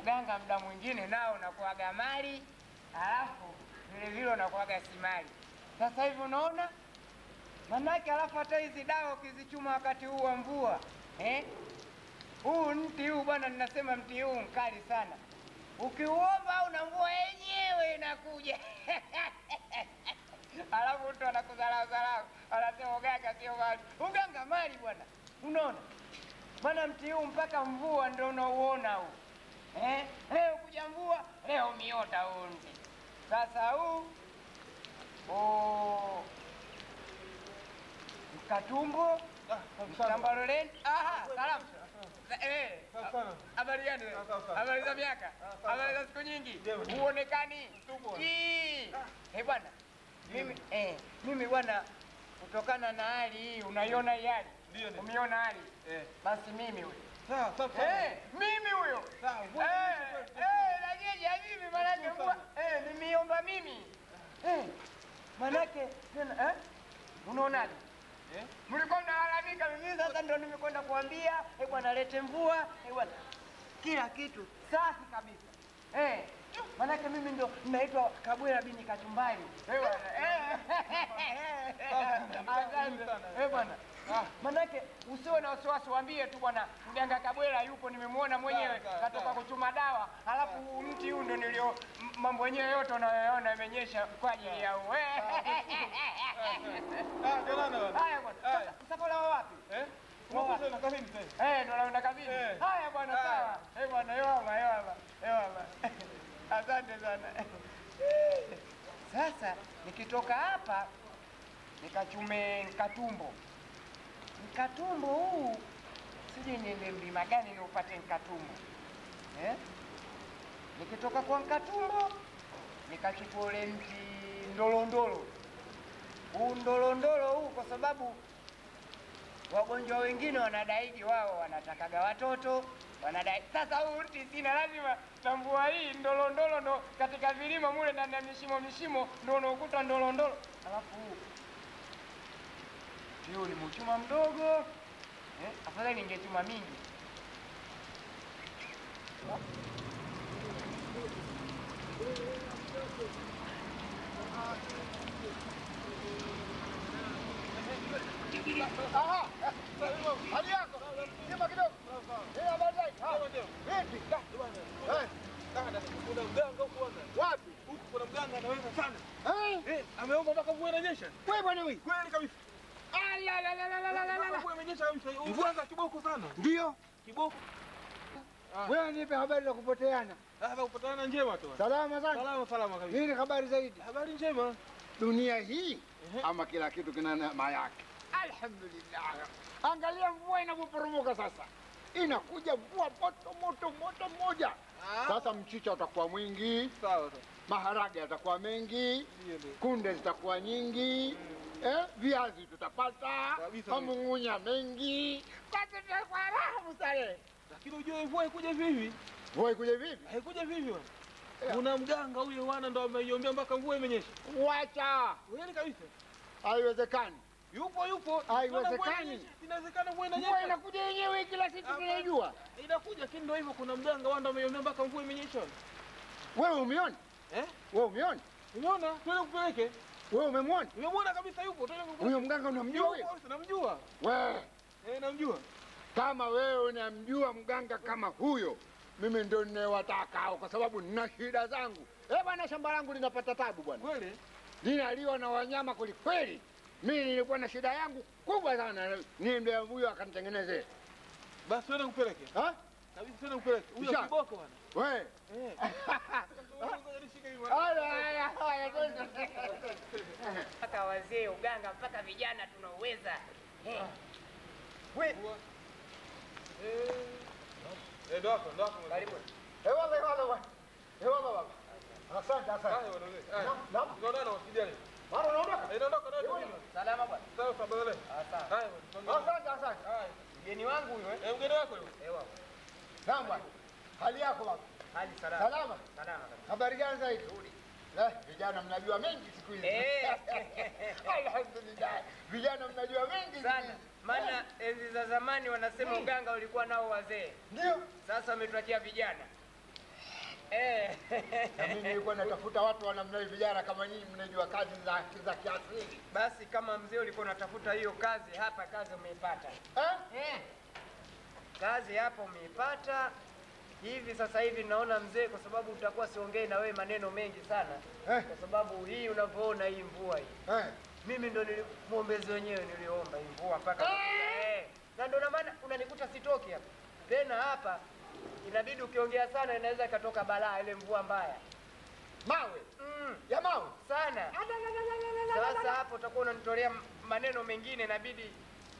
uganga muda mwingine nao unakuaga mali, alafu vile vile unakuaga si mali. Sasa hivi unaona? Manake alafu hata hizi dawa ukizichuma wakati huu wa mvua, huu mti huu bwana, ninasema mti huu mkali sana. Ukiuomba au na mvua yenyewe inakuja. Alafu mtu anakudharau, anasema uganga sio mali. Uganga mali bwana. Unaona? Maana mti huu mpaka mvua ndio unauona huu. Leo kuja mvua, leo miota huu mti. Sasa huu Mkatumbo, Mkambaroleni. Salamu. Habari gani wewe? Habari za miaka? Habari za siku nyingi? Huonekani? Bwana. Mimi bwana, kutokana na hali hii, unaiona hii hali? Umeona hali? Basi mimi huyo. Sawa. Mimi huyo. Lajeje mimi manake mbwa. Nimeomba mimi. Manake tena unaonaje? Mlikuwa mnalalamika, mimi sasa ndio nimekwenda kuambia, bwana lete mvua, bwana. Kila kitu safi kabisa. Manake mimi ndio naitwa Kabwela bini Kachumbari. Bwana. Manake usiwe na wasiwasi, waambie tu bwana mganga Kabwela yupo, nimemuona mwenyewe katoka kuchuma dawa. Alafu mti huu ndio nilio mambo yenyewe yote unayoona yamenyesha kwa ajili ya huu. Haya bwana. Sasa la wapi? Unakuja na kazini tena. Ndo naenda kazini. Haya bwana, sawa. Bwana, yoma. Asante sana. Sasa nikitoka hapa nikachume Nkatumbo. Nkatumbo huu sije niende mlima gani ni upate Nkatumbo. Nikitoka kwa Nkatumbo nikachukua ule mti ndolondolo. Huu ndolondolo huu kwa sababu wagonjwa wengine wanadaiji wao wanatakaga watoto, wanadai. Sasa huu mti sina, lazima tambua hii ndolondolo ndo katika vilima mule ndani ya mishimo ndo unakuta ndolondolo. Alafu hiyo ni mchuma mdogo. Afadhali ningechuma mingi. Hali yako? Sema kidogo. Habari zako? Vipi? Kuna mganga huko bwana. Wapi? Huko kuna mganga anaweza sana. Ameomba mpaka mvua inanyesha. Wewe bwana wewe. Kweli kabisa. Mvua imenyesha kabisa. Mvua kiboko sana. Ndio. Kiboko. Wewe nipe habari za kupoteana. Kupoteana njema tu. Salama sana. Salama kabisa. Nini habari zaidi? Habari njema. Dunia hii ama kila kitu kina neema yake. Alhamdulillah. Angalia mvua inapoporomoka sasa. Inakuja mvua moto moja. Sasa mchicha utakuwa mwingi. Sawa. Maharage yatakuwa mengi. Kunde zitakuwa nyingi. Viazi tutapata. Mamungunya mengi. Sasa tutakuwa raha msale. Lakini ujue mvua ikuja vipi? Mvua ikuja vipi? Haikuja vipi bwana. Kuna mganga huyo wana ndo ameiombea mpaka mvua imenyesha. Wacha. Kweli kabisa. Haiwezekani. Yupo. Haiwezekani. Inawezekana mvua inanyesha. Mvua inakuja yenyewe kila siku tunaijua. Inakuja lakini ndio hivyo, kuna mganga wanda ameiombea mpaka mvua imenyesha. Wewe umeona? Wewe umeona? Umeona? Twende kupeleke. Wewe umemwona? Nimemwona kabisa yupo. Twende kupeleke. Huyo mganga unamjua wewe? Namjua. Wewe. Namjua. Kama wewe unamjua mganga kama huyo, mimi ndio ninayewataka hao kwa sababu nina shida zangu. Bwana, shamba langu linapata tabu bwana. Kweli? Linaliwa na wanyama kweli. Mimi nilikuwa na shida yangu kubwa sana. Niende huyo akanitengenezee. Basi twende kupeleke. Kabisa twende kupeleke. Huyo kiboko bwana. Wewe. Haya. Mpaka wazee uganga mpaka vijana tunaweza. Wewe. Ndo hapo. Karibu. Wala. Asante. Naam. Tunaonana wasijali. Mara unaondoka? Naondoka. Salama bwana. Sawa bwana. Asante. Mgeni wangu huyo. Mgeni wako huyo. Ewa. Naam bwana. Hali yako baba? Hali salama. Salama. Salama. Habari gani zaidi? Nzuri. Vijana mnajua mengi siku hizi. Alhamdulillah. Vijana mnajua mengi sana. Maana enzi za zamani wanasema uganga ulikuwa nao wazee. Ndio. Sasa umetuachia vijana. Na mimi nilikuwa natafuta watu wa namna hii, vijana kama nyinyi mnajua kazi za kiasili. Basi kama mzee ulikuwa unatafuta hiyo kazi, hapa kazi umeipata. Kazi hapa umeipata. Hivi sasa hivi naona mzee, kwa sababu utakuwa siongei na wewe maneno mengi sana. Kwa sababu hii unavyoona hii mvua hii. Mimi ndo muombezi wenyewe niliomba hii mvua mpaka na ndo maana unanikuta sitoki hapa. Tena hapa inabidi ukiongea sana inaweza ikatoka balaa, ile mvua mbaya. Mawe. Ya mawe sana. Sasa hapo utakuwa unanitolea maneno mengine, inabidi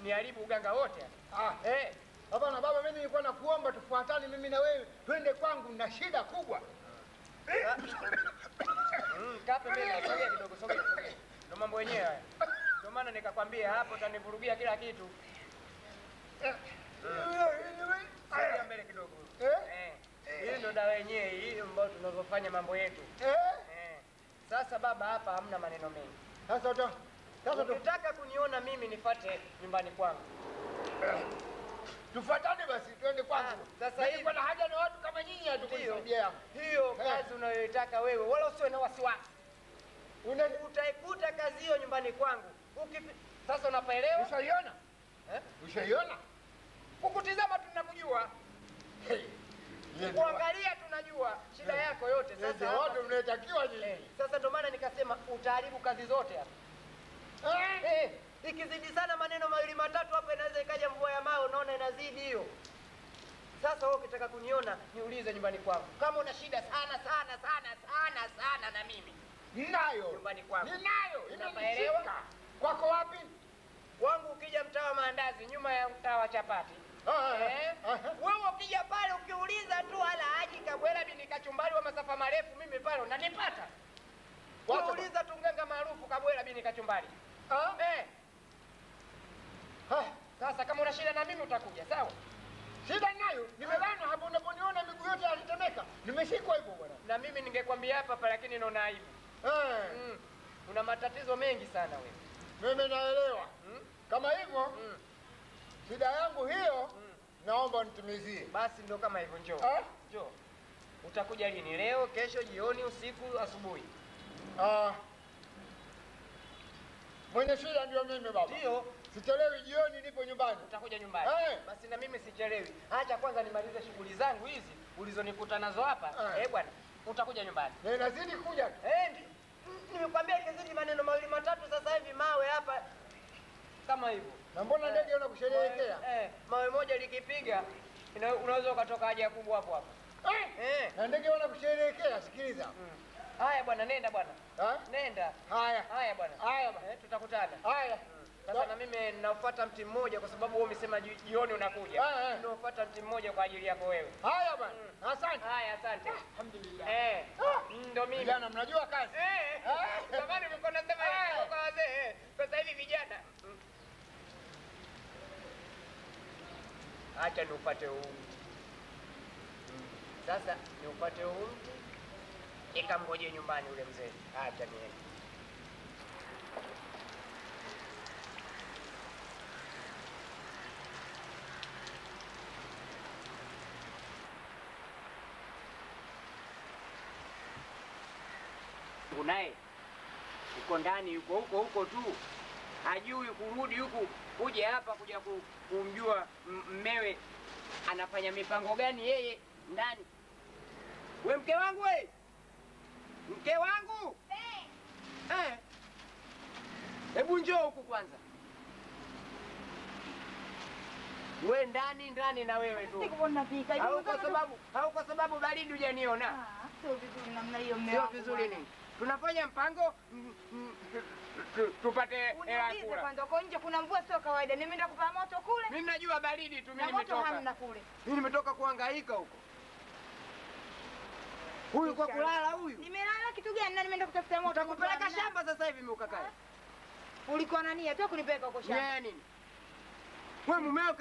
niharibu uganga wote. Hapana baba, mimi nilikuwa nakuomba tufuatane mimi na wewe. Twende kwangu na shida kubwa. Kape mimi sogea kidogo, sogea. Ndio mambo yenyewe haya. Ndio maana nikakwambia hapo utanivurugia kila kitu. Sogea mbele kidogo. Hii ndio dawa yenyewe hii ambayo tunavyofanya mambo yetu. Sasa baba, hapa hamna maneno mengi. Sasa ukitaka kuniona mimi nifuate nyumbani kwangu. Tufuatane basi, twende kwangu. Sasa hivi kuna haja na watu kama nyinyi hatukusaidia yangu. Hiyo kazi unayoitaka wewe, wala usiwe na wasiwasi. Utaikuta kazi hiyo nyumbani kwangu. Sasa unapaelewa? Ushaiona? Ushaiona? Kukutizama tunakujua. Kuangalia tunajua shida yako yote. Sasa wote mnatakiwa nyinyi. Sasa ndio maana nikasema utaharibu kazi zote hapa. Ikizidi sana maneno mawili matatu hapa inaweza ikaja mvua ya mawe, unaona inazidi hiyo. Sasa wewe ukitaka kuniona niulize nyumbani kwangu. Kama una shida sana na mimi. Ninayo. Nyumbani kwangu. Ninayo. Unapaelewa? Kwako wapi? Kwangu ukija mtaa wa maandazi nyuma ya mtaa wa chapati. Wewe ukija pale ukiuliza tu ala Haji Kabwela bin Kachumbari wa masafa marefu, mimi pale unanipata. Ukiuliza tu mganga maarufu Kabwela bin Kachumbari. Sasa kama una shida na mimi utakuja, sawa? Shida nayo, nimebanwa hapo unaponiona miguu yote yanatetemeka. Nimeshikwa hivyo bwana. Na mimi ningekwambia hapa lakini naona aibu. Una matatizo mengi sana wewe. Mimi naelewa. Kama hivyo, shida yangu hiyo naomba unitimizie. Basi ndo kama hivyo, njoo. Njoo. Utakuja lini? Leo, kesho, jioni, usiku, asubuhi? Mwenye shida ndio mimi baba. Ndio. Sichelewi, jioni nipo nyumbani. Utakuja nyumbani. Basi na mimi sichelewi. Acha kwanza nimalize shughuli zangu hizi ulizonikuta nazo hapa. Bwana, utakuja nyumbani. Na inazidi kuja tu. Nimekwambia ikizidi maneno mawili matatu sasa hivi mawe hapa kama hivyo. Na mbona ndege unakusherehekea? Mawe moja likipiga unaweza ukatoka haja kubwa hapo hapo. Na ndege unakusherehekea, sikiliza. Haya bwana, nenda bwana. Nenda. Haya bwana. Tutakutana. Sasa na mimi ninafuata mti mmoja kwa sababu wewe umesema jioni unakuja. Ninafuata mti mmoja kwa ajili yako wewe. Haya bwana. Asante. Haya, asante. Alhamdulillah. Ndio mimi. Vijana mnajua kazi. Zamani ulikuwa unasema hivi kwa wazee. Sasa hivi vijana. Acha niupate huu. Sasa niupate huu mti. Ikamgoje nyumbani ule mzee. Acha niende. Naye uko ndani, yuko huko tu, hajui kurudi huku kuja hapa kuja kumjua mmewe anafanya mipango gani yeye ndani. We mke wangu, we mke wangu, hebu njoo huku kwanza. We ndani na wewe tu. Au kwa sababu baridi hujaniona. Sio vizuri namna hiyo mume Sio wangu. vizuri nini? Tunafanya mpango tupate hela Uniulize kula. kwanza, uko nje kuna mvua sio kawaida. Nimeenda kupaa moto kule. Mimi najua baridi tu, mimi Na moto nimetoka. hamna kule. Mimi nimetoka kuhangaika huko. Huyu kwa kulala huyu. Nimelala kitu gani na nimeenda kutafuta moto. Utakupeleka shamba sasa hivi mimi ukakae. Ulikuwa na nia tu kunipeleka huko shamba. Yeye nini? Wewe mumeo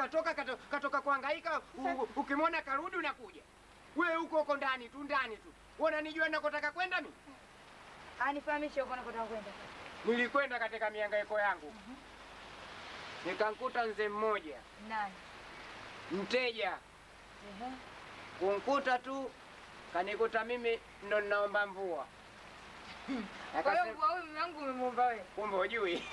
katoka kuhangaika, ukimwona karudi unakuja. Wewe huko ndani tu. Wewe unanijua ninakotaka kwenda mimi? Anifahamishe huko nakotaka kwenda. Nilikwenda katika mihangaiko yangu. Nikamkuta mzee mmoja. Nani? Mteja. Kumkuta tu kanikuta mimi ndo ninaomba mvua. Kwa hiyo mvua huyu mume wangu umemuomba wewe. Kumbe hujui.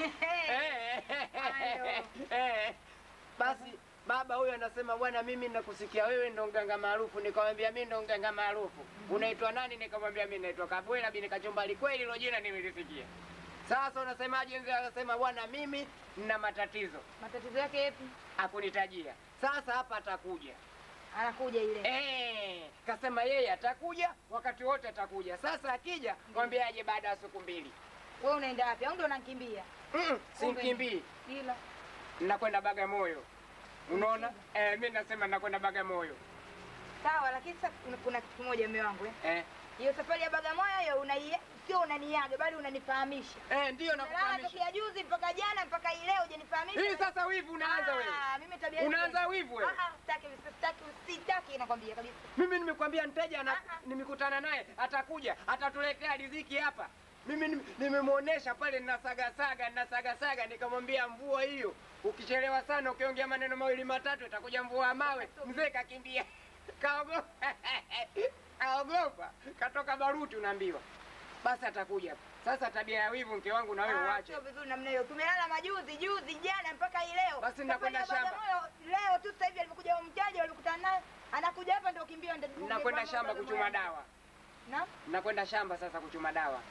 Basi baba huyo anasema bwana, mimi nakusikia wewe ndo mganga maarufu. Nikamwambia mimi ndo mganga maarufu. Unaitwa nani? Nikamwambia mimi naitwa Kabwela bin Kachumbali. Kweli hilo jina nimelisikia. Sasa unasemaje? Mzee akasema bwana, mimi nina matatizo. Matatizo yake yapi? Hakunitajia. Sasa hapa atakuja. Anakuja ile. Kasema yeye atakuja, wakati wote atakuja. Sasa akija, mwambie aje baada ya siku 2. Wewe unaenda wapi? Au ndio unanikimbia? Simkimbii. Ila Nakwenda Bagamoyo. Unaona? Mimi nasema nakwenda Bagamoyo. sawa, lakini sasa kuna kitu kimoja mume wangu hiyo safari ya Bagamoyo hiyo sio unaniaga bali unanifahamisha. Ndio nakufahamisha. Tokea juzi mpaka jana mpaka hii leo hujanifahamisha. Hii sasa wivu unaanza wewe. Mimi tabia unaanza wivu wewe. Sitaki nakwambia kabisa. Mimi nimekwambia mteja nimekutana naye atakuja, atatuletea riziki hapa. Mimi nimemuonesha pale ninasaga nikamwambia mvua hiyo ukichelewa sana ukiongea maneno mawili matatu itakuja mvua ya mawe. Mzee kakimbia. Kaogopa. Katoka baruti unaambiwa. Basi atakuja. Sasa tabia ya wivu mke wangu na wewe uache. Sio vizuri namna hiyo. Tumelala juzi jana mpaka hii leo. Basi nakwenda shamba. Leo tu sasa hivi alikuja mtaji walikutana naye. Anakuja hapa ndio kimbia ndio. Nakwenda shamba kuchuma dawa. Nakwenda shamba sasa kuchuma dawa.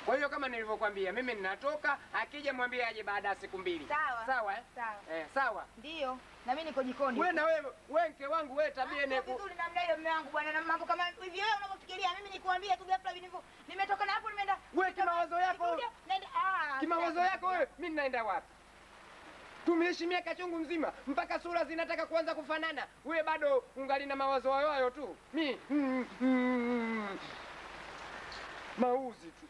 Kwa hiyo kama nilivyokuambia mimi ninatoka, akija mwambie aje baada ya siku 2. Sawa. Sawa sawa. Ndio. Na mimi niko jikoni. Wewe na wewe mke wangu wewe tabia ni vizuri namna hiyo mume wangu bwana, na mambo kama hivi wewe unavyofikiria mimi nikuambia tu ghafla vinivyo. Nimetoka na hapo nimeenda. Wewe kimawazo yako. Kimawazo yako wewe, mimi ninaenda wapi? Tumeishi miaka chungu mzima mpaka sura zinataka kuanza kufanana. Wewe bado ungali na mawazo hayo tu. Mauzi tu.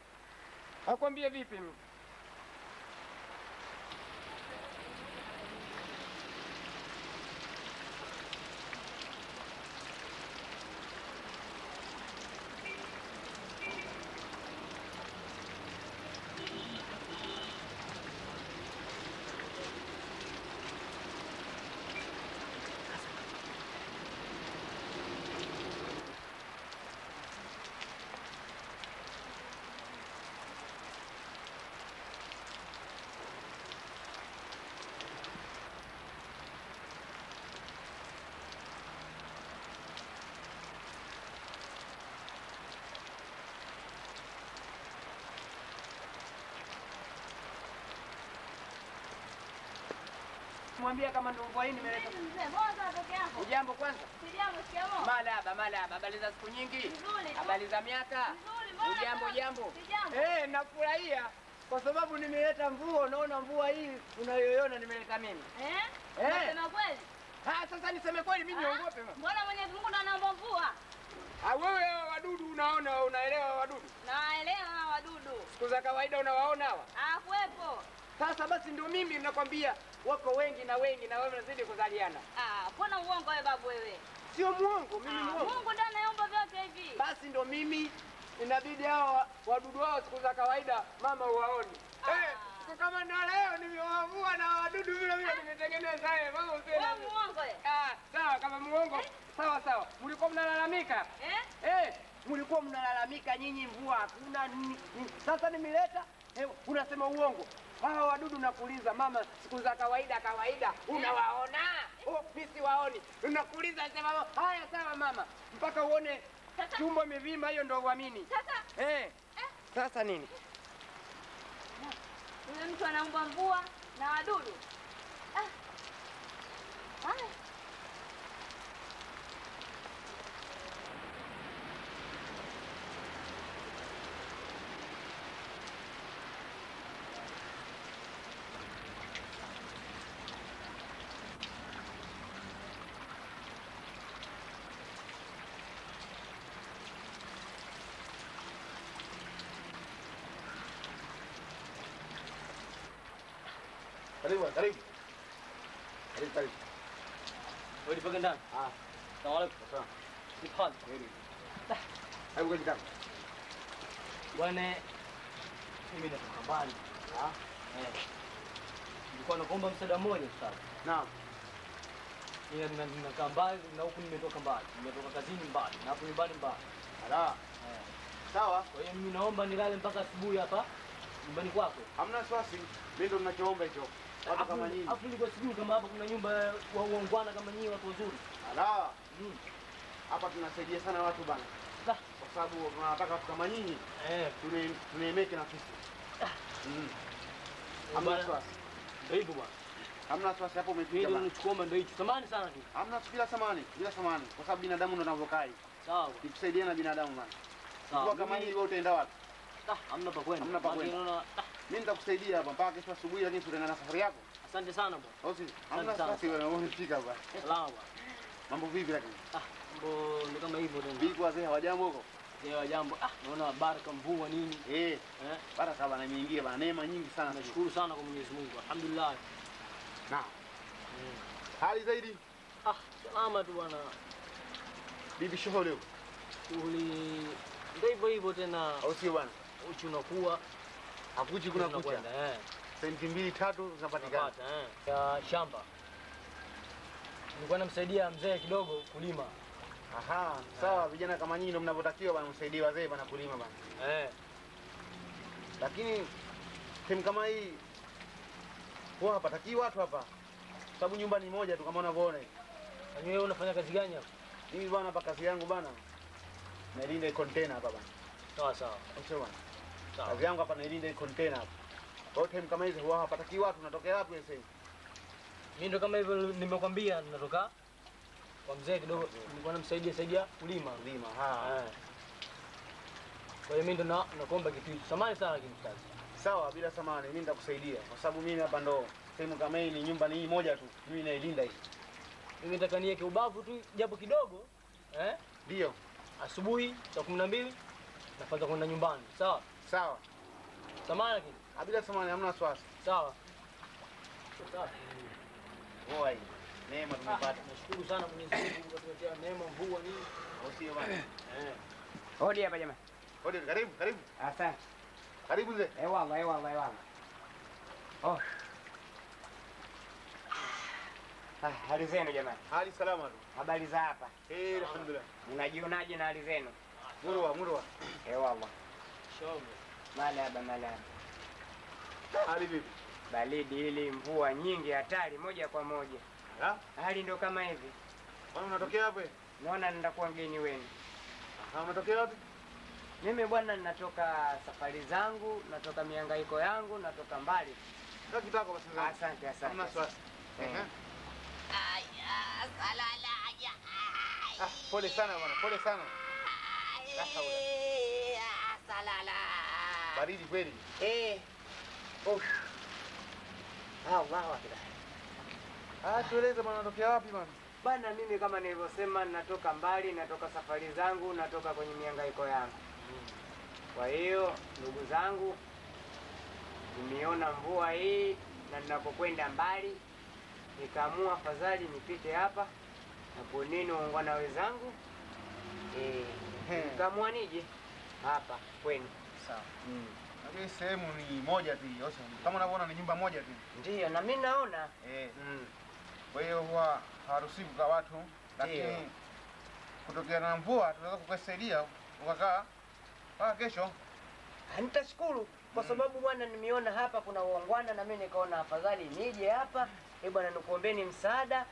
Akwambie vipi mimi? Mwambia kama ndio mvua hii nimeleta. Mzee, mbona unatokea hapo? Ujambo kwanza? Sijambo, shikamoo. Malaba. Habari za siku nyingi? Habari za miaka? Ujambo. Nafurahia kwa sababu nimeleta mvua. Unaona mvua hii unayoiona nimeleta mimi. Unasema kweli? Sasa niseme kweli mimi niongope mama. Mbona Mwenyezi Mungu ndo anaomba mvua? Wewe wadudu unaelewa wadudu? Naelewa wadudu. Siku za kawaida unawaona hawa? Kuwepo. Sasa basi ndio mimi nakwambia wako wengi na wewe unazidi kuzaliana. Mbona uongo wewe babu wewe? Sio muongo, mimi muongo. Mungu ndiye anaomba vyote hivi. Basi ndio mimi inabidi hao wadudu wao siku za kawaida mama uwaoni. Siku kama ndio leo nimewavua na wadudu vile nimetengeneza mama useme. Wewe muongo wewe. Sawa kama muongo. Sawa. Mlikuwa mnalalamika? Mlikuwa mnalalamika nyinyi mvua hakuna nini. Sasa nimeleta unasema uongo. Hao wadudu nakuuliza mama siku za kawaida unawaona? Mimi siwaoni. Unakuuliza sema haya sawa mama. Mpaka uone tumbo mivima hiyo ndio uamini. Sasa sasa nini? Yule mtu anaomba mvua na wadudu. Karibu. Wewe dipakai ndani? Assalamualaikum. Sifat. Hebu kwa jikoni. Bwana mimi natoka mbali. Nilikuwa naomba msaada mmoja sasa. Naam. ninakaa mbali na huku nimetoka mbali. Nimetoka kazini mbali na hapo nyumbani mbali. Ala. Sawa. Kwa hiyo mimi naomba nilale mpaka asubuhi hapa nyumbani kwako. Hamna wasiwasi. Mimi ndo ninachoomba hicho. Watu kama nyinyi. Afu nilikuwa sijui kama hapa kuna nyumba wa uongwana kama nyinyi watu wazuri. Ala. Hapa tunasaidia sana watu bana. Kwa sababu tunataka watu kama nyinyi. Tuneemeke na sisi. Hamna wasiwasi. Ndio hivyo bwana. Hamna wasiwasi hapo umepiga bana. Nikuomba ndio hicho. Samahani sana tu. Hamna bila samahani, bila samahani. Kwa sababu binadamu ndo anavyokaa. Sawa. Tukusaidia na binadamu bana. Sawa. Kwa kama hivi wewe utaenda wapi? Hamna pa kwenda. Hamna pa kwenda. Mimi nitakusaidia hapa mpaka kesho asubuhi, lakini tutaenda na safari yako. Asante sana bwana. Osi, hamna wasiwasi wewe unafika bwana. Salama bwana. Mambo vipi lakini? Mambo ni kama hivyo tena. Vipi wazee hawajambo huko? Wazee hawajambo. Naona baraka mvua nini? Baraka bana imeingia bana, neema nyingi sana. Nashukuru sana kwa Mwenyezi Mungu. Alhamdulillah. Naam. Hali zaidi? Salama tu bwana. Bibi shughuli huko? Shughuli ndio hivyo hivyo tena. Au sio bwana? Uchi unakuwa. Hakuchi kuna kucha. Senti 2-3 zinapatikana. Ya shamba. Nilikuwa namsaidia mzee kidogo kulima. Aha, sawa vijana kama nyinyi ndio mnavyotakiwa bwana msaidie wazee bwana kulima bwana. Lakini timu kama hii kwa hapa takii watu hapa. Sababu nyumba ni moja tu kama unavyoona. Na wewe unafanya kazi gani hapa? Mimi bwana hapa kazi yangu bwana. Nalinda container hapa bwana. Sawa sawa. Sio bwana. Kazi yangu hapa nalinda container hapa. Kwa hiyo kama hizi huwa hapa takii watu unatokea wapi wewe sasa? Mimi ndo kama hivyo nimekwambia ninatoka kwa mzee kidogo nilikuwa namsaidia kulima. Kwa hiyo mimi ndo nakuomba kitu hicho. Samahani sana kimstazi. Sawa bila samahani mimi nitakusaidia kwa sababu mimi hapa ndo sehemu kama hii ni nyumba ni hii moja tu. Mimi nailinda hii. Mimi nataka niweke ubavu tu japo kidogo. Ndio. Asubuhi saa 12 naanza kwenda nyumbani. Sawa? Sawa. Samahani. Bila samahani hamna wasiwasi. Sawa. Sawa. Oi. Neema tumepata. Nashukuru sana Mwenyezi Mungu kwa kutuletea neema mvua nini. Sio bwana. Hodi hapa jamaa. Hodi karibu. Asante. Karibu mzee. Wallah. Oh. Hali zenu jamani? Hali salama tu. Habari za hapa? Alhamdulillah. Mnajionaje na hali zenu? Murwa. Wallah. Shoga. Malaba. Hali vipi? Baridi hili, mvua nyingi, hatari moja kwa moja. Hali ndo kama hivi. Bwana unatokea wapi? Naona nitakuwa mgeni wenu. Unatokea wapi? Mimi bwana ninatoka safari zangu, natoka mihangaiko yangu, natoka mbali. Ndio kitako basi. Asante. Hamna wasiwasi. Pole sana bwana, pole sana. Salala. Baridi kweli. Allahu akbar. Tueleze bwana unatokea wapi bwana? Bwana mimi kama nilivyosema natoka mbali, natoka safari zangu, natoka kwenye mihangaiko yangu. Kwa hiyo ndugu zangu, nimeona mvua hii na ninapokwenda mbali, nikaamua afadhali nipite hapa na poneni waungwana wenzangu. Nikaamua nije hapa kwenu. Sawa. Hii sehemu ni moja tu hiyo. Kama unavyoona ni nyumba moja tu. Ndio, na mimi naona. Kwa hiyo huwa haruhusiwi kwa watu, lakini kutokea na mvua tunaweza kukusaidia ukakaa mpaka kesho. Nitashukuru kwa sababu bwana nimeona hapa kuna uongwana na mimi nikaona afadhali nije hapa. Bwana nikuombeni msaada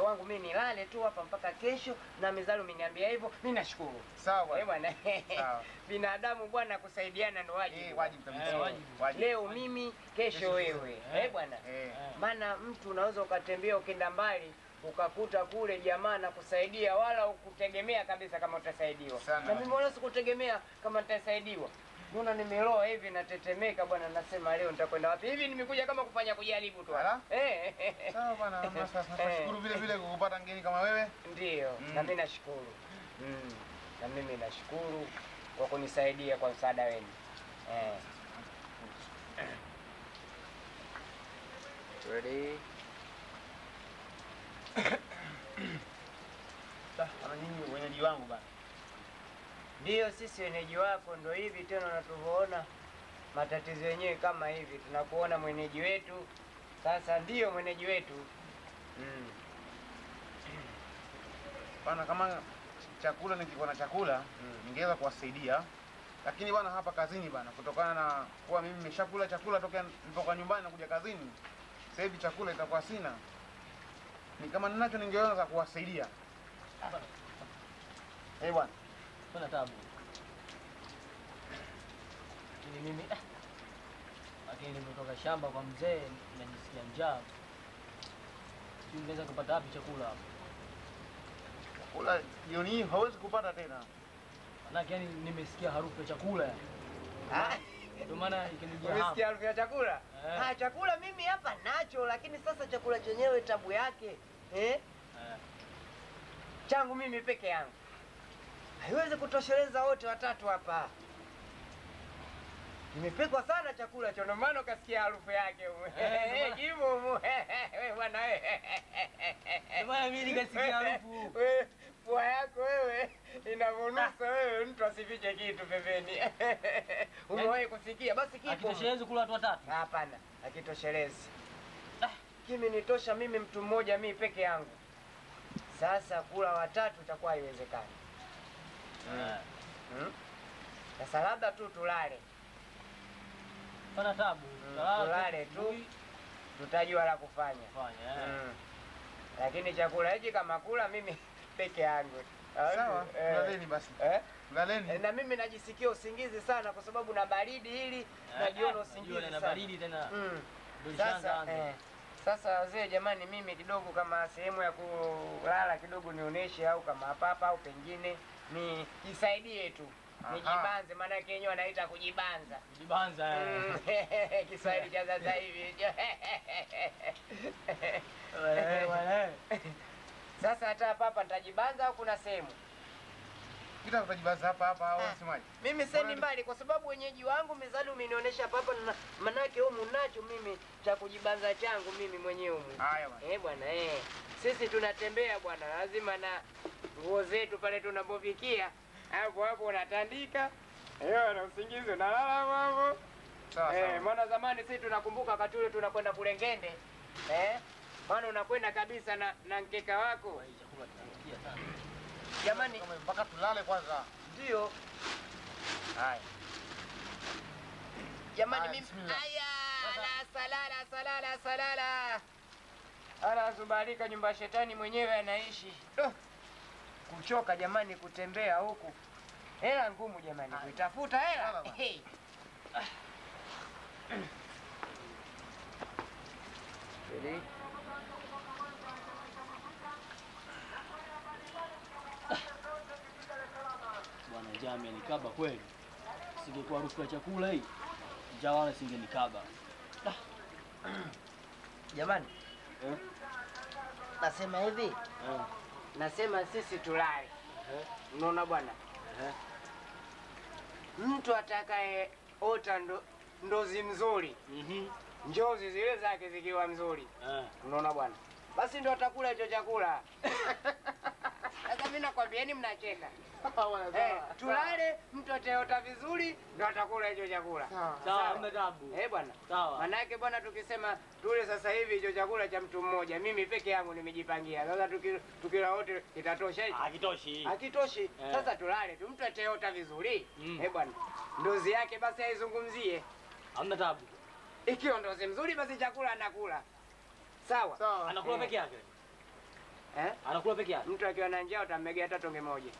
wangu mimi nilale tu hapa mpaka kesho na mezalo umeniambia hivyo. Mimi nashukuru. Sawa bwana. Sawa. Binadamu bwana kusaidiana ndo wajibu. Wajibu kabisa. Leo mimi, kesho wewe. Bwana. Maana mtu unaweza ukatembea ukenda mbali ukakuta kule jamaa na kusaidia wala ukutegemea kabisa kama utasaidiwa. Na mimi wala sikutegemea kama nitasaidiwa. Mbona nimeloa hivi natetemeka bwana, nasema leo nitakwenda wapi? Hivi nimekuja kama kufanya kujaribu tu. Sawa bwana, nashukuru vile vile kukupata mgeni kama wewe. Ndio, na mimi nashukuru. Na mimi nashukuru kwa kunisaidia kwa msaada wenu. Ready? Ana nyinyi wenyeji wangu bwana. Ndio sisi wenyeji wako, ndo hivi tena unatuvoona matatizo yenyewe kama hivi. Tunakuona mwenyeji wetu, sasa ndio mwenyeji wetu. Bana, kama chakula ningekuwa na chakula ningeweza kuwasaidia. Lakini bana hapa kazini bana, kutokana na kuwa mimi nimeshakula chakula toka nilipokuwa nyumbani na kuja kazini, sasa hivi chakula itakuwa sina. Ni kama ninacho ningeweza kuwasaidia. Bwana. Kuna tabu. Lakini mimi lakini nilipotoka shamba kwa mzee najisikia njaa. Sijui naweza kupata wapi chakula. Chakula jioni hii hauwezi kupata tena. Maana yani nimesikia harufu ya chakula. Ndio maana ikinijia hapo. Umesikia harufu ya chakula? Chakula mimi hapa nacho, lakini sasa chakula chenyewe tabu yake. Changu mimi peke yangu. Haiwezi kutosheleza wote watatu hapa. Nimepikwa sana chakula cho, ndio maana ukasikia harufu yake. Jibu wewe bwana wewe. Ndio maana mimi nikasikia harufu. Pua yako wewe inavonusa wewe, mtu asifiche kitu pembeni. Umewahi kusikia? Basi kipo. Akitoshelezi kula watu watatu? Hapana, akitoshelezi. Kimi nitosha mimi mtu mmoja mimi peke yangu. Sasa kula watatu itakuwa haiwezekani. Sasa labda tu tulale. Pana tabu. Tulale tu. Tutajua la kufanya. Lakini chakula hiki kama kula mimi peke yangu. Sawa, laleni basi. Laleni. Na mimi najisikia usingizi sana kwa sababu na baridi hili najiona usingizi sana. Na baridi tena. Sasa wazee jamani, mimi kidogo kama sehemu ya kulala kidogo nionyeshe, au kama hapa au pengine nisaidie tu. Nijibanze, maana yake yenyewe anaita kujibanza. Kujibanza. Kiswahili cha sasa hivi. Sasa hata hapa nitajibanza au kuna sehemu? Kita utajibanza hapa au unasemaje? Mimi sendi mbali kwa sababu wenyeji wangu mezali umenionyesha hapa, maana yake humu nacho mimi cha kujibanza changu mimi mwenyewe humu. Haya bwana. Bwana sisi tunatembea bwana, lazima na nguo zetu pale tunapofikia hapo unatandika. Na usingizi unalala hapo. Sawa. Maana zamani sisi tunakumbuka wakati ule tunakwenda kule Ngende. Maana unakwenda kabisa na mkeka wako. Jamani, mpaka tulale kwanza. Ndio. Haya. Jamani mimi salala. Ala zubarika, nyumba shetani mwenyewe anaishi. Kuchoka jamani kutembea huku. Hela ngumu jamani, kuitafuta hela. Bwana njaa amenikaba kweli. Singekuwa harufu ya chakula hii, njaa wala singenikaba. Jamani. Nasema hivi. Nasema sisi tulale. Unaona bwana? Mtu atakaye ota ndozi mzuri. Njozi zile zake zikiwa mzuri. Unaona bwana? Basi ndio atakula hicho chakula. Sasa mimi nakwambieni mnacheka. Tulale, mtu ataota vizuri ndio atakula hicho chakula. Sawa, hamna tabu. Bwana. Sawa. Maana yake bwana, tukisema tule sasa hivi hicho chakula cha mtu mmoja, mimi peke yangu nimejipangia. Sasa tukila wote itatosha hicho? Hakitoshi. Sasa tulale tu, mtu ataota vizuri. Bwana. Ndozi yake basi aizungumzie. Hamna tabu. Ikiwa ndozi mzuri basi chakula anakula. Sawa. Anakula peke yake. Anakula peke yake. Mtu akiwa na njaa utammegea hata tonge moja.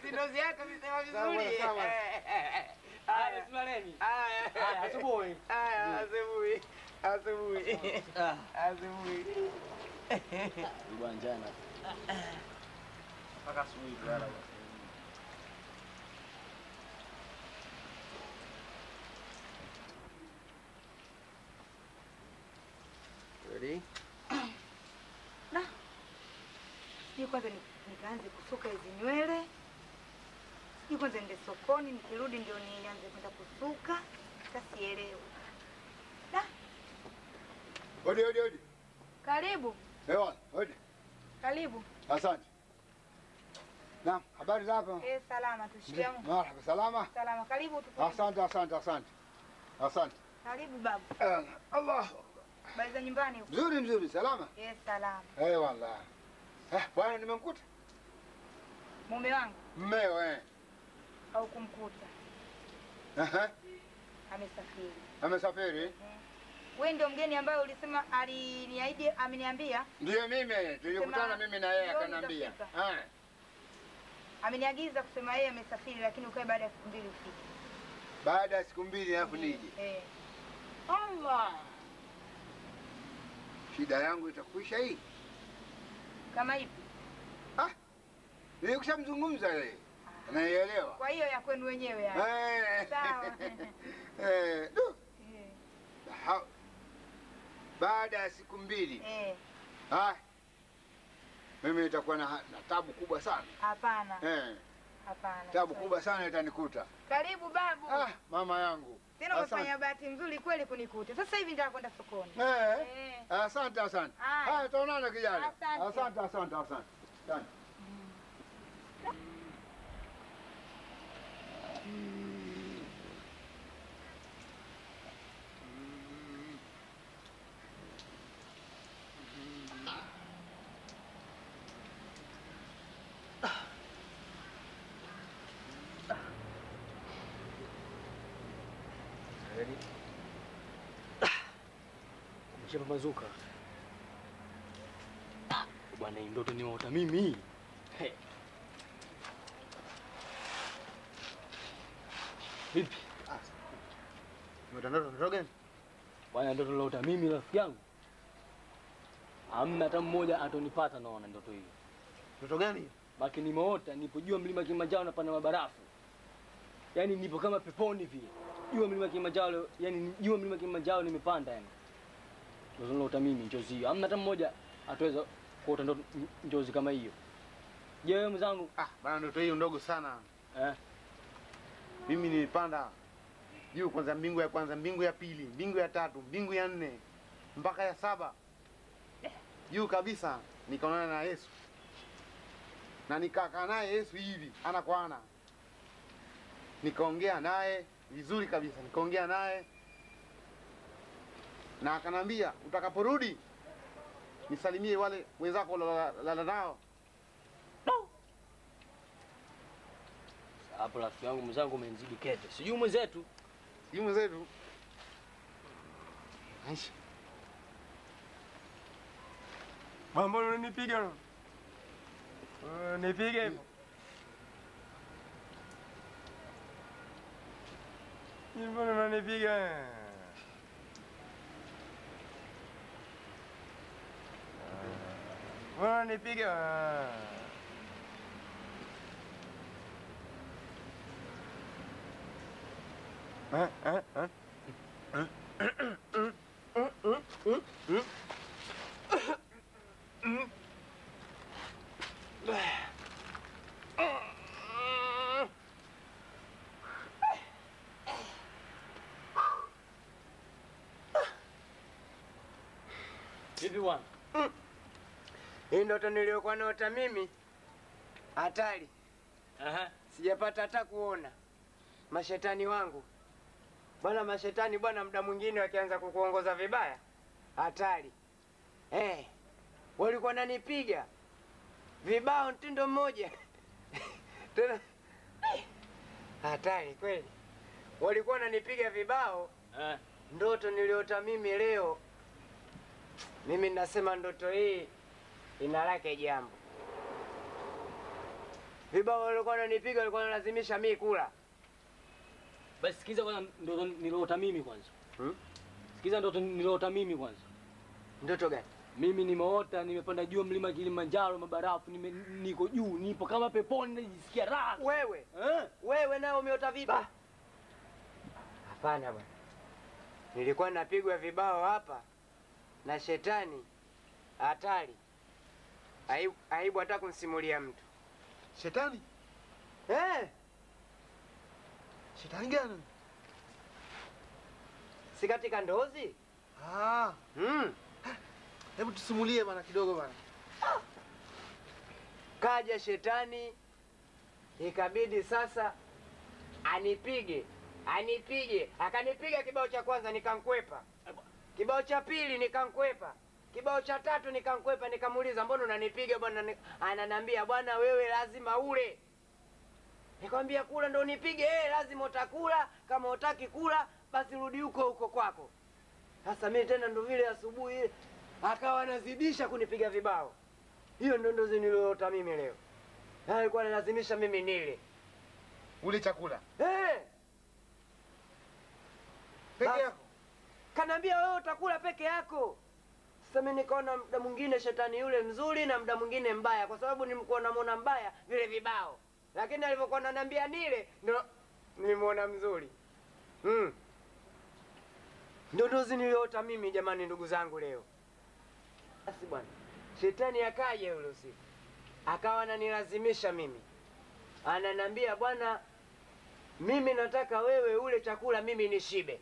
Si ndozi yako visema vizuri. Haya, tulaleni. Haya, asubuhi. Asubuhi. Bwana njana. Mpaka asubuhi tulala. Ready? Sijui kwanza nikaanze kusuka hizi nywele. Sijui kwanza nende sokoni, nikirudi ndio nianze kwenda kusuka. Sasa sielewi. Odi. Karibu. Odi. Karibu. Asante. Naam, habari zako? Salama, tushikiamo. Marhaba, salama? Salama, karibu tupo. Asante. Karibu babu. Allah. Habari za nyumbani huko? Mzuri, salama? Salama. Wallah. Bwana nimemkuta. Mume wangu Mmeo au kumkuta? Aha. Amesafiri. Amesafiri? Wewe ndio mgeni ambaye ulisema aliniahidi, ameniambia? Ndio mimi, tulikutana mimi na yeye akaniambia. Ameniagiza kusema yeye amesafiri lakini ukae baada ya siku 2 ufike. Baada ya siku 2 alafu nije. Allah. Shida yangu itakwisha hii. Kama ipi? Nilishamzungumza yeye. Anaelewa. Kwa hiyo ya kwenu wenyewe yani. Sawa. Baada ya siku 2. Mimi itakuwa na tabu kubwa sana. Hapana. Hapana. Tabu kubwa sana itanikuta. Karibu babu. Mama yangu. Tena umefanya bahati nzuri kweli kunikuta. Sasa hivi ndio kwenda sokoni. Asante. Haya tutaonana kijana. Asante. Umeshapambazuka. Bwana, hii ndoto nimeota mimi. Vipi? Ndoto gani? Bwana, ndoto nimeota mimi rafiki yangu. Hamna hata mmoja atonipata naona ndoto hiyo. Ndoto gani? Baki nimeota nipo juu mlima Kilimanjaro na pana mabarafu. Yaani nipo kama peponi vile. Juu mlima Kilimanjaro, yani juu mlima Kilimanjaro nimepanda yani. Ndoto nimeota mimi njozi hiyo. Hamna hata mmoja ataweza kuota njozi kama hiyo. Je, wewe mzangu? Bana ndoto hiyo ndogo sana. Mimi nilipanda juu kwanza, mbingu ya kwanza, mbingu ya pili, mbingu ya tatu, mbingu ya 4 mpaka ya 7. Juu kabisa nikaonana na Yesu. Na nikakaa naye Yesu hivi ana kwa ana. Nikaongea naye vizuri kabisa, nikaongea naye na akanambia utakaporudi nisalimie wale wenzako lala nao. Hapo rafiki yangu mzangu umenizidi kete. Sijui mwenzetu. Aisha. Mambo unanipiga. Nipige hivyo. Mbona unanipiga? Mbona unanipiga? Vipi bwana? Hii ndoto niliyokuwa naota mimi hatari. Sijapata hata kuona mashetani wangu. Bwana, mashetani bwana, muda mwingine wakianza kukuongoza vibaya hatari. Walikuwa nanipiga vibao mtindo mmoja. Tena hatari kweli. Walikuwa nanipiga vibao. Ndoto niliota mimi leo. Mimi nasema ndoto hii ina lake jambo. Vibao walikuwa wananipiga, walikuwa wanalazimisha mimi kula. Basi sikiza kwanza ndoto niliota mimi kwanza. Sikiza ndoto niliota mimi kwanza. Ndoto gani? Mimi nimeota nimepanda juu mlima Kilimanjaro, mabarafu, niko juu, nipo kama peponi, najisikia raha. Wewe? Wewe nao umeota viba? Hapana bwana. Nilikuwa napigwa vibao hapa na shetani hatari. Aibu hata kumsimulia mtu. Shetani? Shetani gani? Si katika ndozi? Hebu tusimulie bwana kidogo bwana. Kaja shetani, ikabidi sasa anipige. Akanipiga kibao cha kwanza nikankwepa. Kibao cha pili nikankwepa. Kibao cha tatu nikankwepa, nikamuuliza mbona unanipiga bwana? Ananiambia bwana, wewe lazima ule. Nikamwambia kula ndo nipige? Lazima utakula, kama utaki kula basi rudi huko kwako. Sasa mimi tena ndo vile asubuhi akawa anazidisha kunipiga vibao. Hiyo ndo ndozi niliyoota mimi leo. Alikuwa analazimisha mimi nile. Ule chakula. Peke yako. Kanambia wewe utakula peke yako. Sasa mimi nikaona muda mwingine shetani yule mzuri na muda mwingine mbaya, kwa sababu nilikuwa namuona mbaya vile vibao. Lakini alivyokuwa ananiambia nile ndo nilimuona mzuri. Ndio ndozi niliyoota mimi jamani, ndugu zangu leo. Basi bwana, shetani akaja yule usiku. Akawa ananilazimisha mimi. Ananiambia bwana, mimi nataka wewe ule chakula mimi nishibe.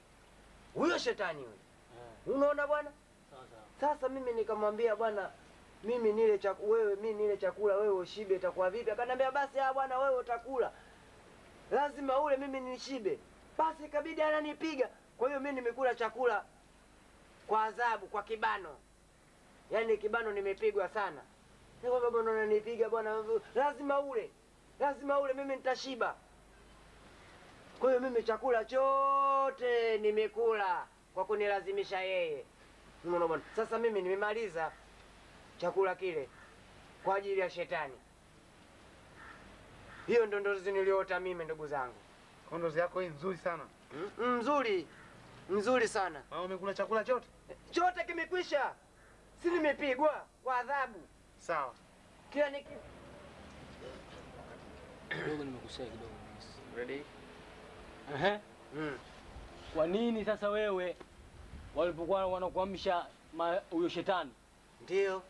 Huyo shetani huyo. Unaona bwana? Sasa mimi nikamwambia bwana, mimi nile chakula wewe ushibe itakuwa vipi? Akaniambia basi bwana wewe utakula. Lazima ule mimi nishibe. Basi ikabidi ananipiga. Kwa hiyo mimi nimekula chakula kwa adhabu, kwa kibano. Yaani kibano nimepigwa sana. Nikamwambia bwana unanipiga bwana, lazima ule. Lazima ule mimi nitashiba. Kwa hiyo mimi chakula chote nimekula kwa kunilazimisha yeye. Unaona bwana? Sasa mimi nimemaliza chakula kile kwa ajili ya shetani. Hiyo ndo ndozi niliyoota mimi ndugu zangu. Ndozi yako hii nzuri sana. Nzuri sana. Umekula chakula chote? Chote kimekwisha. Si nimepigwa kwa adhabu. Sawa. Kila kidogo nimekosea kidogo. Ready? Kwa nini sasa wewe walipokuwa wanakuamsha huyo shetani? Ndio.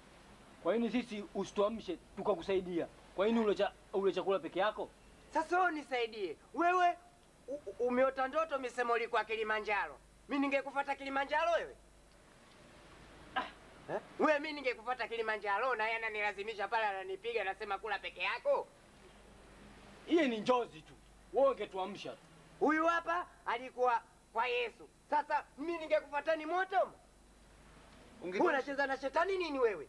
Kwa nini sisi usituamshe tukakusaidia? Kwa nini ule chakula peke yako? Sasa wewe nisaidie. Wewe umeota ndoto umesema ulikuwa Kilimanjaro. Mimi ningekufuata Kilimanjaro wewe? Wewe mimi ningekufuata Kilimanjaro na yeye ananilazimisha pale ananipiga anasema kula peke yako? Iye ni njozi tu. Wewe ungetuamsha tu. Huyu hapa alikuwa kwa Yesu. Sasa mimi ningekufuata ni moto? Unacheza na shetani nini wewe?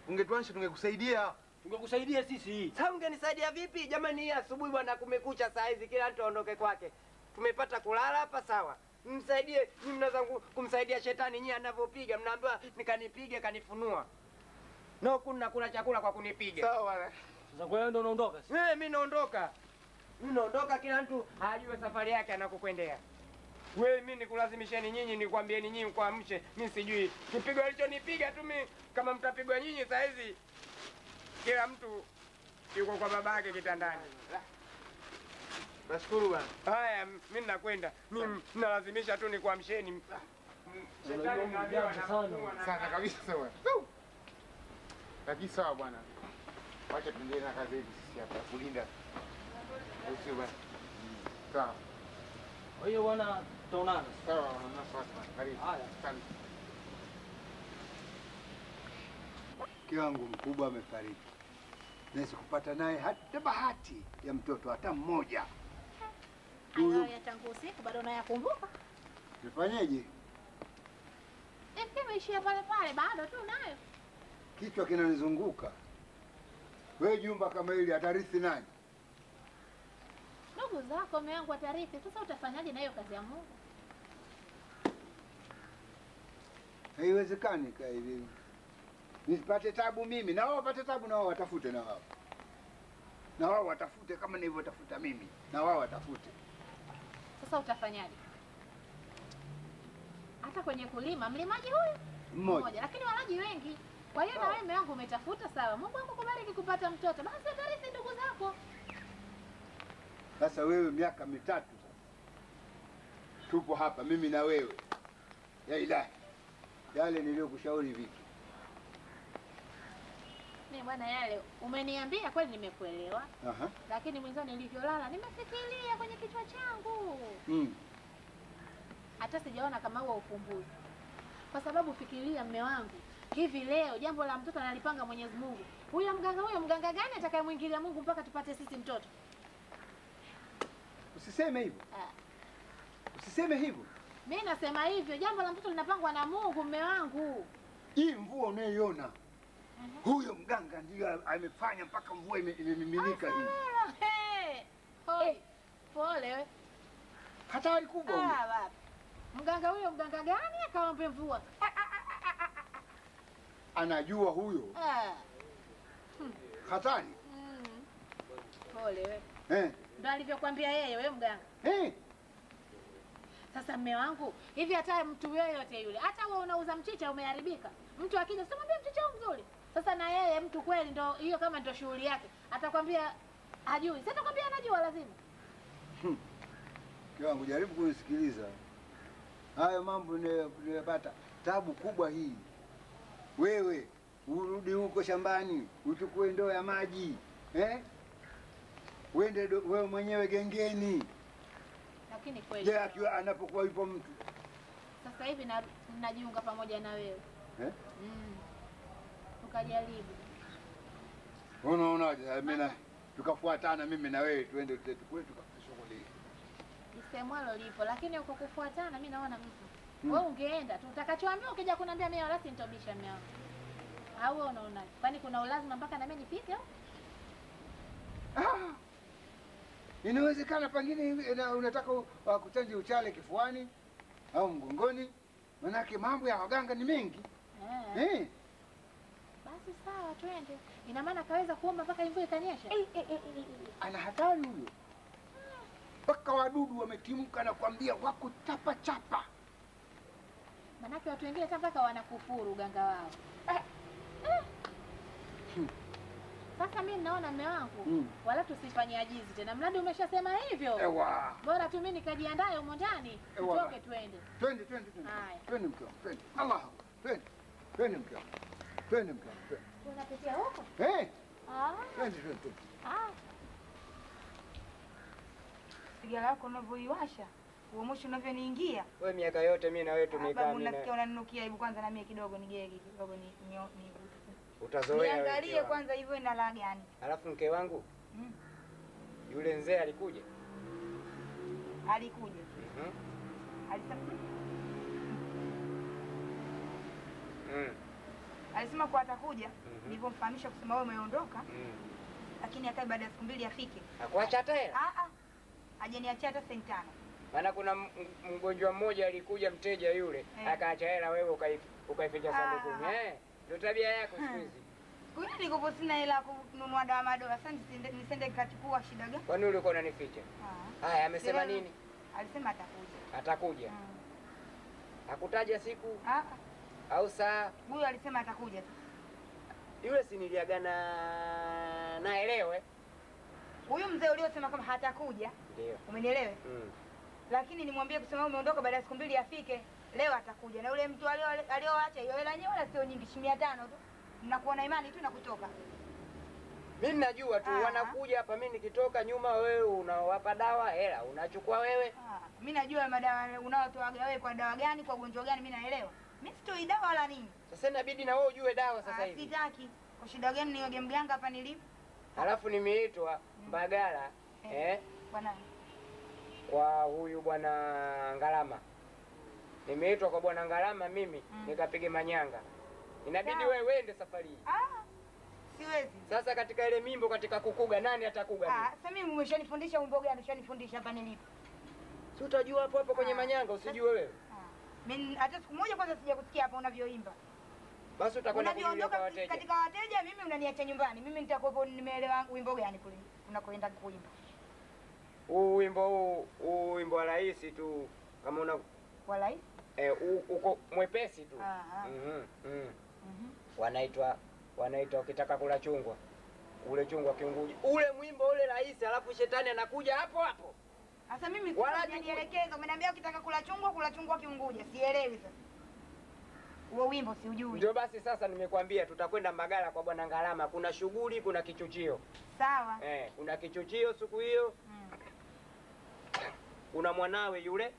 Ungetuamsha tungekusaidia. Tungekusaidia sisi. Sasa ungenisaidia vipi? Jamani hii asubuhi bwana kumekucha saa hizi kila mtu aondoke kwake. Tumepata kulala hapa sawa. Msaidie, nyinyi mnaweza kumsaidia shetani nyinyi anavyopiga, mnaambiwa nikanipige kanifunua. No kuna kula chakula kwa kunipiga. Sawa bwana. Sasa kwa hiyo ndio unaondoka? Mimi naondoka. Mimi naondoka, kila mtu ajue safari yake anakokwendea. Wewe mimi nikulazimisheni nyinyi nikwambieni nyinyi mkuamshe, mimi sijui. Kipigo alichonipiga tu mimi kama mtapigwa nyinyi saa hizi. Kila mtu yuko kwa babake kitandani. Nashukuru bwana. Haya mimi ninakwenda. Mimi nalazimisha tu nikuamsheni. Shetani mnajua sana kabisa bwana. Lakini sawa bwana. Wacha tuendelee na kazi yetu sisi hapa kulinda. Usio bwana. Sawa. Kwa hiyo bwana tutaonana. Sawa, na sasa. Karibu. Haya. Asante. Mke wangu mkubwa amefariki. Naweza kupata naye hata bahati ya mtoto hata mmoja. Hayo ya tangu usiku bado nayakumbuka. Nifanyeje? Imeishia pale pale bado tu nayo. Kichwa kinanizunguka. Wewe jumba kama hili atarithi nani? Ndugu zako mume wangu atarithi. Sasa utafanyaje na hiyo kazi ya Mungu? Haiwezekani kaili. Nisipate tabu mimi, na wao wapate tabu, na wao watafute, na wao. Na wao watafute kama nilivyotafuta mimi, na wao watafute. Sasa utafanyaje? Hata kwenye kulima mlimaji huyu Mmoja. lakini walaji wengi. Kwa hiyo na wewe mume wangu umetafuta sawa. Mungu akubariki kupata mtoto. Basi atarithi ndugu zako. Sasa wewe miaka mitatu sasa. Tupo hapa mimi na wewe. Ya ilahi. Yale niliyokushauri vipi? Mimi bwana yale umeniambia kweli nimekuelewa. Aha. Lakini mwanzo nilivyolala nimefikiria kwenye kichwa changu. Hata sijaona kama huo ufumbuzi. Kwa sababu fikiria mume wangu, hivi leo jambo la mtoto analipanga Mwenyezi Mungu. Huyo mganga gani atakayemwingilia Mungu mpaka tupate sisi mtoto? Usiseme hivyo. Usiseme hivyo. Mimi nasema hivyo, jambo la mtoto linapangwa na Mungu mume wangu. Hii mvua unayoiona, huyo mganga ndiyo amefanya mpaka mvua imemiminika hii. Hoi. Pole we. Hatari kubwa huyo. Baba. Mganga huyo mganga gani akaombe mvua? Anajua huyo. Hatari. Pole we. Ndo alivyokuambia yeye wewe mganga. Sasa mume wangu, hivi hata mtu yoyote yule, hata wewe unauza mchicha umeharibika. Mtu akija usimwambie mchicha mzuri. Sasa na yeye mtu kweli ndo hiyo kama ndo shughuli yake. Atakwambia hajui. Sasa atakwambia anajua lazima. Kiwangu jaribu kunisikiliza. Hayo mambo niliyopata tabu kubwa hii. Wewe urudi huko shambani, uchukue ndoo ya maji. Uende wewe mwenyewe gengeni. Lakini kweli. Je, akiwa anapokuwa yupo mtu. Sasa hivi najiunga pamoja na wewe. Tukajaribu. Unaonaje? Mimi tukafuatana mimi na wewe tuende tukue tukashughuli. Isemwalo lipo, lakini uko kufuatana mimi naona mtu. Wewe ungeenda tu utakachoambiwa ukija kuniambia mimi wala sintobisha mimi wangu. Au wewe unaonaje? Kwani kuna ulazima mpaka na mimi nifike au? Inawezekana pengine unataka kuchanje uchale kifuani au mgongoni. Manake mambo ya waganga ni mengi. Basi sawa twende. Ina maana kaweza kuomba mpaka mvua ikanyesha? Ana hatari huyo. Mpaka wadudu wametimka na kuambia wako chapa chapa. Manake watu wengine hata mpaka wanakufuru uganga wao. Sasa mimi naona mume wangu wala tusifanye ajizi tena. Mradi umeshasema hivyo. Bora tu mimi nikajiandae humo ndani. Tutoke twende. Twende. Twende mkeo. Twende. Allah. Twende. Twende mkeo. Twende mkeo. Tunapitia huko? Twende. Sigara yako unavyoiwasha, huo moshi unavyoniingia. Wewe miaka yote mimi na wewe tumekaa Babu unasikia unaninukia hebu kwanza na mimi kidogo nigege kidogo ni utazoea. Niangalie kwanza hivyo ina la gani. Alafu mke wangu yule mzee alikuja. Alikuja. Alisema alisema kwa atakuja. Nilipomfahamisha kusema wewe umeondoka. Lakini akae baada ya siku mbili afike. Hakuacha hata hela? Hajaniachia hata senti 5. Maana kuna mgonjwa mmoja alikuja mteja yule, akaacha hela wewe ukaificha sandukuni. Ndio tabia yako siku hizi. Kwa nini niko sina hela kununua dawa madoa? Sasa nisende nikachukua shida gani? Kwani ulikuwa unanificha? Haya, amesema nini? Alisema atakuja. Atakuja. Hakutaja siku? Au saa? Huyo alisema atakuja tu. Yule si niliagana naye leo Huyu mzee uliosema kama hatakuja. Ndio. Umenielewa? Lakini nimwambie kusema umeondoka baada ya siku mbili afike, leo atakuja. Na yule mtu alioacha hiyo hela yenyewe wala sio nyingi, 500 tu. Mnakuwa na imani tu na kutoka. Mimi najua tu wanakuja hapa, mimi nikitoka nyuma wewe unawapa dawa, hela unachukua wewe. Mimi najua madawa unaotoaga wewe kwa dawa gani, kwa ugonjwa gani mimi naelewa. Mimi sitoi dawa wala nini. Sasa inabidi na wewe ujue dawa sasa hivi. Sitaki. Kwa shida gani nioge mganga hapa nilipo? Alafu nimeitwa Mbagala Kwa nani? Kwa huyu bwana Ngalama. Nimeitwa kwa bwana Ngalama mimi nikapige manyanga. Inabidi wewe uende safari hii. Siwezi. Sasa katika ile mimbo katika kukuga nani atakuga? Sasa mimi umeshanifundisha wimbo gani? Ushanifundisha hapa nilipo. Si utajua hapo hapo kwenye manyanga usijue wewe. Mimi hata siku moja kwanza sija kusikia hapa unavyoimba. Basi utakwenda kujulia kwa wateja. Katika wateja mimi unaniacha nyumbani. Mimi nitakuwepo nimeelewa wimbo gani kule unakoenda kuimba. Huu wimbo wa rais tu kama una wa rais? Uko mwepesi tu. Wanaitwa ukitaka kula chungwa. Ule chungwa kiunguja. Ule mwimbo ule rais alafu shetani anakuja hapo hapo. Sasa mimi hujanielekeza, umeniambia ukitaka kula chungwa kiunguja. Sielewi sasa. Huo wimbo siujui. Ndio basi sasa nimekwambia tutakwenda Mbagala kwa bwana Ngalama, kuna shughuli, kuna kichuchio. Sawa. Kuna kichuchio siku hiyo. Kuna mwanawe yule.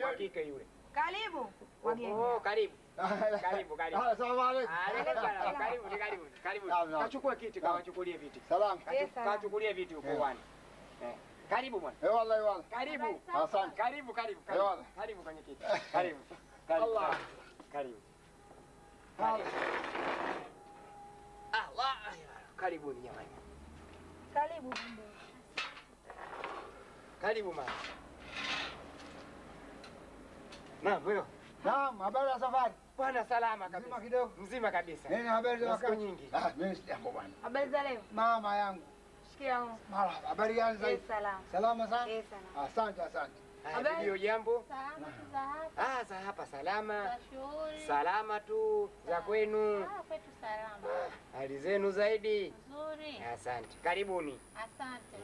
Wa kike yule. Karibu. Wageni. Karibu. Karibu. Asalamu alaykum. Karibu. Kachukua kiti, kawachukulie viti. Salamu. Kachukulie viti huko wani. Karibu bwana. Wallahi wala. Karibu. Asante. Karibu. Wala. Karibu kwenye kiti. Karibu. Allah. Karibu. Allah. Karibuni jamani. Karibu. Karibu mama. Naam, wewe. Naam, habari za safari? Bwana salama kabisa. Mzima kidogo? Mzima kabisa. Nini habari za Siku nyingi. Mimi sijambo bwana. Habari za leo? Mama yangu. Shikamoo. Marhaba. Habari gani zaidi? Salama. Salama sana? Salama. Asante. Haya, ndio jambo. Salama tu za hapa. Za hapa salama. Za shughuli. Salama tu za kwenu. Kwetu salama. Hali zenu zaidi. Nzuri. Asante. Karibuni. Asante.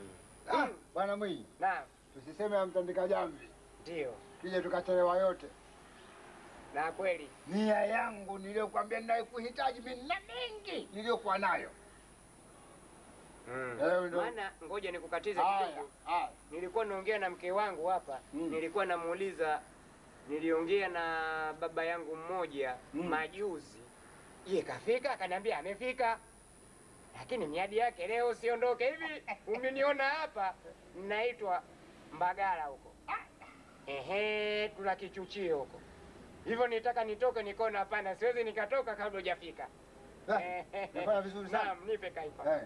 Bwana Mwinyi. Naam. Tusiseme amtandika jamvi. Ndio. Kija tukachelewa yote. Na kweli. Nia yangu niliyokuambia ninayokuhitaji mimi na mingi niliyokuwa nayo. Maana ngoja nikukatize kidogo. Nilikuwa naongea na mke wangu hapa. Nilikuwa namuuliza, niliongea na baba yangu mmoja majuzi. Yeye kafika, akaniambia amefika. Lakini miadi yake leo siondoke hivi. Umeniona hapa naitwa Mbagala huko. Tuna kichuchio huko. Hivyo nitaka nitoke, nikaona hapana, siwezi nikatoka kabla hujafika. Nafanya vizuri sana. Naam, nipe kaifa.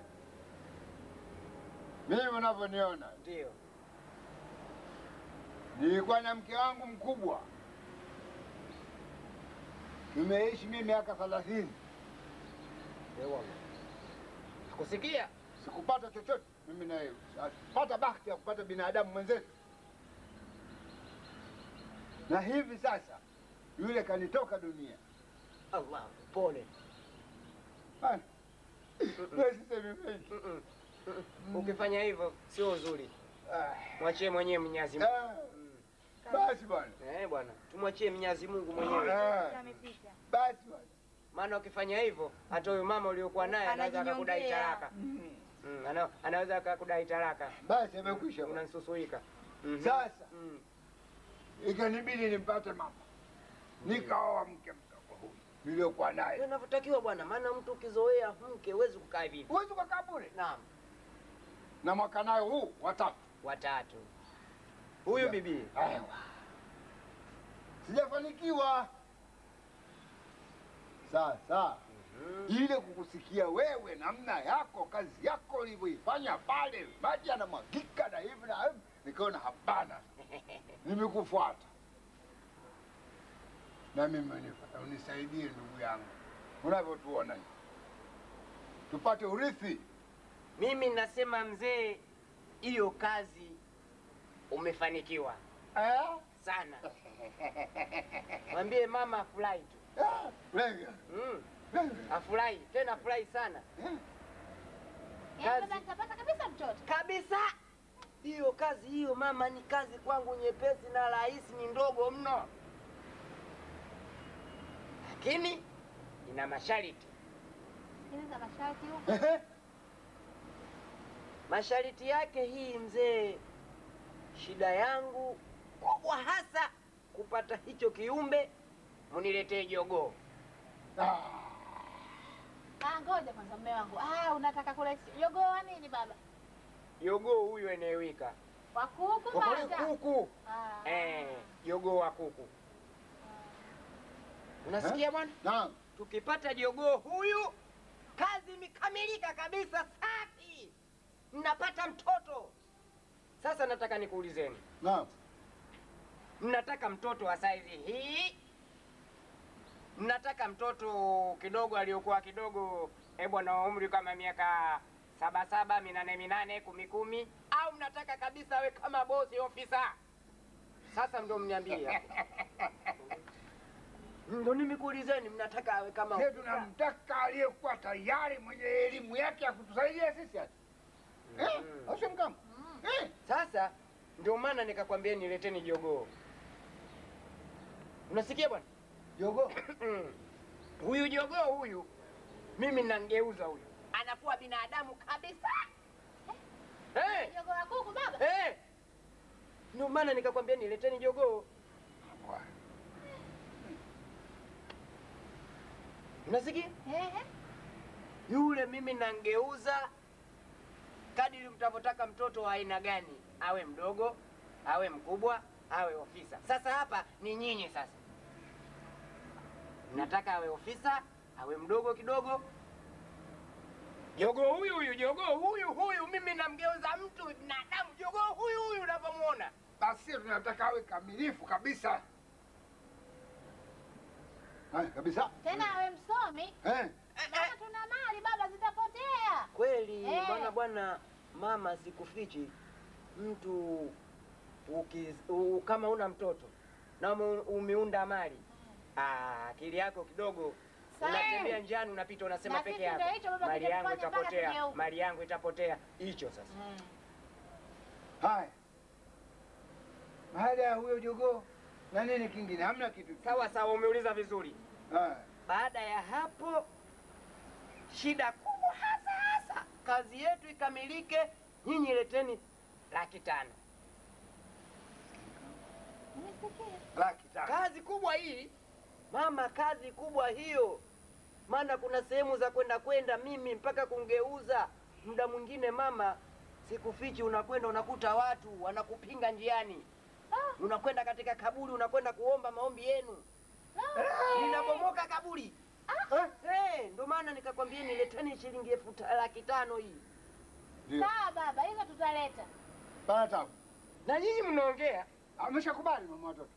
Mimi unavyoniona. Ndio. Nilikuwa na mke wangu mkubwa. Tumeishi mimi miaka 30. Kusikia? Sikupata chochote mimi na yeye. Pata bahati ya kupata binadamu mwenzetu. Na hivi sasa yule kanitoka dunia. Allah, pole. Ukifanya hivyo sio uzuri. Mwachie mwenyewe Mwenyezi Mungu. Basi bwana. Bwana, tumwachie Mwenyezi Mungu mwenyewe. Basi bwana. Maana ukifanya hivyo hata huyo mama uliokuwa naye anaweza akakudai talaka. Anaweza akakudai talaka. Basi amekwisha. Unanisusuika. Sasa ikanibidi nimpate mama. Nikaoa mke mdogo huyu niliokuwa naye. Inavyotakiwa bwana, maana mtu ukizoea mke huwezi kukaa hivi. Huwezi kukaa bure. Naam. Na mwaka nayo huu watatu. Huyu bibi. Sijafanikiwa. Sasa ile kukusikia wewe namna yako, kazi yako ulivyoifanya pale, maji yanamwagika na hivi na hivi, nikaona hapana. Nimekufuata. Na mimi unisaidie ndugu yangu. Unavyotuona hivi. Tupate urithi. Mimi nasema mzee, hiyo kazi umefanikiwa. Sana. Mwambie mama afurahi tu. Afurahi, tena afurahi sana. Kazi nitapata kabisa mtoto. Kabisa. Hiyo kazi hiyo mama ni kazi kwangu nyepesi na rahisi, ni ndogo mno. Lakini ina masharti. Ina masharti huko. Masharti yake hii mzee, shida yangu kubwa hasa kupata hicho kiumbe, muniletee jogoo. Ngoja kwanza mume wangu. Unataka kula jogoo wa nini baba? Jogoo huyu anayewika. Wa kuku baba? Kuku. Jogoo wa kuku. Unasikia bwana? Naam. Tukipata jogoo huyu, kazi imekamilika kabisa, safi. Mnapata mtoto. Sasa nataka nikuulizeni. Naam. Mnataka mtoto wa saizi hii? Mnataka mtoto kidogo aliyokuwa kidogo bwana umri kama miaka 7, 8, 10, au mnataka kabisa we kama bosi ofisa? Sasa ndio mniambie. Ndio nimekuulizeni, mnataka awe kama ofisa? Tunamtaka aliyekuwa tayari mwenye elimu yake ya kutusaidia sisi hata. Usimkama. Sasa ndio maana nikakwambia nileteni jogoo. Unasikia bwana? Jogoo. Huyu jogoo huyu mimi nangeuza huyu. Anakuwa binadamu kabisa. Jogoo wa kuku baba? Ndio maana nikakwambia nileteni jogoo. Unasikia? Yule mimi nangeuza kadiri mtavotaka mtoto wa aina gani, awe mdogo, awe mkubwa, awe ofisa. Sasa hapa ni nyinyi sasa. Nataka awe ofisa, awe mdogo kidogo. Jogoo huyu mimi namgeuza mtu binadamu. Jogoo huyu unavyomuona. Basi tunataka awe kamilifu kabisa. Kabisa. Tena awe msomi. Maana tuna mali baba zitapotea. Kweli bwana mama, sikufichi mtu kama una mtoto na umeunda mali, akili yako kidogo unatembea njiani, unapita unasema peke yako, mali yangu itapotea, mali yangu itapotea. Hicho sasa. Haya. Baada ya huyo jogoo na nini kingine? Hamna kitu. Sawa, umeuliza vizuri. Baada ya hapo, shida kubwa hasa kazi yetu ikamilike, nyinyi leteni 500,000. Kazi kubwa hii mama, kazi kubwa hiyo. Maana kuna sehemu za kwenda mimi mpaka kungeuza. Muda mwingine mama, sikufichi, unakwenda unakuta watu wanakupinga njiani. Unakwenda katika kaburi, unakwenda kuomba maombi yenu. Linabomoka kaburi. Ndio maana nikakwambia nileteni shilingi 500,000 hii. Sawa baba, hizo tutaleta. Bana. Na nyinyi mnaongea? Ameshakubali mama watoto.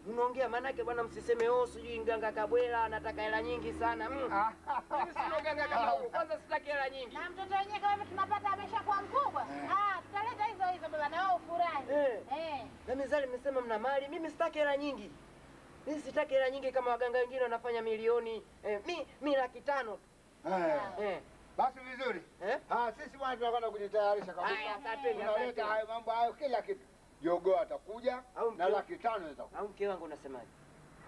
Mnaongea maana yake bwana, msiseme sijui mganga Kabwela anataka hela nyingi sana. Mimi si mganga Kabwela, kwanza sitaki hela nyingi. Na mtoto wenyewe kama tunapata ameshakuwa mkubwa. Tutaleta hizo baba, na wao ufurahi. Na mizali mmesema mna mali, mimi sitaki hela nyingi. Mimi sitaki hela nyingi kama waganga wengine wanafanya milioni. Mimi 500,000. Basi vizuri. Sisi bwana tunakwenda kujitayarisha kabisa. Asanteni. Tunaleta hayo mambo hayo kila kitu. Jogoo atakuja na 500,000 itakuja. Au mke wangu unasemaje?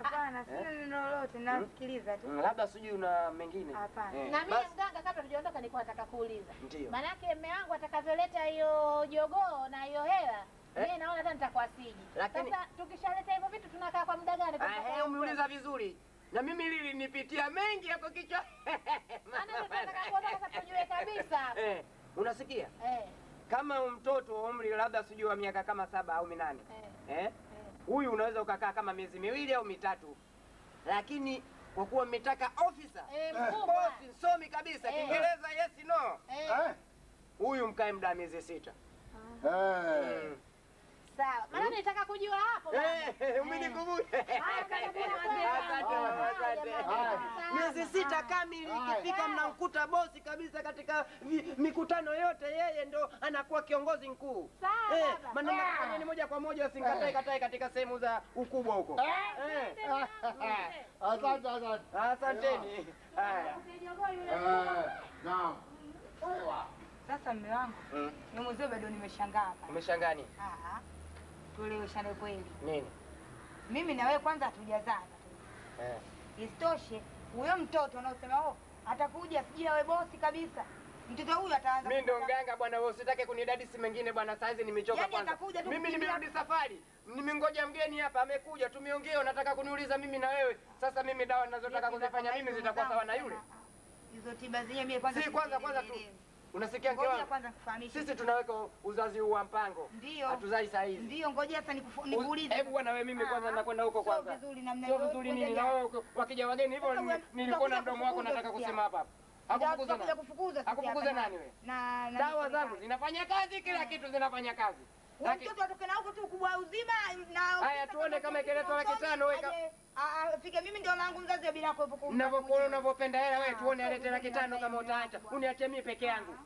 Hapana, sina neno lolote, nasikiliza tu. Labda sijui una mengine. Hapana. Na mimi mganga, kabla tujaondoka, nilikuwa nataka kuuliza. Ndio. Maana yake mume wangu atakavyoleta hiyo jogoo na hiyo hela, mimi naona hata nitakuasiji. Sasa tukishaleta hivyo vitu tunakaa kwa muda gani? Umeuliza vizuri. Na mimi hili nipitia mengi hapo kichwa. Maana tunataka kuona sasa tujue kabisa. Unasikia? Kama mtoto wa umri labda sijui wa miaka kama 7 au 8. Huyu unaweza ukakaa kama miezi 2 au 3. Lakini kwa kuwa mmetaka officer, boss msomi kabisa, Kiingereza yes no. Huyu mkae muda miezi 6. Sawa. Maana nitaka kujua hapo. Umenikumbusha. Miezi 6 kamili ikifika mnamkuta bosi kabisa katika mikutano yote, yeye ndo anakuwa kiongozi mkuu. Maana mnafanya ni moja kwa moja, usikatae katika sehemu za ukubwa huko. Asanteni. Naam. Sasa mume wangu, ni mzee bado nimeshangaa hapa. Umeshangaa nini? Tueleweshane kweli. Nini? Mimi na wewe kwanza hatujazana. Isitoshe, huyo mtoto unaosema atakuja sijui awe bosi kabisa. Mtoto huyu ataanza. Mimi ndo mganga bwana, wewe usitake kunidadisi mengine bwana, saizi nimechoka kwanza. Mimi nimerudi safari. Nimengoja mgeni hapa amekuja, tumeongea, unataka kuniuliza mimi na wewe. Sasa mimi dawa ninazotaka kuzifanya mimi zitakuwa sawa na yule. Hizo tiba zenyewe mimi kwanza. Si kwanza tu. Unasikia mke wangu? Sisi tunaweka uzazi huu wa mpango. Hatuzai saa hizi. Ndio, ngoja sasa nikuulize. Hebu bwana wewe, mimi kwanza nakwenda huko kwanza. Sio vizuri namna hiyo. Sio vizuri nini? Na wewe wakija wageni hivyo nilikuwa na mdomo wako nataka kusema hapa. Hakufukuza nani? Hakufukuza nani wewe? Na dawa zangu zinafanya kazi, kila kitu zinafanya kazi. Mtoto atoke na huko tu kubwa uzima na haya tuone kama ikiletwa 500,000 wewe. Fika mimi ndio langu mzazi bila kuepuka. Unavyokuona unavyopenda hela wewe, tuone alete 500,000 kama utaacha. Uniache mimi peke yangu.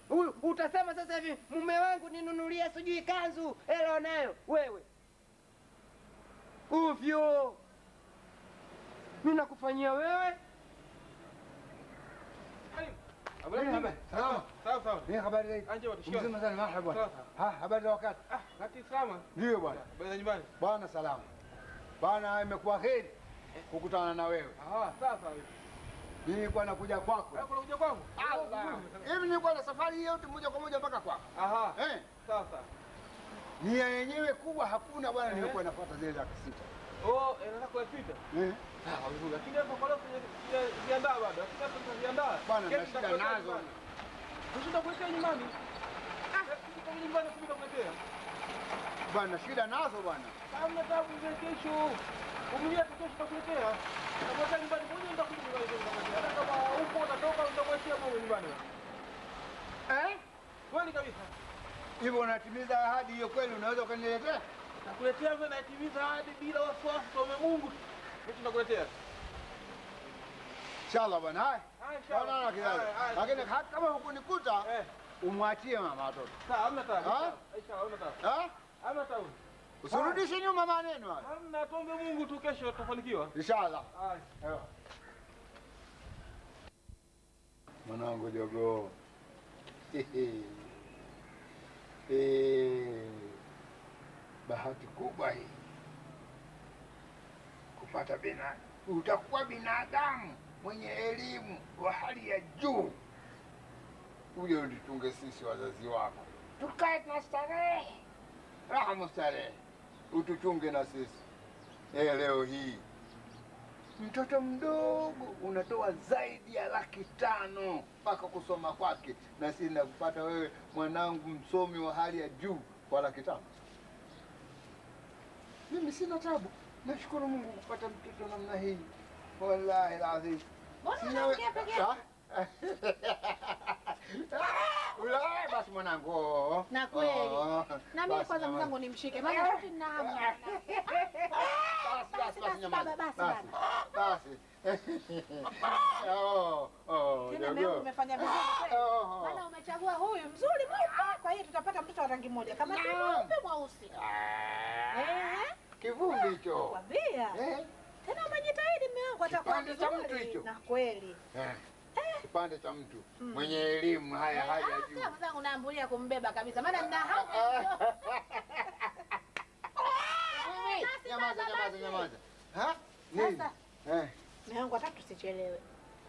Huyu utasema sasa hivi mume wangu ninunulie sijui kanzu, hela nayo wewe. Uvyo. Mimi nakufanyia wewe. Salama. Sawa. Ni habari gani? Anje watushikia. Mzima sana, marhaba. Habari za wakati? Wakati salama. Ndio bwana. Habari za nyumbani? Bwana salama. Bwana imekuwa heri kukutana na wewe. Sawa. Nilikuwa nakuja kwako. Unakuja kwangu? Hivi nilikuwa na safari yote moja kwa moja mpaka kwako. Sawa. Nia yenyewe kubwa hakuna bwana, nilikuwa nafuata zile za 6. Nataka kuipita. Sawa vizuri. Lakini hapo kwa leo sijaandaa bado. Lakini hapo tunajiandaa. Bwana na shida nazo. Tushinda kuelekea nyumbani. ili nyumbani kukuletea. Bwana shida nazo bwana. Hamna tabu za kesho. Umilia kesho tutakuletea. Kama nyumbani mmoja nitakuletea. Hata kama upo utatoka utamwachia mama nyumbani. Kweli kabisa. Hivyo unatimiza ahadi hiyo kweli unaweza ukaniletea? Nakuletea wewe natimiza ahadi bila wasiwasi kwa Mungu. Mimi tunakuletea. Inshallah bwana. Haya. Inshallah kidogo. Lakini kama hukunikuta umwachie mama watoto. Sawa, hamna tabu. Inshallah hamna tabu. Hamna tabu. Usirudishe nyuma maneno haya. Hamna, tuombe Mungu tu kesho tutafanikiwa. Inshallah. Haya. Mwanangu jogo. Bahati kubwa hii kupata utakuwa binadamu mwenye elimu wa hali ya juu. Uje ututunge sisi wazazi wako, tukae tunastarehe, raha mustarehe, utuchunge na sisi. Leo hii mtoto mdogo unatoa zaidi ya 500,000 mpaka kusoma kwake, na sisi nakupata wewe mwanangu msomi wa hali ya juu kwa 500,000. Mimi sina tabu, nashukuru Mungu kupata mtoto namna hii. Wallahi alazim. Ulaya basi mwanangu. Na kweli. Na mimi kwanza mwanangu nimshike. Maana sisi nina hamu. Basi. Tena mimi umefanya vizuri kweli. Maana umechagua huyu mzuri mweupe, kwa hiyo tutapata mtoto wa rangi moja kama si mweupe mweusi. Kivumbi hicho. Kwambia. Tena umejitahidi mume wangu atakuwa vizuri. Na kweli. Kipande cha mtu mwenye elimu haya haja juu. Sasa mwanangu naambulia kumbeba kabisa. Maana nina hamu. Nyamaza. Sasa. Mume wangu hata tusichelewe.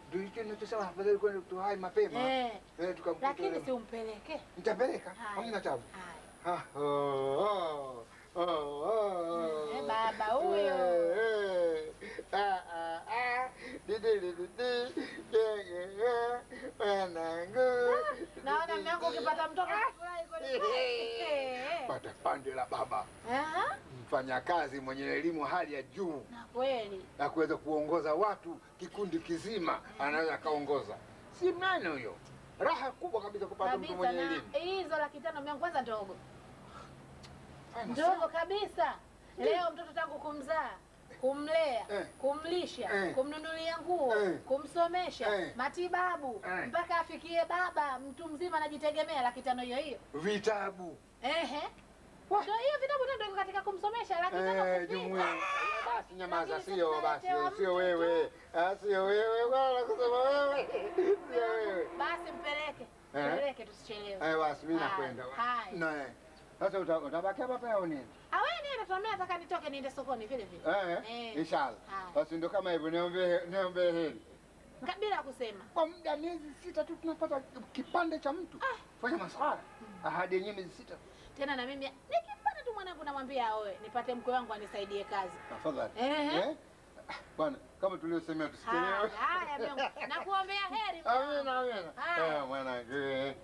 Ndio hicho ninachosema, afadhali kwenda tuhai mapema. Tukamkuta. Lakini si umpeleke. Nitapeleka. Hamna tabu. Baba huyo. Naona mwanangu ukipata mtoto furahi kweli. Pata pande la baba. Mfanyakazi mwenye elimu hali ya juu. Na kweli. Na kuweza kuongoza watu kikundi kizima, anaweza kaongoza. Si mnane huyo. Raha kubwa kabisa kupata mtu mwenye elimu. Hizo 500,000 mwanangu kwanza ndogo. Ndogo kabisa. Leo mtoto tangu kumzaa, kumlea, kumlisha, kumnunulia nguo, kumsomesha, matibabu, mpaka afikie baba mtu mzima anajitegemea 500,000 hiyo. Vitabu. Ndio hiyo vitabu ndio katika kumsomesha 500,000 jumuiya. Basi nyamaza, sio basi, sio wewe. Sio wewe wala kusema wewe. Sio wewe. Basi mpeleke tusichelewe. Basi mimi nakwenda. Nae. Sasa utabaki hapa au nini? Wewe nenda tuambie nataka nitoke niende sokoni vile vile. Inshallah. Basi ndio kama hivyo, niombe heri. Bila kusema. Kwa muda miezi 6 tu tunapata kipande cha mtu. Fanya maswala. Ahadi yenyewe miezi 6. Tena na mimi nikipata tu mwanangu namwambia aoe, nipate mke wangu anisaidie kazi. Tafadhali. Bwana, kama tuliosemea tusichelewe. Haya, nakuombea heri. Amina. Mwanangu.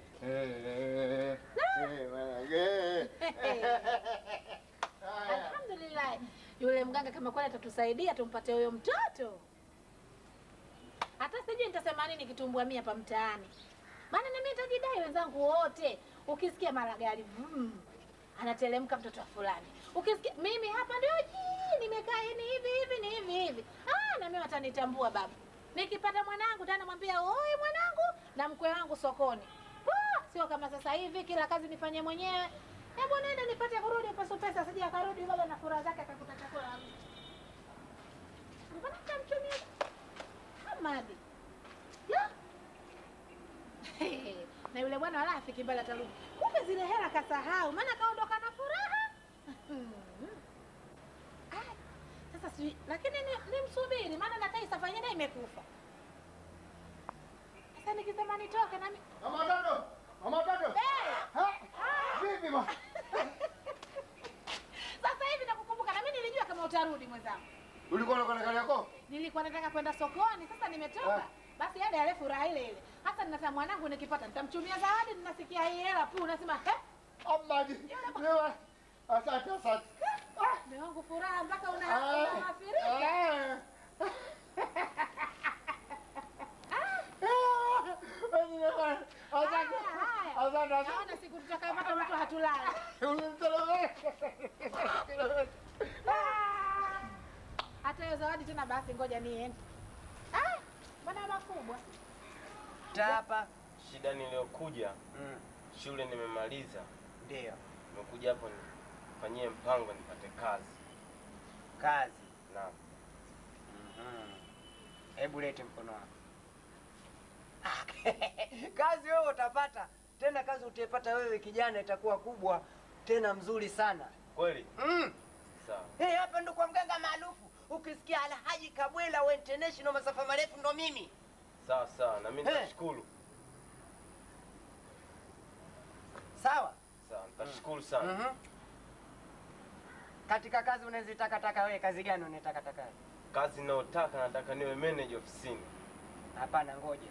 Alhamdulillah. Yule mganga kama kweli atatusaidia tumpate huyo mtoto. Hata sijui nitasema nini kitumbua mimi hapa mtaani. Maana na mimi nitajidai wenzangu wote. Ukisikia mara gari anatelemka mtoto wa fulani. Ukisikia mimi hapa ndio nimekaa hivi. Na mimi watanitambua baba. Nikipata mwanangu tena namwambia, "Oi mwanangu," na mkwe wangu sokoni. Sio kama sasa hivi kila kazi nifanye mwenyewe. Hebu nenda nipate kurudi pesa sija akarudi baba na furaha zake akakuta chakula. Mbona mtamchumia? Hamadi. Na yule bwana wala afiki mbele atarudi. Kumbe zile hela kasahau, maana kaondoka na furaha. Sasa si lakini nimsubiri maana na Taisa fanyeni imekufa. Sasa nikisema nitoke na mimi. Mama Tado. Vipi bwana? Sasa hivi nakukumbuka na mimi nilijua kama utarudi mwenzangu. Ulikuwa unakwenda kale yako? Nilikuwa nataka kwenda sokoni, sasa nimetoka. Basi yale furaha ile. Hata ninataka mwanangu nikipata nitamchumia zawadi, ninasikia hii hela nasema Amadi. Asante, asante. Mume wangu furaha mpaka unaafiria. Naona siku tutakapata mtu hatulali. Hata hiyo zawadi tena basi ngoja niende. Bwana makubwa. Tapa. Shida niliyokuja shule nimemaliza. Ndio. Nimekuja hapo nifanyie mpango nipate kazi. Kazi? Naam. Hebu lete mkono wako. Kazi wewe utapata. Tena kazi utaipata wewe kijana, itakuwa kubwa tena mzuri sana. Kweli? Sawa. Hapa ndo kwa mganga maarufu. Ukisikia Alhaji Kabwela wa International masafa marefu ndo mimi. Sawa sawa, na mimi nitashukuru. Sawa? Sawa, nitashukuru sana. Katika kazi unazitaka wewe, kazi gani unataka? Kazi ninayotaka nataka niwe manager ofisini. Hapana, ngoja.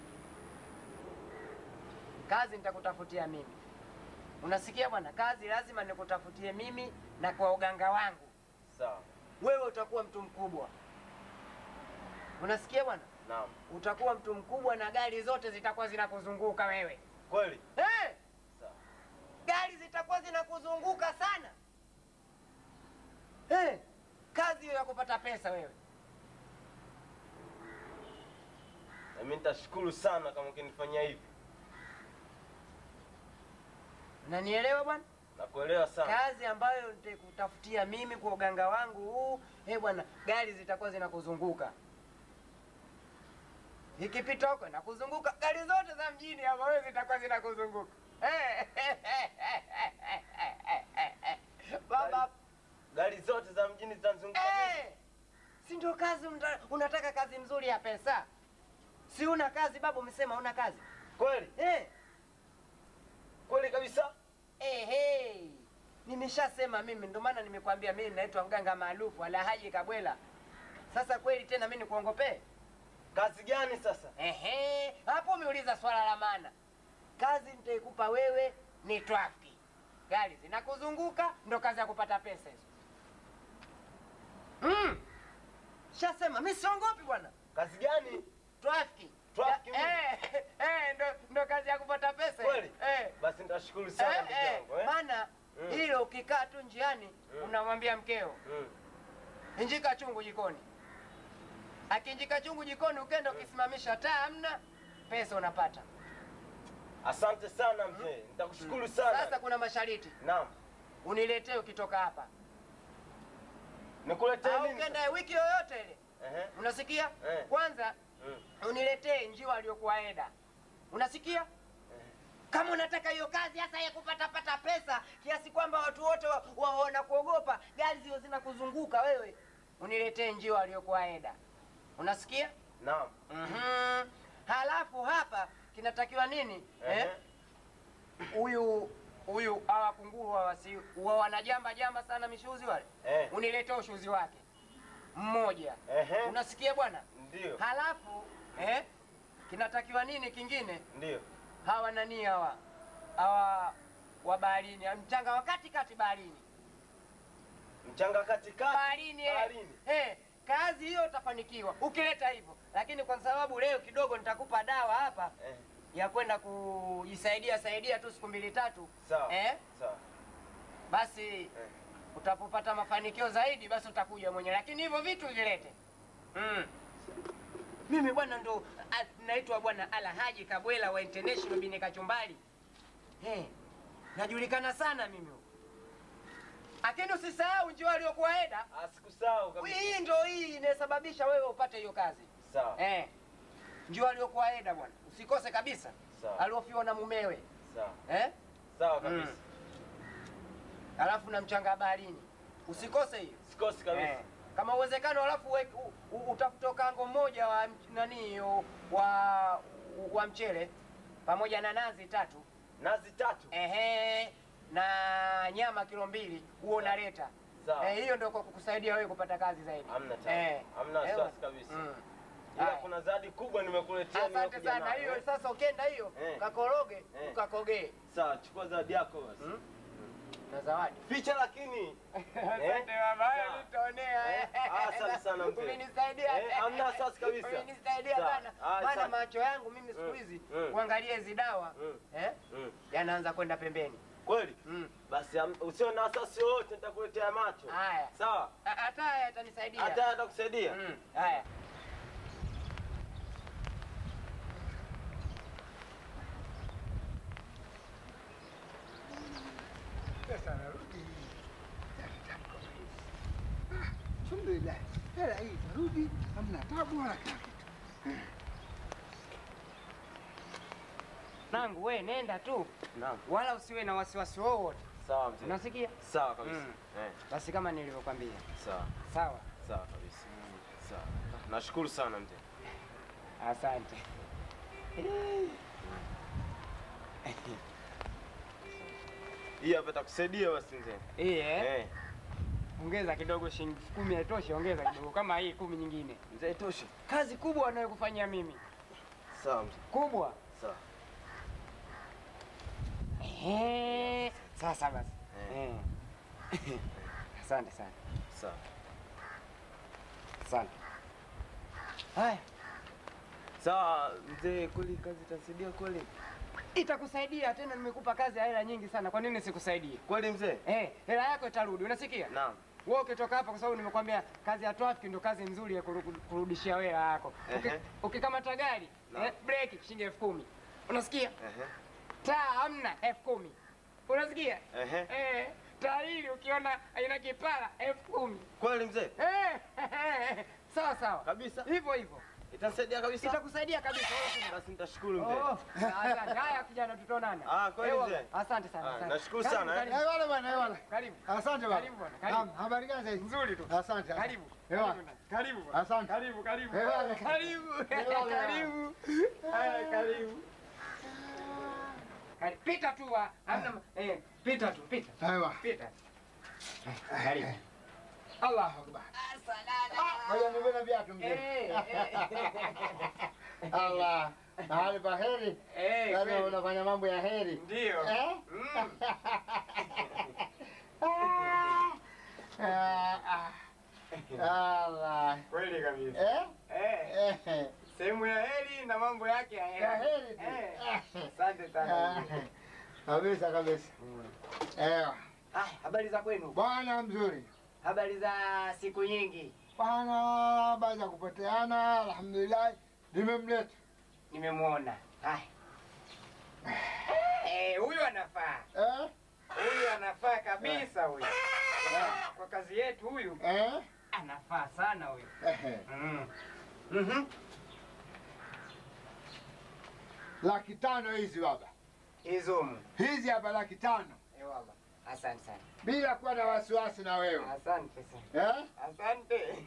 Kazi nitakutafutia mimi. Unasikia bwana? Kazi lazima nikutafutie mimi na kwa uganga wangu. Sawa. Wewe utakuwa mtu mkubwa. Unasikia bwana? Naam. Utakuwa mtu mkubwa na gari zote zitakuwa zinakuzunguka wewe. Kweli? Sawa. Gari zitakuwa zinakuzunguka sana. Kazi hiyo ya kupata pesa wewe. Na mimi nitashukuru sana kama ukinifanyia hivi. Unanielewa bwana? Nakuelewa sana. Kazi ambayo nitakutafutia mimi kwa uganga wangu huu, bwana, gari zitakuwa zinakuzunguka. Ikipita huko na kuzunguka, gari zote za mjini hapa wewe zitakuwa zinakuzunguka. Baba, gari zote za mjini zitanizunguka. Si ndio kazi unataka kazi nzuri ya pesa? Si una kazi babu, umesema una kazi. Kweli? Kweli kabisa? Nimeshasema mimi, ndio maana nimekwambia mimi naitwa mganga maarufu Alhaji Kabwela. Sasa kweli tena mimi nikuongopee? Kazi gani sasa? Hapo umeuliza swala la maana. Kazi nitaikupa wewe ni trafiki. Gari zinakuzunguka ndo kazi ya kupata pesa hizo. Shasema mimi siongopi bwana. Kazi gani? Trafiki. Trafiki. Ndo kazi ya kupata pesa. Kweli? Basi nitashukuru sana ndugu yangu. Maana hilo ukikaa tu njiani unamwambia mkeo. Injika chungu jikoni. Akinjika chungu jikoni ukenda ukisimamisha taa hamna pesa unapata. Asante sana mzee. Nitakushukuru sana. Sasa kuna mashariti. Naam. Uniletee ukitoka hapa. Nikuletee nini? Ukenda wiki yoyote ile. Unasikia? Kwanza uniletee njiwa aliyokuwa Eda. Unasikia? Kama unataka hiyo kazi hasa ya kupata pesa kiasi kwamba watu wote wanakuogopa, gari zio zinakuzunguka wewe, uniletee njiwa aliyokuwa Eda. Unasikia? Naam. Halafu hapa kinatakiwa nini? Huyu hawa kunguru hawa wanajamba sana mishuzi wale. Uniletee ushuzi wake mmoja. Unasikia bwana? Ndio. Halafu kinatakiwa nini kingine? Ndio. Hawa nani hawa wa baharini, mchanga wa katikati baharini. Mchanga katikati baharini. Kazi hiyo utafanikiwa ukileta hivyo, lakini kwa sababu leo kidogo nitakupa dawa hapa ya kwenda kujisaidia tu siku 2-3. Sawa. Sawa. Basi utapopata mafanikio zaidi basi utakuja mwenyewe, lakini hivyo vitu vilete. Mimi bwana ndo naitwa bwana Alhaji Kabwela wa International Bine Kachumbali. Najulikana sana mimi. Lakini usisahau njiwa aliyokuwa Eda. Sikusahau kabisa. Hii ndio inasababisha wewe upate hiyo kazi. Sawa. Njiwa aliyokuwa Eda bwana. Usikose kabisa. Sawa. Aliofiwa na mumewe. Sawa. Sawa kabisa. Alafu na mchanga baharini. Usikose hiyo. Sikose kabisa. Kama uwezekano alafu utafuta kango mmoja wa nani wa mchele pamoja na nazi 3. Nazi 3? Na nyama kilo 2 huo unaleta. Sawa. Hiyo ndio kwa kukusaidia wewe kupata kazi zaidi. Hamna tatizo. Hamna wasiwasi kabisa. Ila kuna zawadi kubwa nimekuletea. Asante sana. Hiyo sasa ukenda hiyo ukakoroge ukakogee. Sawa, chukua zawadi yako basi. Na zawadi. Ficha lakini. Asante baba, wewe nitaonea. Asante sana mzee. Umenisaidia. Hamna asasi kabisa. Umenisaidia sana. Maana macho yangu mimi siku hizi kuangalia hizi dawa yanaanza kwenda pembeni. Kweli? Basi usio na asasi yoyote nitakuletea macho. Haya. Sawa? Hata haya yatanisaidia. Hata atakusaidia. Haya. Sasa narudi. Alhamdulillah. Hela hii narudi, hamna tabu wala kitu. Nangu we nenda tu. Naam. Wala usiwe na wasiwasi wowote. Sawa mzee. Unasikia? Sawa kabisa. Basi kama nilivyokuambia. Sawa. Sawa. Sawa kabisa. Sawa. Nashukuru sana mzee. Asante. Hii hapa itakusaidia basi mzee. Eh. Ongeza kidogo shilingi 10 haitoshi, ongeza kidogo kama hii 10 nyingine. Mzee itoshe. Kazi kubwa anayokufanyia mimi. Sawa mzee. Kubwa. Sawa. Sasa basi. Asante sana. Sawa. Asante. Haya. Sawa mzee, kweli kazi itasaidia kweli? Itakusaidia tena, nimekupa kazi ya hela nyingi sana. Kwa nini sikusaidie? Kweli mzee? Hela yako itarudi, unasikia? Naam. Wewe ukitoka hapa, kwa sababu nimekwambia kazi ya traffic ndio kazi nzuri ya kurudishia hela yako. Ukikamata gari, breki shilingi 10,000. Unasikia? Taa hamna 10,000. Unasikia? Tairi ukiona haina kipara 10,000. Kweli mzee? Sawa sawa. Kabisa. Hivyo hivyo. Itasaidia kabisa? Itakusaidia kabisa. Basi nitashukuru mzee. Asante. Haya kijana, tutaonana. Kweli mzee. Asante sana. Asante. Nashukuru sana. Wala bwana, wala. Karibu. Asante bwana. Karibu bwana. Karibu. Habari gani sasa? Nzuri tu. Asante. Karibu. Karibu. Asante. Karibu. Karibu. Karibu. Karibu. Haya, karibu. Pita tu, hamna pita tu, pita. Aiwa. Pita. Karibu. Allahu Akbar. Ngoja niwe na viatu mzee. Allah. Mahali pa heri. Lazima unafanya mambo ya heri. Ndio. Allah. Kweli kabisa. Sehemu ya heri na mambo yake ya heri. Ya heri. Asante sana. Kabisa kabisa. Habari za kwenu? Bwana mzuri. Habari za siku nyingi? Bwana, baada ya kupoteana, alhamdulillah, nimemleta. Nimemwona. Huyu anafaa. Huyu anafaa kabisa huyu. Kwa kazi yetu huyu. Anafaa sana huyu. Laki tano hizi baba. Hizo. Hizi hapa laki tano. Wallah. Asante sana. Bila kuwa na wasiwasi na wewe. Asante sana. Asante.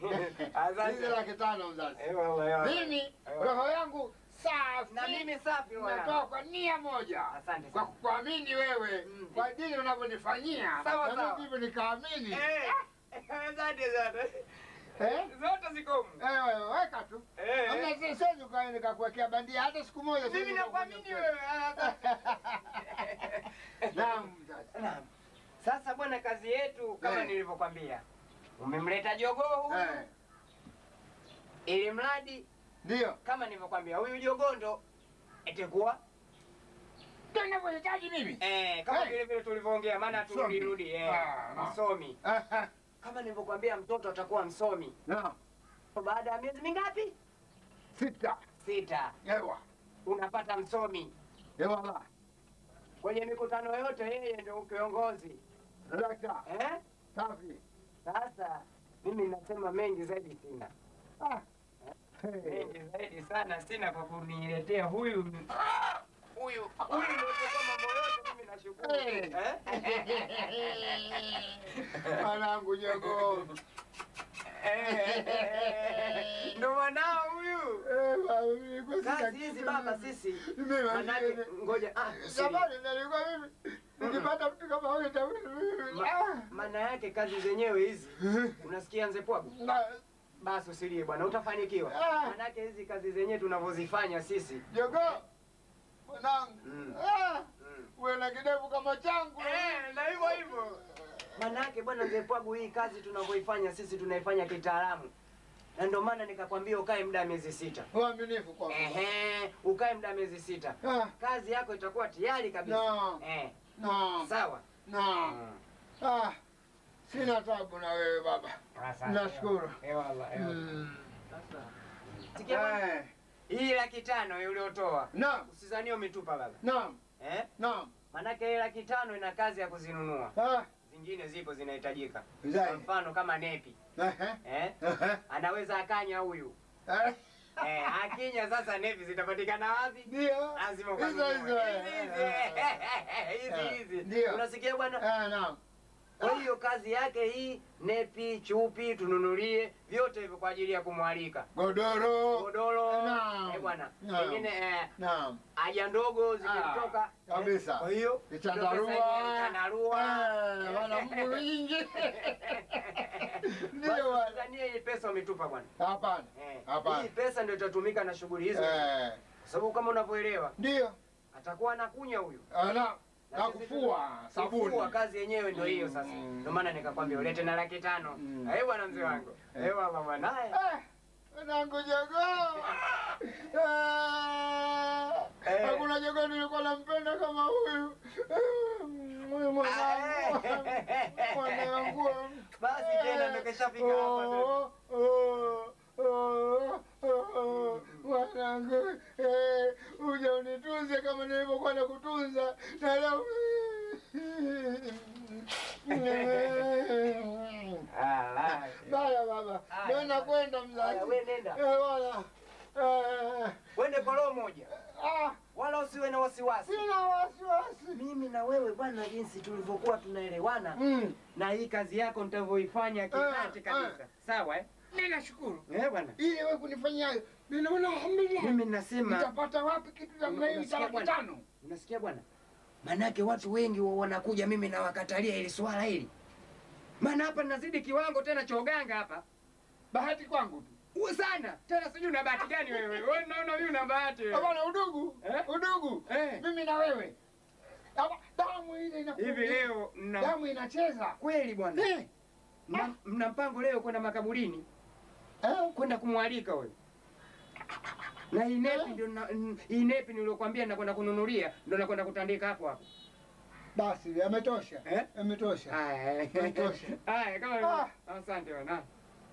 Asante. Hizi laki tano mzazi. Wallah. Mimi roho yangu safi. Na mimi safi natoa kwa nia moja. Asante kwa kuamini wewe. Kwa dini unavyonifanyia. Sawa sawa. Na mimi nikaamini. Asante sana. Zote zikomo. Weka tu. Hamna siwezi nikakuwekea bandia hata siku moja. Mimi nakuamini wewe. Naam mzazi. Naam. Sasa bwana, kazi yetu kama nilivyokwambia, umemleta jogoo huyu ili mradi ndio kama nilivyokwambia, huyu jogoo ndo itakuwa tunavyohitaji mimi. Kama vile vile tulivyoongea, maana turudi msomi. Kama nilivyokwambia, mtoto atakuwa msomi. Naam. Baada ya miezi mingapi? 6. Ewa. Unapata msomi. Ewa. Kwenye mikutano yote yeye ndio kiongozi. Dakta. Safi. Sasa mimi nasema mengi zaidi sina. Mengi zaidi sana sina kwa kuniletea huyu. Huyu ndio kwa mambo yote mimi nashukuru. Mwanangu jogoo. Ndo mwanao huyu. Kazi hizi baba sisi. Manake ngoja Jamani, nalikuwa mimi nikipata mtu kama huyu maana yake kazi zenyewe hizi. Unasikia nze pwabu? Basi usilie bwana, utafanikiwa. Maana yake hizi kazi zenyewe tunavyozifanya sisi. Jogoo. Mwanangu. uwe na kidevu kama changu. Na hivyo hivyo. Manake bwana mzee Pwagu, hii kazi tunavyoifanya sisi tunaifanya kitaalamu. Na ndio maana nikakwambia ukae muda miezi 6. Uaminifu kwa ukae muda miezi 6. Kazi yako itakuwa tayari kabisa. Naam. Sawa? Naam. Sina tabu na wewe baba. Nashukuru. Sasa. Hii 500,000 uliotoa. Naam. Usizanie umetupa baba. Naam. Naam. Manake hii 500,000 ina kazi ya kuzinunua. Zingine zipo zinahitajika. Kwa mfano kama nepi. Anaweza akanya huyu. Akinya sasa nepi zitapatikana wapi? Ndio. Lazima hizi. Unasikia bwana? Naam. Kwa hiyo kazi yake hii, nepi, chupi, tununulie vyote hivyo kwa ajili ya kumwalika. Godoro. Bwana. Pengine haja ndogo zikitoka kabisa. Kwa hiyo chandarua. Wana mguu nyingi. Ndio bwana. Hii pesa umetupa bwana. Hapana. Hapana. Hii pesa ndio itatumika na shughuli hizo. Kwa sababu kama unavyoelewa. Ndio. Atakuwa anakunya huyu. Na kufua sabuni. Kufua kazi yenyewe ndio hiyo sasa. Ndio maana nikakwambia ulete na 500,000. Bwana mzee wangu. Baba bwana. Nangu jogoo. Hakuna jogoo nilikuwa nampenda kama huyu. Huyu mwanangu. Mwanangu. Basi tena ndio keshafika hapa. Mwanangu, uje unitunze kama nilivyokuwa nakutunza na leo. Baya baba, nenda kwenda mzazi. Wewe nenda. Wala. Wende kwa roho moja. Wala usiwe na wasiwasi. Sina wasiwasi. Mimi na wewe bwana, jinsi tulivyokuwa tunaelewana na hii kazi yako nitavyoifanya kikati kabisa. Sawa Ninashukuru. Bwana. Ili wewe kunifanyia hayo. Ninaona alhamdulillah. Mimi nasema nitapata wapi kitu cha mnayo 500? Unasikia bwana? Manake watu wengi wanakuja mimi na wakatalia ili swala hili. Maana hapa ninazidi kiwango tena cha uganga hapa. Bahati kwangu tu. Sana. Tena sijui una bahati gani wewe? Wewe unaona mimi una bahati wewe. Bwana udugu. Udugu. Mimi na wewe. Damu ile inakuja. Hivi leo damu inacheza. Kweli bwana. Mna mpango leo kwenda makaburini? Kwenda kumwalika wewe. Na hii nepi ndio hii nepi niliyokuambia ninakwenda kununulia ndio nakwenda kutandika hapo hapo. Basi yametosha. Yametosha. Yametosha. Kama asante bwana.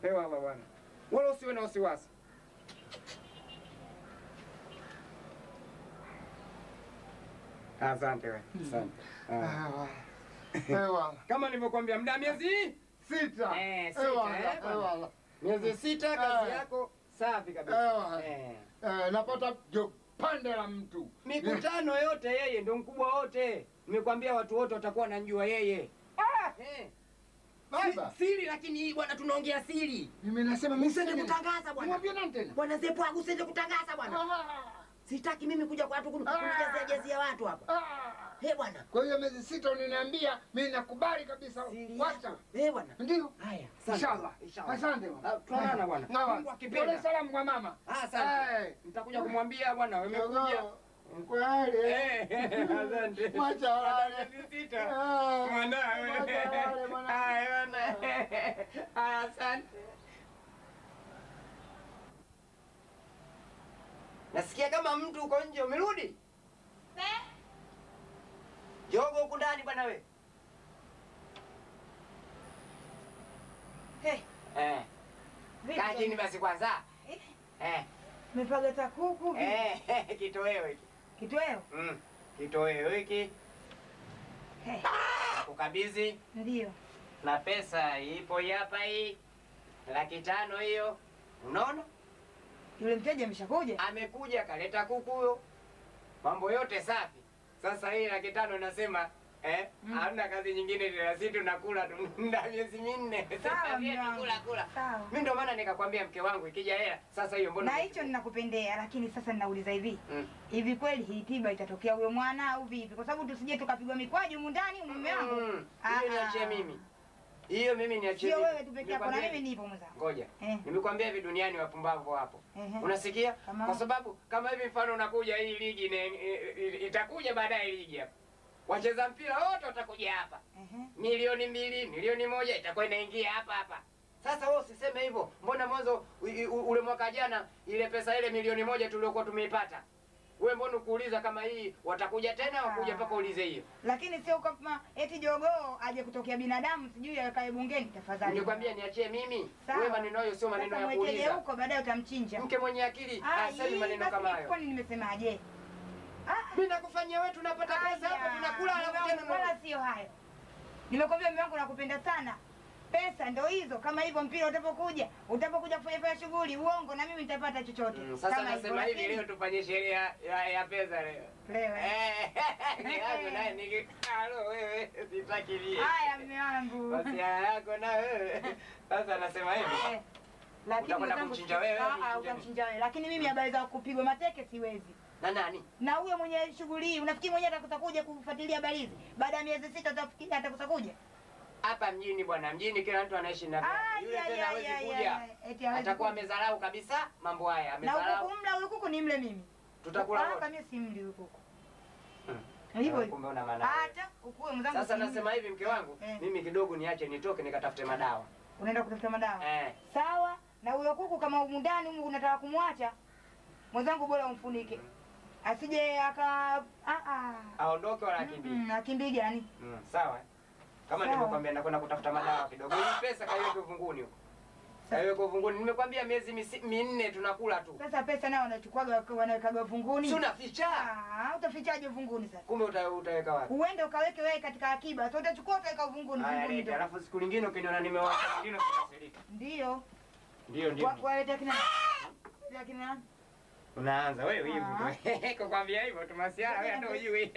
Hewa bwana. Wala usiwe na wasiwasi. Asante wewe. Asante. Kama nilivyokuambia muda miezi 6. 6. Miezi 6 kazi yako safi kabisa. Napata pande la mtu. Mikutano yote yeye ndio mkubwa wote. Nimekwambia watu wote watakuwa wanajua yeye. Baba. Siri lakini hii bwana tunaongea siri. Mimi nasema mimi usende kutangaza bwana. Mwambie nani tena? Bwana Zee Pwagu usende kutangaza bwana. Sitaki mimi kuja kwa watu kunijazia watu hapa. Bwana. Kwa hiyo miezi 6 unaniambia mimi nakubali kabisa. Wacha. Bwana. Ndio. Haya. Inshallah. Asante bwana. Tunaona bwana. Mungu akipenda. Pole salamu kwa mama. Asante. Nitakuja kumwambia bwana wewe umekuja. Kweli. Asante. Mwacha wale. Mwanawe. Haya bwana. Asante. Nasikia kama mtu uko nje umerudi? Jogo huku ndani bwana we. Kaa chini basi kwanza. Umepagata kuku? Kitoweo hiki. Kitoweo? Kitoweo hiki. Kukabidhi. Ndio. Na pesa ipo hapa hii. 500,000 hiyo. Unaona? Yule mteja ameshakuja? Amekuja kaleta kuku huyo. Mambo yote safi. Sasa hii 500,000 nasema hamna kazi nyingine tena, sisi tunakula tu miezi 4. Sawa, kula. Mimi ndio maana nikakwambia mke wangu ikija hela sasa hiyo mbona. Na hicho ninakupendea, lakini sasa ninauliza hivi. Hivi kweli hii tiba itatokea huyo mwana au vipi? Kwa sababu tusije tukapigwa mikwaju humu ndani mume wangu. Hiyo niachie mimi. Hiyo mimi niachie. Sio wewe tu peke yako na mimi nipo mwenzangu. Ngoja. Nimekwambia hivi duniani wapumbavu hapo. Unasikia? Kwa sababu kama hivi mfano unakuja hii ligi itakuja baadaye ligi hapa. wacheza mpira wote watakuja hapa. Milioni 2, milioni 1 itakuwa inaingia hapa hapa. Sasa wewe usiseme hivyo. Mbona mwanzo ule mwaka jana ile pesa ile milioni 1 tuliokuwa tumeipata? Wewe mbona ukuuliza kama hii watakuja tena wakuja mpaka ulize hiyo? Lakini sio kama eti jogoo aje kutokea binadamu sijui akae bungeni tafadhali. Nikwambia niachie mimi. Wewe maneno hayo sio maneno ya kuuliza. Mwekeje huko baadaye utamchinja. Mke mwenye akili asemi maneno kama hayo. Kwani nimesemaje? Mimi nakufanyia wewe tunapata pesa hapa tunakula alafu tena wala sio hayo. Nimekwambia mume wangu nakupenda sana. Pesa ndio hizo, kama hivyo mpira utapokuja kufanya shughuli uongo na mimi nitapata chochote. Sasa nasema hivi leo tufanye sherehe ya pesa leo. Leo. Yangu naye nikikalo wewe sitaki vile. Haya mume wangu. Basi yako na wewe. Sasa nasema hivi. Lakini utamchinja wewe. Utamchinja wewe. Lakini mimi habari za kupigwa mateke siwezi. Na nani? Na huyo mwenye shughuli hii, unafikiri mwenyewe atakuja kufuatilia habari hizi? Baada ya miezi 6 utafikiria atakuja? Hapa mjini bwana, mjini kila mtu anaishi na vyake. Yule tena hawezi kuja. Atakuwa amezarau kabisa mambo haya, amezarau. Na huko kumla huyo kuku ni mle mimi. Tutakula wote. Hapa mimi simli huyo kuku. Hivyo. Kumbe una maana. Hata ukue mzangu. Sasa nasema hivi mke wangu, mimi kidogo niache nitoke nikatafute madawa. Unaenda kutafuta madawa? Sawa. Na huyo kuku kama humu ndani humu unataka kumwacha, mwenzangu bora umfunike. Asije aondoke wala akimbie. Akimbie gani? Sawa. Kama nilivyokuambia nakwenda kutafuta madawa kidogo. Hii pesa kaiweke uvunguni huko. Kaiweke uvunguni. Nimekwambia miezi 4 tunakula tu. Sasa pesa nao wanachukuaga wanawekaga uvunguni. Si unaficha? Utafichaje uvunguni sasa? Kumbe utaweka wapi? Uende ukaweke wewe katika akiba. Sasa utachukua utaweka uvunguni. Ndio. Alafu siku nyingine ukiniona nimewacha mwingine usikasirika. Ndio. Ndio. Waleta kina. Kina. Unaanza wewe hivyo. Kukwambia hivyo tumasiana wewe ndio hujui.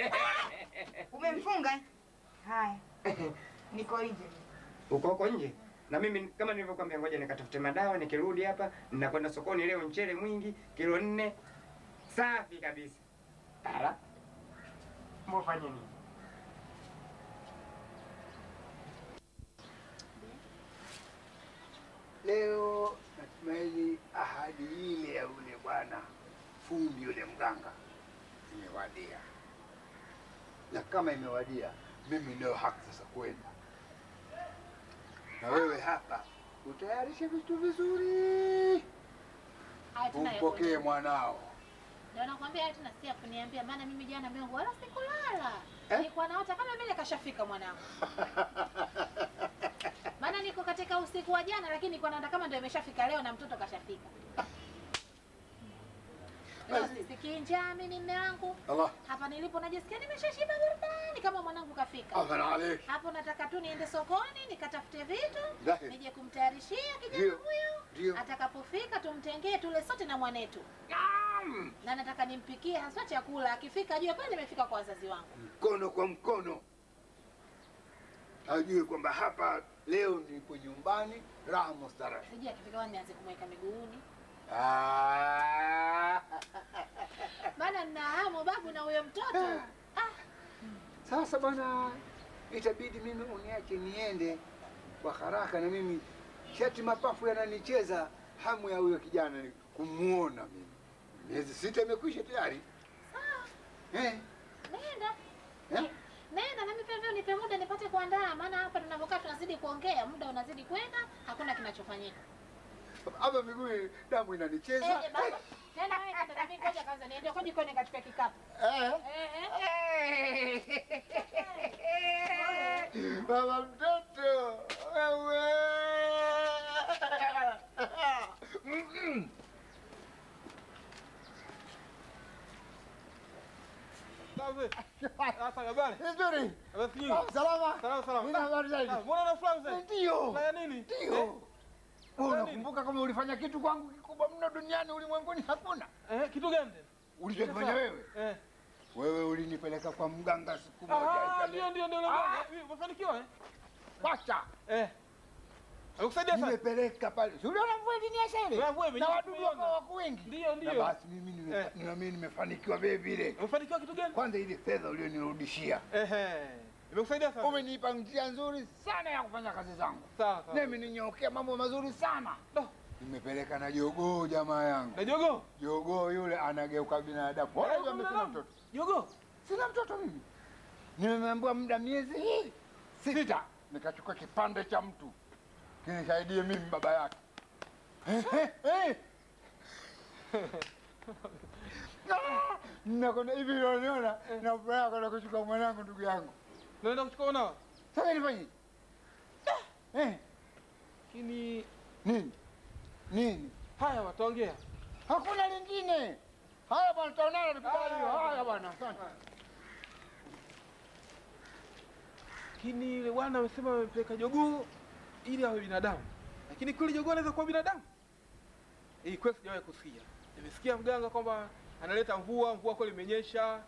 Umemfunga? Haya. Niko nje. Uko nje? Na mimi kama nilivyokuambia ngoja nikatafute madawa nikirudi hapa ninakwenda sokoni leo mchele mwingi kilo 4 safi kabisa. Ala. Mfanye nini? Leo natumaini ahadi ile ya yule bwana fundi yule mganga imewadia, na kama imewadia, mimi ndio haki sasa kwenda na wewe hapa utayarishe vitu vizuri, umpokee mwanao. Ndio nakwambia hata nasikia kuniambia, maana mimi jana mimi wala sikulala. Nilikuwa naota kama vile kashafika mwanangu. Maana niko katika usiku wa jana lakini nilikuwa naona kama ndio imeshafika leo na mtoto kashafika. Sisikii njaa mimi mume wangu. Allah. Hapa nilipo najisikia nimeshashiba burudani kama mwanangu kafika. Allah alayk. Hapo nataka tu niende sokoni nikatafute vitu, nije kumtayarishia kijana huyo. Atakapofika tumtengee tule sote na mwanetu. Na nataka nimpikie haswa chakula akifika ajue pale nimefika kwa wazazi wangu. Mkono kwa mkono. Ajue kwamba hapa leo nipo nyumbani raha mustarehe. Sije akifika nianze kumweka miguuni. Bana nina hamu babu na huyo mtoto. Sasa bwana, itabidi mimi uniache niende kwa haraka, na mimi shati mapafu yananicheza hamu ya huyo kijana ni kumuona mimi. Miezi 6 imekwisha tayari. Sawa. Nenda. Nenda na mimi pia nipe muda nipate kuandaa, maana hapa tunavokaa tunazidi kuongea, muda unazidi kwenda, hakuna kinachofanyika. Hapa miguu damu inanicheza. Baba. Tena wewe ndio mimi ngoja kwanza niende kwa jikoni nikachukue kikapu. Baba mtoto. Wewe. Sasa habari? Nzuri. Salama. Salama. Nina habari zaidi. Mbona unafurahi zaidi? Ndio. Fanya nini? Ndio. Wewe unakumbuka kama ulifanya kitu kwangu kikubwa mno duniani ulimwenguni hakuna? Kitu gani? Ulichofanya wewe? Wewe ulinipeleka kwa mganga siku moja. Ndio. Umefanikiwa Wacha. Alikusaidia sana. Nimepeleka pale. Si unaona mvua ilinyesha ile? Na wadudu wako wengi. Ndio. Na basi mimi nimefanikiwa vile vile. Umefanikiwa kitu gani? Kwanza ile fedha ulionirudishia. Imekusaidia sana. Umenipa njia nzuri sana ya kufanya kazi zangu. Sawa. Nami ninyokea mambo mazuri sana. Nimepeleka na jogoo jamaa yangu. Na jogoo? Jogoo yule anageuka binadamu. Unajua mimi sina mtoto. Jogoo? Sina mtoto mimi. Nimeambiwa muda miezi 6 nikachukua kipande cha mtu kinisaidie mimi baba yake. Nakwenda hivi unaona na furaha kwenda kuchukua mwanangu ndugu yangu. Naenda kuchukua mwanao? Sasa nifanye? Lakini nini? Haya wataongea. Hakuna lingine. Haya bwana tutaonana tukubali. Haya bwana asante. Lakini yule bwana amesema amepeleka jogoo ili awe binadamu. Lakini kweli jogoo anaweza kuwa binadamu? Hii kweli sijawahi kusikia. Nimesikia mganga kwamba analeta mvua kweli imenyesha.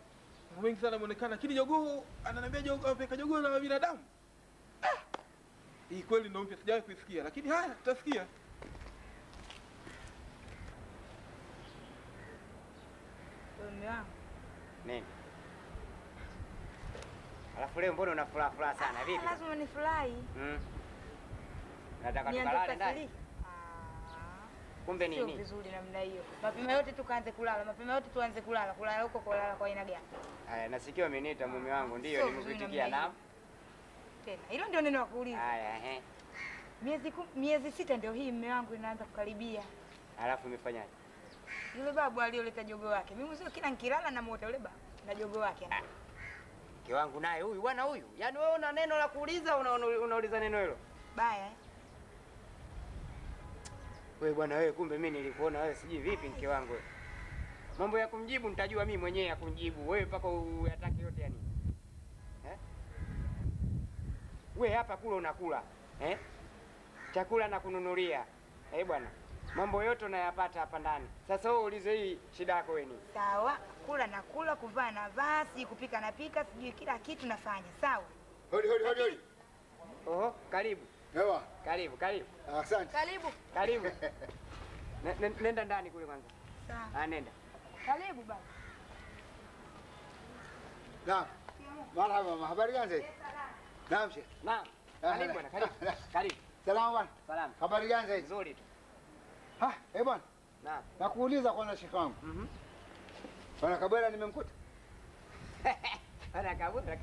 Mambo mengi sana yameonekana. Lakini jogoo ananiambia jogoo amepeleka jogoo na binadamu. Hii kweli ndio mpya sijawahi kusikia. Lakini haya tutasikia. Mume wangu. Nini? Alafu leo mbona una furaha sana vipi? Lazima nifurahi. Nataka tukalale ndani. Kumbe nini? Sio vizuri namna hiyo. Mapema yote tukaanze kulala, mapema yote tuanze kulala. Kulala huko kulala kwa aina gani? Haya, nasikia umeniita mume wangu, ndio nimekuitikia naam. Tena, hilo ndio neno la kuuliza. Haya, Miezi 6 ndio hii mume wangu inaanza kukaribia. Alafu umefanyaje? Yule babu aliyoleta jogoo wake. Mimi sio kila nikilala na muota yule babu na jogoo wake. Mke wangu naye huyu bwana huyu. Yaani wewe una neno la kuuliza unauliza neno hilo. Baya. Wewe bwana wewe, kumbe mimi nilikuona wewe sijui vipi mke wangu wewe. Mambo ya kumjibu nitajua mimi mwenyewe ya kumjibu. Wewe mpaka uyatake yote yani. Wewe hapa kula unakula. Chakula na kununulia. Bwana. Mambo yote unayapata hapa ndani. Sasa wewe ulize hii shida yako wewe nini? Sawa, kula na kula, kuvaa na vaa, si kupika na pika, sijui kila kitu nafanya. Sawa. Hodi. Oho, karibu. Ewa. Karibu. Asante. Karibu. Nenda ndani kule kwanza. Sawa. Nenda. Karibu baba. Naam. Marhaba, habari gani? Naam, Sheikh. Naam. Karibu bwana, karibu. Salamu bwana. Salamu. Habari gani? Nzuri tu. Bwana. Naam. Nakuuliza kwanza Sheikh wangu. Bwana Kabwela nimemkuta? Bwana Kabwela,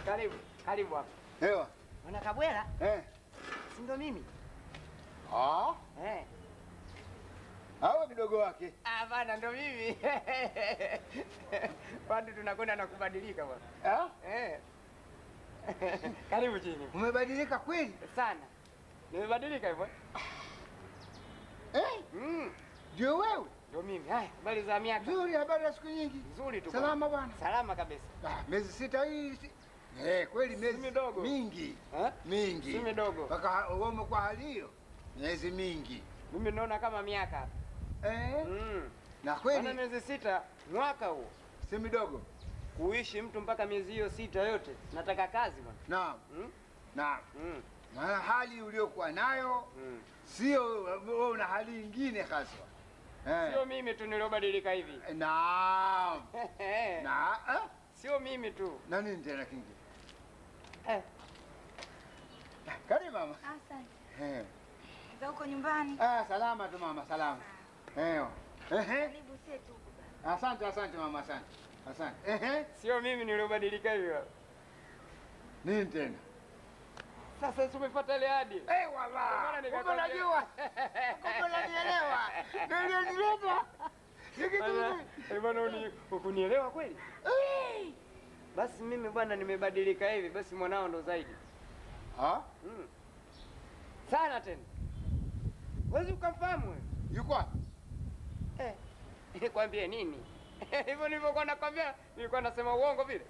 karibu. Karibu hapa. Ewa. Bwana Kabwela? Si ndo mimi? Hawa kidogo wake. Bwana ndo mimi. Watu tunakwenda na kubadilika bwana. Karibu chini. Umebadilika kweli? Sana. Nimebadilika hivyo. Ndio wewe? Ndio mimi. Haya, habari za miaka? Nzuri, habari za siku nyingi. Nzuri tu. Salama bwana. Salama kabisa. Miezi 6 hii. Kweli miezi midogo. Mingi. Mingi. Si midogo. Mpaka uome kwa hali hiyo. Miezi mingi. Mimi naona kama miaka. Na kweli. Bwana miezi 6 mwaka huo. Si midogo. Kuishi mtu mpaka miezi hiyo 6 yote. Nataka kazi bwana. Naam. Naam. Na hali uliokuwa nayo sio wewe una hali nyingine haswa. Sio mimi tu niliobadilika hivi. Naam. Sio mimi tu. Na nini tena kingine? Karibu mama. Asante. Za huko nyumbani? Salama tu mama, salama. Karibu setu. Asante mama, asante. Sio mimi niliobadilika hivi. Nini tena? Sasa tumepata ile hadi. Wallahi. Kumbe najua. Kumbe unanielewa. Ndio nileta. Bwana ukunielewa kweli? Basi mimi bwana nimebadilika hivi, basi mwanao ndo zaidi. Sana tena. Wewe ukamfahamu wewe? Yuko wapi? Nikwambie nini? Hivyo nilivyokuwa nakwambia, nilikuwa nasema uongo vile.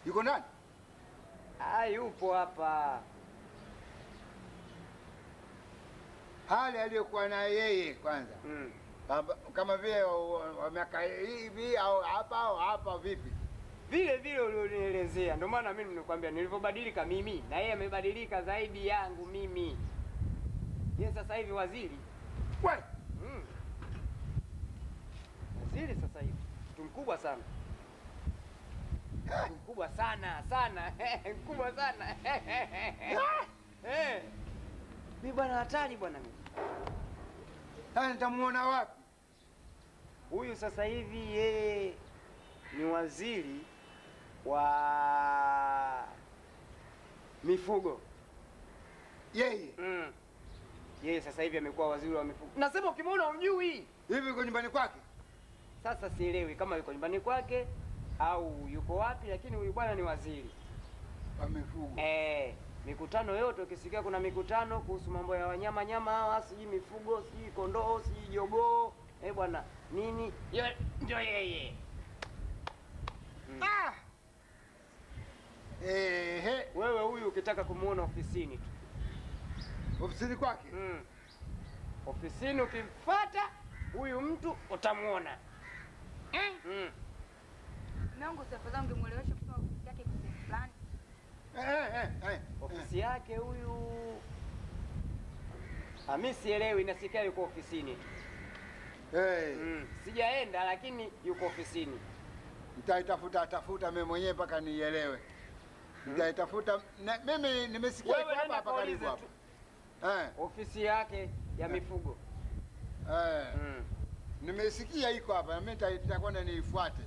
Yuko ndani? Yupo hapa. Hali aliyokuwa na yeye kwanza. Kama vile miaka hivi au hapa vipi? Vile ulionielezea. Ndio maana mimi nilikwambia nilivyobadilika mimi na yeye amebadilika zaidi yangu mimi. Yeye sasa hivi waziri. Wewe. Waziri sasa hivi. Mtu mkubwa sana. Mkubwa sana. Mkubwa sana. Mimi bwana hatari bwana mimi. Sasa nitamuona wapi? Huyu sasa hivi yeye ni waziri wa mifugo. Yeye Yeye sasa hivi amekuwa waziri wa mifugo. Nasema ukimwona umjui. hivi yuko nyumbani kwake? Sasa sielewi kama yuko nyumbani kwake au yuko wapi, lakini huyu bwana ni waziri Wa mifugo. Mikutano yote ukisikia kuna mikutano kuhusu mambo ya wanyama nyama hawa, sijui mifugo, sijui kondoo, sijui jogoo, bwana nini, ndio yeye. Wewe huyu ukitaka kumuona ofisini tu. Ofisini kwake? Ofisini ukimfuata huyu mtu utamuona. Mungu tafadhali ungemuelewesha kusema ofisi yake kwa sehemu fulani. Ofisi yake huyu mimi sielewi, nasikia yuko ofisini tu. Sijaenda lakini yuko ofisini. Nitaitafuta mimi mwenyewe mpaka nielewe. Nitaitafuta mimi nimesikia Wewe hapa hapa karibu hapa. Ofisi yake ya mifugo. Nimesikia iko hapa na mimi nitakwenda niifuate.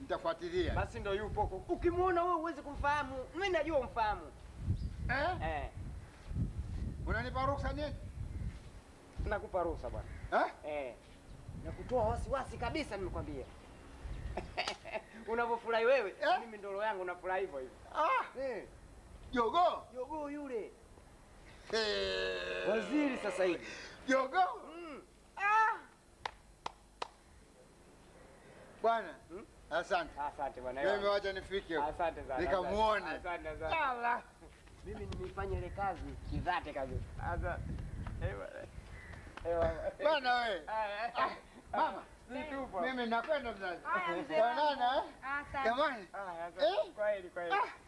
Nitafuatilia. Basi ndio yupo huko. Ukimwona wewe uweze kumfahamu. Mimi najua umfahamu. Unanipa ruhusa nini? Nakupa ruhusa bwana. Na kutoa wasiwasi kabisa nimekwambia. Unavyofurahi wewe, mimi ndolo yangu nafurahi hivyo hivyo. Jogoo yule. Waziri sasa hivi. Jogoo? Bwana, asante. Asante bwana. Mimi wacha nifike huko. Asante sana. Nikamuone. Asante sana. Allah. Mimi nimefanya ile kazi kidhate kabisa. Asante. Bwana wewe. Mama, mimi nakwenda mzazi. Tuonana. Jamani. Kweli.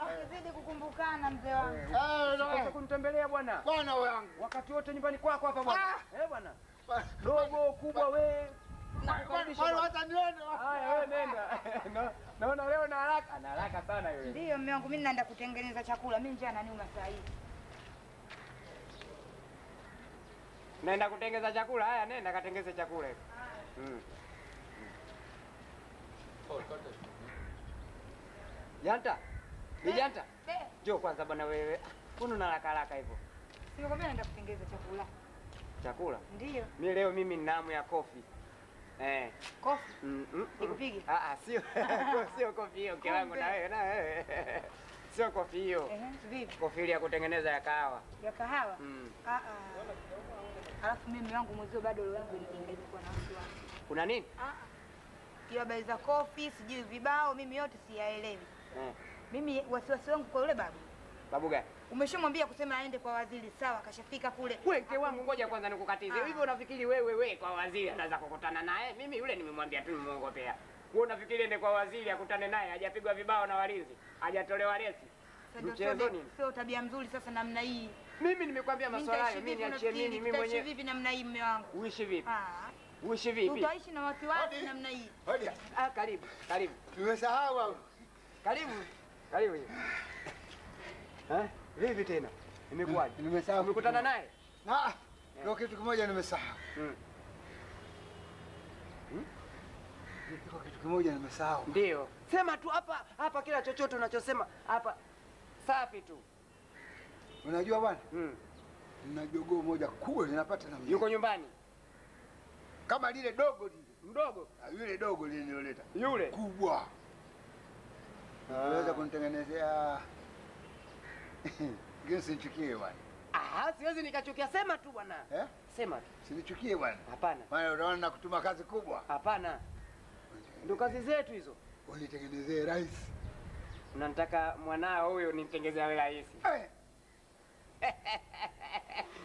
Ukizidi kukumbukana mzee wangu. Sasa kunitembelea bwana. Bwana wangu. Wakati wote nyumbani kwako hapa bwana. Bwana. Dogo kubwa wewe. Bwana hata niende. Haya wewe nenda. Naona leo na haraka. Na haraka sana yule. Ndio mume wangu, mimi naenda kutengeneza chakula. Mimi njaa inaniuma saa hii. Naenda kutengeza chakula. Haya nenda katengeze chakula. Janta. Ni Janta. Njoo kwanza bwana wewe. Mbona una haraka hivyo? Sikwambia naenda kutengeneza chakula. Chakula? Ndio. Mimi nina hamu ya kofi. Kofi? Nikupige? Sio kofi hiyo kiwango na wewe. Sio kofi hiyo. Vipi? Kofi ile ya kutengeneza ya kahawa. Ya kahawa? Alafu mimi wangu mwezio bado roho yangu ilikuwa na wasiwasi. Kuna nini? Hiyo habari za kofi, sijui vibao, mimi yote siyaelewi. Mimi wasiwasi wangu kwa yule babu. Babu gani? Umeshamwambia kusema aende kwa waziri, sawa, kashafika kule. Wewe mke wangu, ngoja kwanza nikukatize. Hivyo unafikiri wewe kwa waziri anaweza kukutana naye? Mimi yule nimemwambia tu nimuongopea. Wewe unafikiri ende kwa waziri akutane naye, hajapigwa vibao na walinzi, hajatolewa resi? Mchezo nini? Sio tabia nzuri sasa namna hii. Mimi nimekwambia masuala hayo, mimi niachie mimi mwenyewe. Utaishi vipi namna hii mume wangu? Uishi vipi? Uishi vipi? Utaishi na wasiwasi namna hii. Hodi. Karibu. Tumesahau hapo. Karibu. Vipi tena? Imekuwaje? Nimesahau. Umekutana naye? Ndio kitu kimoja nimesahau. Niko kitu kimoja nimesahau. Ndio. Sema tu hapa kila chochote unachosema hapa safi tu. Unajua bwana? Nina jogoo moja kubwa linapata na mimi. Yuko nyumbani? Kama lile dogo lile. Mdogo? Yule dogo lile niloleta. Yule kubwa. Unaweza kunitengenezea gesi nichukie bwana. Siwezi nikachukia, sema tu bwana. Sema tu. Sinichukie bwana. Hapana. Maana unaona nakutuma kazi kubwa. Hapana. Ndio kazi zetu hizo. Unitengenezee rais. Unanitaka mwanao huyo nimtengezee awe rais?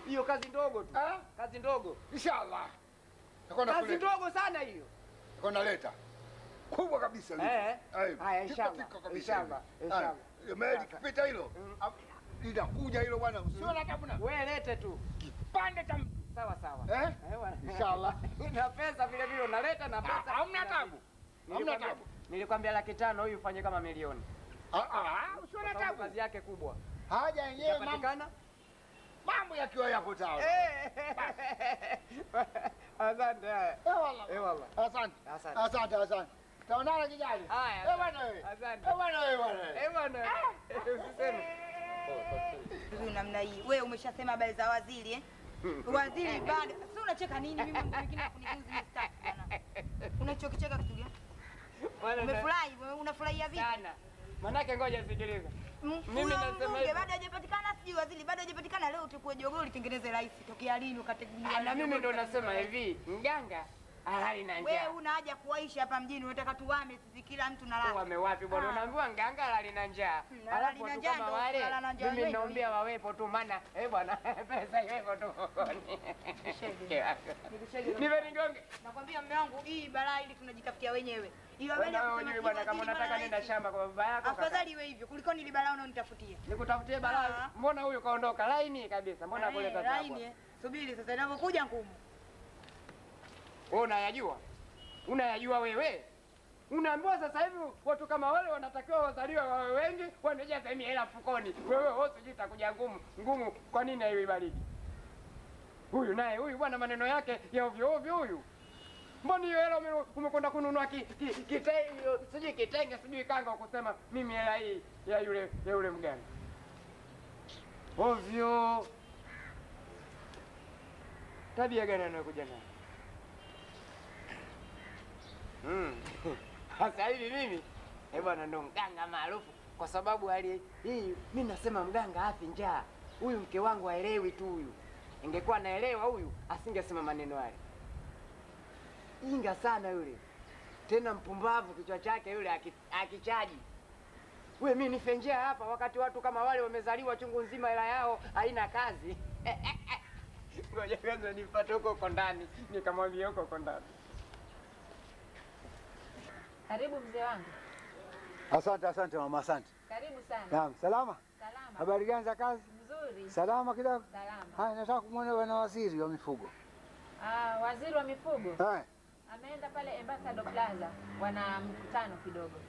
Hiyo kazi ndogo tu. Kazi ndogo. Inshallah. Kazi ndogo sana hiyo. Naleta. Kubwa kabisa lile. Haya inshallah. Meli kipita hilo. Litakuja hilo bwana. Usiwe na tabu na. Wewe lete tu. Kipande cha mtu. Sawa. Inshallah. Na pesa vile vile unaleta na pesa. Hamna tabu. Nilikwambia 500,000 huyu ufanye kama milioni. Usiwe na tabu. Kazi yake kubwa. Haja yenyewe mambo yakiwa yapo sawa. Asante. Wallah. Asante. Taonana kijali. Haya. Bwana wewe. Asante. Bwana wewe bwana. Bwana. Usiseme. Vizuri namna hii. Wewe umeshasema habari za waziri eh? Waziri bado. Sasa unacheka nini? Mimi mambo mengine kunifunza mistaki bwana. Unachokicheka kitu gani? Umefurahi? Unafurahia vipi? Sana. Manake ngoja sikiliza. Mimi nasema hivi. Bado hajapatikana sijui waziri bado hajapatikana leo tukue jogoo ulitengeneze rais tokea lini ukategemea. Na mimi ndo nasema hivi, mganga halali na njaa. Wewe una haja kuishi hapa mjini unataka tuame sisi kila mtu na lake. Wame wapi bwana unaambiwa mganga halali na njaa. Alafu tu kama wale mimi naombea wawepo tu maana bwana pesa iwepo tu. Niwe ningonge. Nakwambia mume wangu hii balaa ili tunajitafutia wenyewe. Ila wewe bwana kama unataka nenda shamba kwa baba yako. Afadhali iwe hivyo kuliko ni balaa unaonitafutia. Nikutafutie balaa. Mbona huyu kaondoka laini kabisa? Mbona kuleta tabu? Laini. Subiri sasa inapokuja ngumu. Wewe unayajua wewe? Unaambiwa sasa hivi watu kama wale wanatakiwa wazaliwe wawe wengi, wanajaza hela mfukoni. Wewe usije itakuja ngumu. Kwa nini hiyo baridi? Huyu bwana maneno yake ya ovyo huyu. Mbona hiyo hela umekwenda kununua kitenge sijui kanga kusema mimi hela hii ya yule mganga. Ovyo. Tabia gani anayokuja nayo? Sasa hivi mimi bwana ndo mganga maarufu kwa sababu hali hii mimi nasema mganga hafi njaa. Huyu mke wangu haelewi tu huyu. Ingekuwa naelewa huyu asingesema maneno yale. Inga sana yule. Tena mpumbavu kichwa chake yule akichaji. Wewe mimi nife njaa hapa wakati watu kama wale wamezaliwa chungu nzima hela yao haina kazi. Ngoja kwanza nipate huko ndani nikamwambia huko ndani. Karibu mzee wangu. Asante mama, asante. Karibu sana. Naam, salama? Salama. Habari gani za kazi? Nzuri. Salama kidogo? Salama. Haya, nataka kumwona bwana waziri wa mifugo. Waziri wa mifugo? Haya. Ameenda pale Ambassador Plaza, wana mkutano kidogo.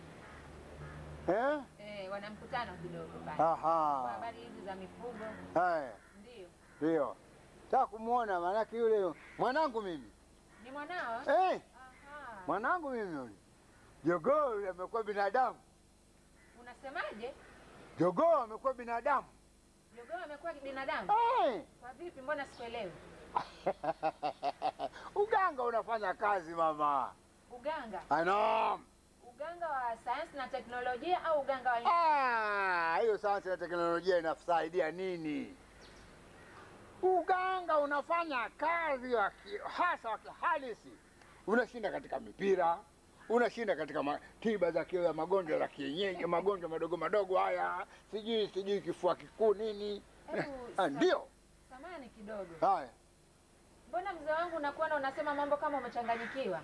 Wana mkutano kidogo pale. Aha. Kwa habari hizi za mifugo. Haya. Ndio. Nataka kumuona maana yule mwanangu mimi. Ni mwanao? Aha. Mwanangu mimi yule. Jogoo amekuwa binadamu. Unasemaje? Jogoo amekuwa binadamu. Jogoo amekuwa binadamu? Kwa vipi? Mbona sikuelewi? Uganga unafanya kazi mama. Uganga? Naam. Uganga wa sayansi na teknolojia au uganga wa hiyo sayansi na teknolojia inasaidia nini? Uganga unafanya kazi hasa wa kihalisi. Unashinda katika mipira, unashinda katika tiba za magonjwa ya kienyeji, magonjwa madogo haya, sijui kifua kikuu nini. Ndio. Samahani kidogo. Haya. Mbona mzee wangu unakuwa unasema mambo kama umechanganyikiwa?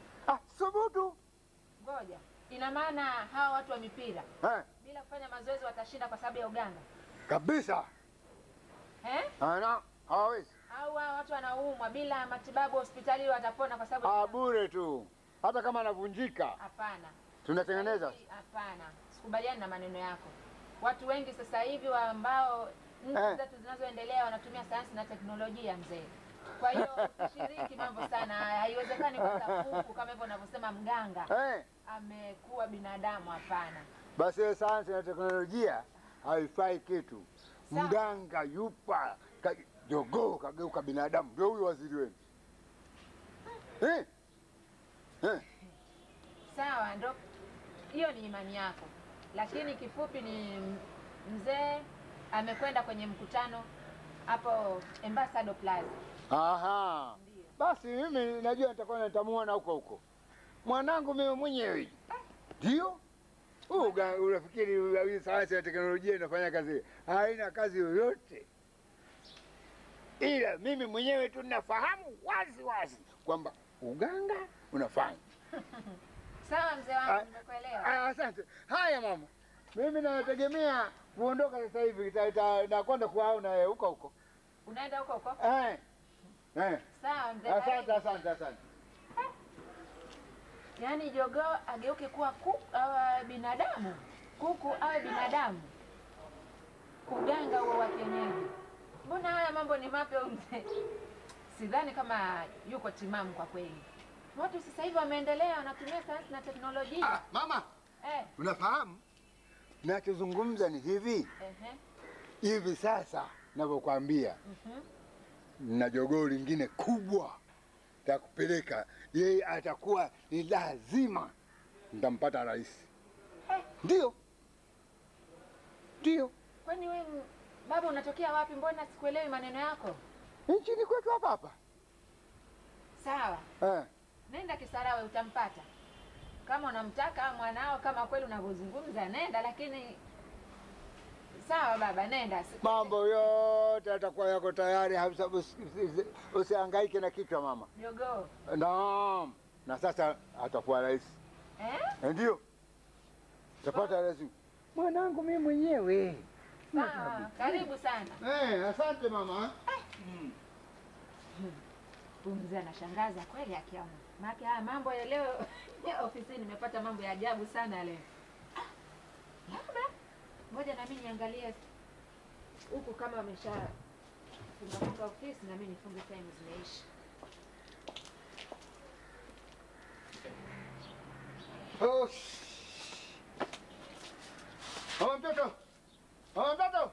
Subutu. Ngoja. Ina maana hawa watu wa mipira bila kufanya mazoezi watashinda kwa sababu ya uganga? Kabisa. Hawawezi. Au watu wanaumwa bila matibabu hospitali watapona kwa sababu bure tu. Hata kama anavunjika. Hapana. Tunatengeneza. Hapana. Sikubaliani na maneno yako. Watu wengi sasa hivi ambao nchi zetu zinazoendelea wanatumia sayansi na teknolojia mzee. Kwa hiyo usishiriki mambo sana. Haiwezekani kwanza kuku kama hivyo unavyosema mganga. Amekuwa binadamu, hapana. Basi hiyo sayansi na teknolojia haifai kitu. Mganga yupa jogoo kageuka binadamu. Ndio huyu waziri wenu. Sawa, ndo hiyo ni imani yako. Lakini kifupi ni mzee amekwenda kwenye mkutano hapo Ambassador Plaza. Aha. Ndiyo. Basi mimi najua nitamuona huko. Mwanangu mimi mwenyewe. Ndio? Unafikiri sayansi na teknolojia inafanya kazi? Haina kazi yoyote. Ila mimi mwenyewe tu nafahamu wazi kwamba uganga unafanya. Sawa mzee wangu, nimekuelewa. Asante. Haya mama. Mimi nategemea kuondoka sasa hivi, nakwenda kuwaona huko. Unaenda huko? Sawa mzee. Asante. Yaani jogoo ageuke kuwa binadamu, kuku awe binadamu, uganga huo wa kienyeji. Mbona haya mambo ni mapya mzee? sidhani kama yuko timamu kwa kweli. Watu sasa hivi wameendelea, wanatumia sayansi na teknolojia. Mama, unafahamu nachozungumza ni hivi. Hivi sasa ninavyokuambia, na jogoo lingine kubwa takupeleka, yeye atakuwa ni lazima nitampata rais. Ndio. Kwani wewe baba unatokea wapi? Mbona sikuelewi maneno yako? Nchini kwetu hapa. Sawa. Nenda Kisarawe utampata. Kama unamtaka mwanao, kama kweli unavyozungumza, nenda, lakini sawa baba, nenda. Mambo yote atakuwa yako tayari, usihangaike na kichwa mama. Jogoo. Naam. Na sasa atakuwa rais. Ndio. Tapata rais. Mwanangu mimi mwenyewe. Sawa, karibu sana. Asante mama. Mzee anashangaza kweli akiamu. Maana haya mambo ya leo ofisini nimepata mambo ya ajabu sana leo. Labda ngoja na mimi niangalie huku kama wamesha funga ofisi, na mimi nifunge time zimeisha. Mtoto. Mtoto.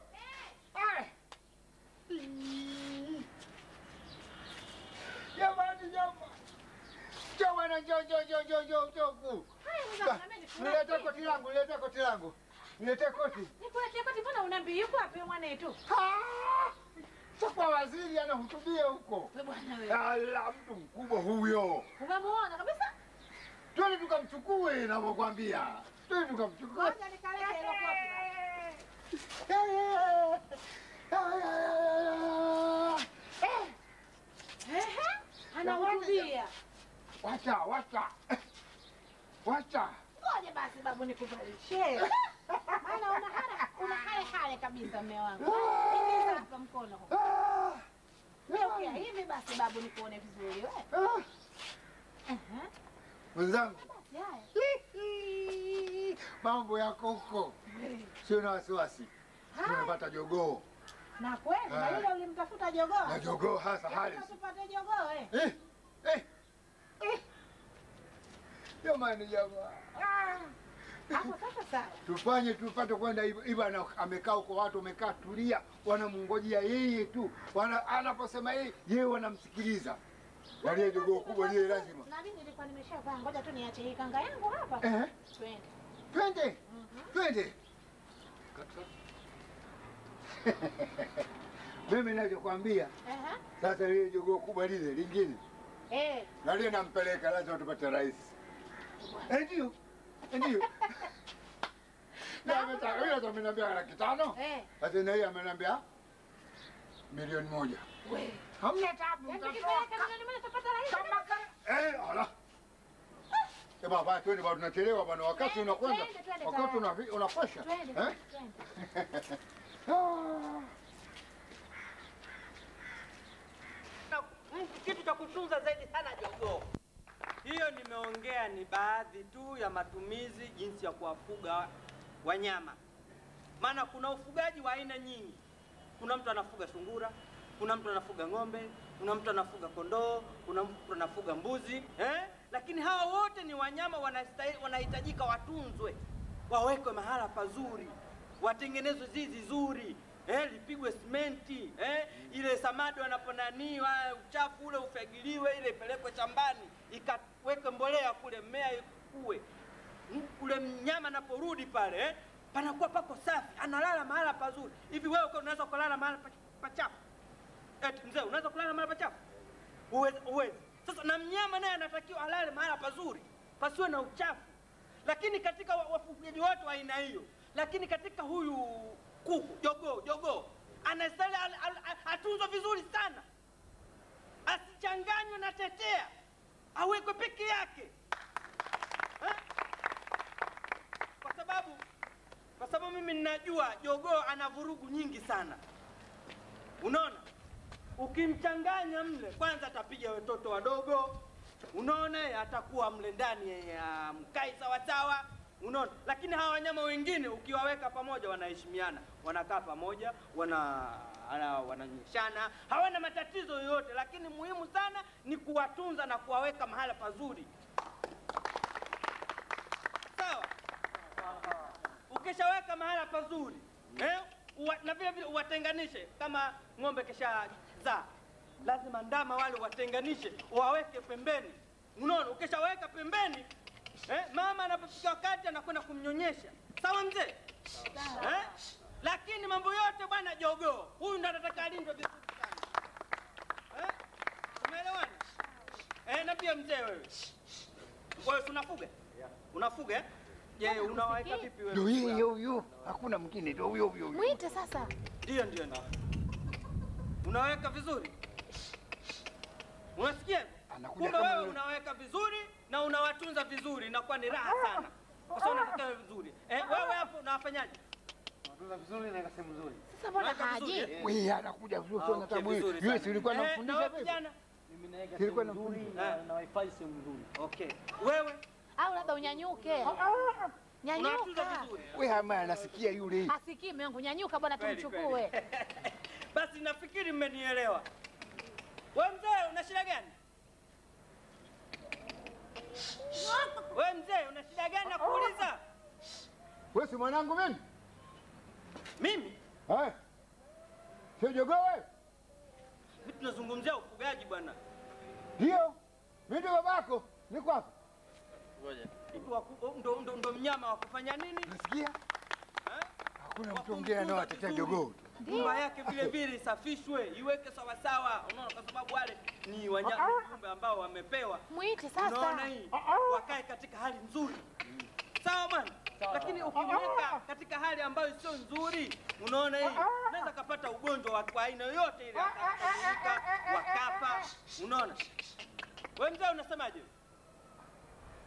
Jamani, njoo. Nilete koti langu. Nilete koti. Nikuletea koti, mbona unaambia yuko wapi mwana yetu? Sasa waziri anahutubia huko. Bwana wewe. Ala, mtu mkubwa huyo. Unamuona kabisa? Twende tukamchukue ninapokuambia. Twende tukamchukue. Ngoja nikalete hilo koti. Anahutubia. Wacha. Ngoja basi babu nikuvalishe. Maana una hale kabisa mume wangu. Ingiza hapa mkono. Leo hivi basi babu nikuone vizuri wewe. Mwenzangu. Mambo yako huko. Sio na wasiwasi. Tunapata jogoo. Na kweli, na yule ulimtafuta jogoo? Na jogoo hasa hali. Tupate jogoo Jamani jamaa. Hapo sasa sawa. Tufanye tupate kwenda hivyo, amekaa huko, watu wamekaa tulia, wanamngojea yeye tu. Anaposema yeye wanamsikiliza. Wale jogoo kubwa lile lazima. Na mimi nilikuwa nimeshavaa, ngoja tu niache hii kanga yangu hapa. Twende. Mimi ninachokwambia. Sasa lile jogoo kubwa lile lingine. Na lile nampeleka, lazima tupate rais. Ndio. Yule ameniambia 500,000. Sasa na yeye ameniambia 1,000,000. Hamna tabu. Ala. Baba, twende bado tunachelewa bwana, wakati unakwenda. Wakati unakwesha. Kitu cha kutunza zaidi sana jogoo. Hiyo nimeongea ni baadhi tu ya matumizi jinsi ya kuwafuga wanyama. Maana kuna ufugaji wa aina nyingi. Kuna mtu anafuga sungura, kuna mtu anafuga ng'ombe, kuna mtu anafuga kondoo, kuna mtu anafuga mbuzi, lakini hawa wote ni wanyama, wanahitajika watunzwe, wawekwe mahala pazuri, watengenezwe zizi zuri, lipigwe simenti, ile samadi wanaponaniwa, uchafu ule ufagiliwe, ile ipelekwe shambani, ikawekwe mbolea kule, mmea ikue. Kule mnyama anaporudi pale, panakuwa pako safi, analala mahala pazuri. Hivi wewe unaweza kulala mahala pachafu? Eti mzee, unaweza kulala mahala pachafu? Uwezi. Sasa na mnyama naye anatakiwa alale mahala pazuri, pasiwe na uchafu. Lakini katika wafugaji wote wa aina hiyo, lakini katika huyu kuku, jogoo, anastahili atunzwe vizuri sana. Asichanganywe na tetea, awekwe peke yake. Kwa sababu mimi ninajua jogoo ana vurugu nyingi sana. Unaona? Ukimchanganya mle, kwanza atapiga watoto wadogo. Unaona, atakuwa mle ndani ya mkai sawa sawa. Unaona? Lakini hawa wanyama wengine ukiwaweka pamoja wanaheshimiana, wanakaa pamoja, wananyeshana, hawana matatizo yoyote, lakini muhimu sana ni kuwatunza na kuwaweka mahala pazuri. Sawa? Ukishaweka mahala pazuri, na vile vile uwatenganishe. Kama ng'ombe kisha zaa, lazima ndama wale watenganishe, waweke pembeni. Unaona? Ukishaweka pembeni, mama anapofika wakati anakwenda kumnyonyesha. Sawa mzee? Lakini mambo yote bwana jogoo, huyu ndo anataka alindwe vizuri sana. Umeelewana? Na pia mzee wewe unafuga? Unafuga? Je, unaweka vipi wewe? Ndio yeye huyo. Hakuna mwingine, ndio huyo. Mwite sasa. Ndio. Unaweka vizuri? Unasikia? Kumbe wewe unaweka vizuri na unawatunza vizuri, na kwa ni raha sana. Kwa sababu unataka vizuri. Wewe hapo unafanyaje? Unatunza vizuri na sehemu nzuri. Sasa mbona haji? Wewe anakuja vizuri sana tabu. Yule si ulikuwa unamfundisha vipi? Mimi naweka sehemu nzuri na wifi sehemu nzuri. Okay. Wewe au labda unyanyuke. Nyanyuka. Wewe hama anasikia yule. Asikii mume wangu, nyanyuka bwana tumchukue. Basi nafikiri mmenielewa. Wewe mzee una shida gani? Wewe mzee una shida gani nakuuliza? Wewe si mwanangu mimi? Mimi? Sio jogoo wewe? Mimi tunazungumzia ufugaji bwana. Ndio. Mimi ndio babako. Niko hapa. Ngoja. Ndo mnyama wa kufanya nini? Nasikia? Hakuna mtu ongea nao atetea jogoo. Nyumba yake vile vile isafishwe, iweke sawa sawa. Unaona, kwa sababu wale ni wanyama viumbe ambao wamepewa. Muite sasa. Unaona hii? Wakae katika hali nzuri. Sawa bwana? Lakini ukimweka katika hali ambayo sio nzuri, unaona hii? Unaweza kupata ugonjwa wa aina yoyote ile, wakafa. Unaona? Wewe mzee unasemaje?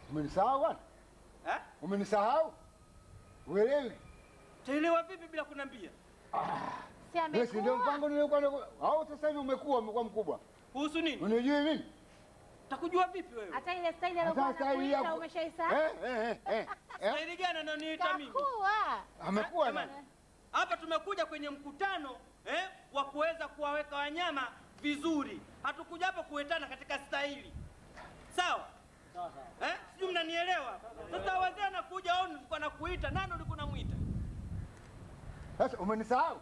Umenisahau bwana? Umenisahau? Uelewi? Taelewa vipi bila kunambia? Si amekuwa. Basi ndio mpango nilikuwa au sasa hivi umekuwa mkubwa. Kuhusu nini? Unijui mimi? Takujua vipi wewe? Hata ile style aliyokuwa anakuita umeshaisahau? Style gani ananiita mimi? Amekuwa nani? Hapa tumekuja kwenye mkutano wa kuweza kuwaweka wanyama vizuri. Hatukuja hapa kuetana katika staili. Sawa? Sijui mnanielewa. Sasa wazee anakuja au nilikuwa nakuita, nani ulikuwa unamuita? Sasa umenisahau?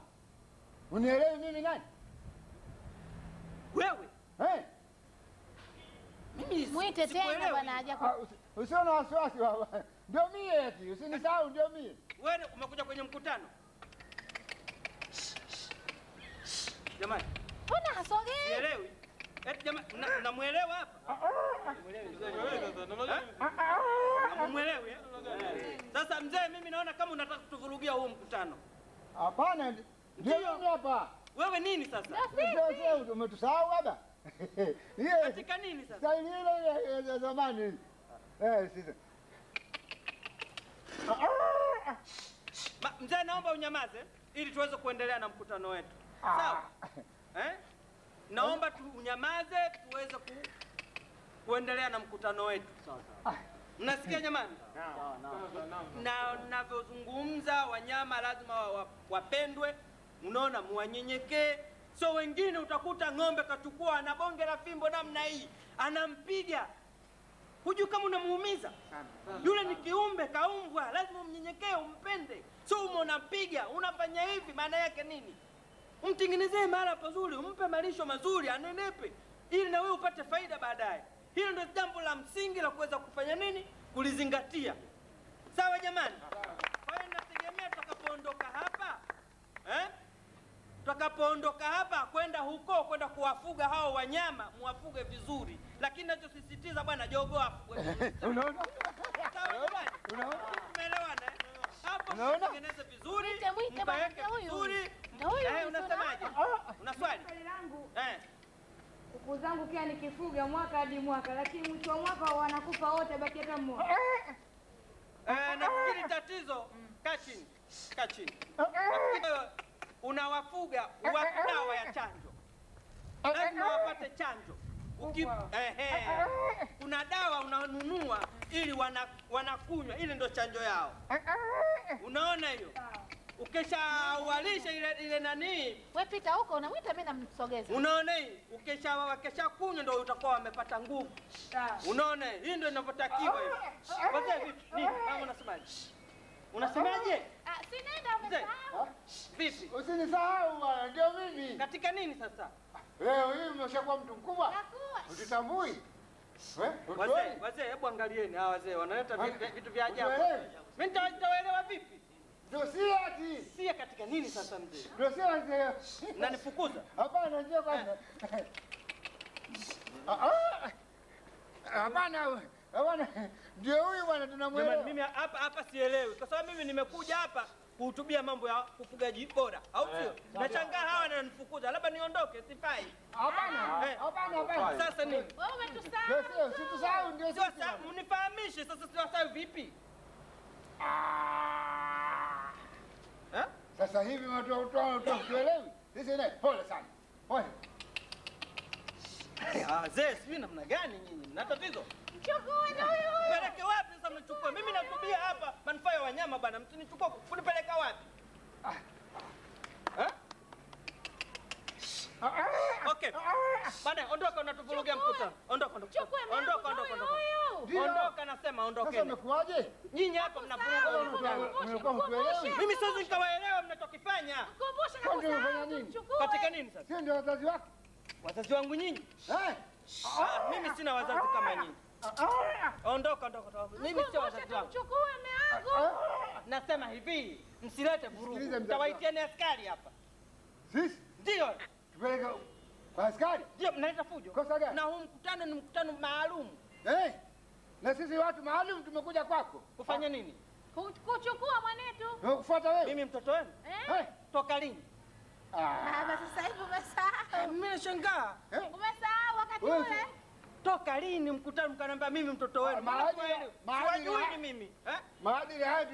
Unielewi mimi nani? Wewe? Mimi muite tena bwana haja. Usio na wasiwasi baba. Ndio mie eti, usinisahau ndio mie. Wewe umekuja kwenye mkutano. Jamani. Mbona hasogei? Sielewi. Eti jamani, namuelewa hapa? Namuelewi? Sasa mzee, mimi naona kama unataka kutuvurugia huu mkutano. Hapana, ndio mimi hapa. Wewe nini sasa? Sasa umetusahau baba? Katika nini sasa? Staili ile ya zamani. Sasa. Mzee, naomba unyamaze ili tuweze kuendelea na mkutano wetu. Sawa? Naomba unyamaze tuweze kuendelea na mkutano wetu. Sawa. Mnasikia jamani? Na ninavyozungumza, wanyama lazima wapendwe. Unaona, muwanyenyekee. So wengine utakuta ng'ombe kachukua anabonge la fimbo namna hii, anampiga. Hujui kama unamuumiza? Yule ni kiumbe kaumbwa, lazima umnyenyekee, umpende. So unampiga, unafanya hivi, maana yake nini? Umtengenezee mahala pazuri, umpe malisho mazuri, anenepe, ili na wewe upate faida baadaye. Hilo ndio jambo la msingi la kuweza kufanya nini? Kulizingatia. Sawa jamani? Kwa hiyo nategemea tutakapoondoka hapa, tutakapoondoka hapa kwenda huko, kwenda kuwafuga hao wanyama, muwafuge vizuri. Lakini nachosisitiza bwana, jogoo afugwe vizuri. Unaona? Sawa jamani? Unaona? Tumeelewana? Hapo mtengeneze vizuri, mwite vizuri. Unasemaje? Una swali? Swali langu. Kuku zangu kia nikifuga mwaka hadi mwaka, lakini mwisho wa mwaka wanakufa wote, baki hata mmoja. Nafikiri tatizo kaa chini. Unawafuga uwape dawa ya chanjo. Lazima wapate chanjo. Kuna dawa unanunua ili wanakunywa, ile ndo chanjo yao. Unaona hiyo? Ukishawalisha ile nani, wewe pita huko unamwita mimi namsogeza. unaona hii? Wakisha kunywa ndio utakuwa wamepata nguvu. Unaona hii ndio inavyotakiwa hiyo. Wazee vipi? Nini? Mama unasemaje? Unasemaje? Si nenda umesahau. Vipi? Usinisahau bwana, ndio mimi. Katika nini sasa? Leo hii umeshakuwa mtu mkubwa. Utitambui? Wazee, hebu angalieni hawa wazee wanaleta vitu vya ajabu. Mimi nitawaelewa vipi? Dosia ati. Sia katika nini sasa mzee? Dosia mzee. Unanifukuza? Hapana, njoo kwanza. Hapana. Hapana. Ndio huyu bwana tunamwelewa. Jamani mimi hapa sielewi. Kwa sababu mimi nimekuja hapa kuhutubia mambo ya ufugaji bora. Au sio? Nashangaa hawa wananifukuza. Labda niondoke, sifai. Hapana. Hapana. Sasa nini? Wewe umetusahau. Ndio situsahau ndio sisi. Sasa mnifahamishe sasa siwasahau vipi? Sasa hivi watu tuelewi. Sisi naye pole sana. Pole. Wazee, sijui namna gani nyinyi? Mna tatizo? Mchukue na huyo. Peleke wapi sasa mnichukue? Mimi natubia hapa manufaa ya wanyama bwana. Msinichukue kunipeleka wapi? Okay. Bana, ondoka unatuvurugia mkutano. Ondoka. Ondoka nasema ondoka. Sasa umekuaje? Nyinyi hapa mnavuruga mkutano. Mimi siwezi nikawaelewa mnachokifanya. Kumbusha na kusahau. nini? Katika nini sasa? Sio ndio wazazi wako? Wazazi wangu nyinyi? Mimi sina wazazi kama nyinyi. Ondoka. Mimi sio wazazi wangu. Chukua meangu. Nasema hivi, msilete vurugu. Mtawaitieni askari hapa. Sisi? Ndio. Tupeleka kwa askari? Ndio, mnaleta fujo. Kosa gani? Na huu mkutano ni mkutano maalum. Na sisi watu maalum tumekuja kwako. Kufanya nini? Kuchukua mwanetu. Kufuata wewe. Mimi mtoto wenu? Toka lini? Baba sasa hivi umesahau. Mimi nashangaa. Umesahau wakati ule. Toka lini mkutano mkaniambia mimi mtoto wenu? Siwajui mimi. Maadili haya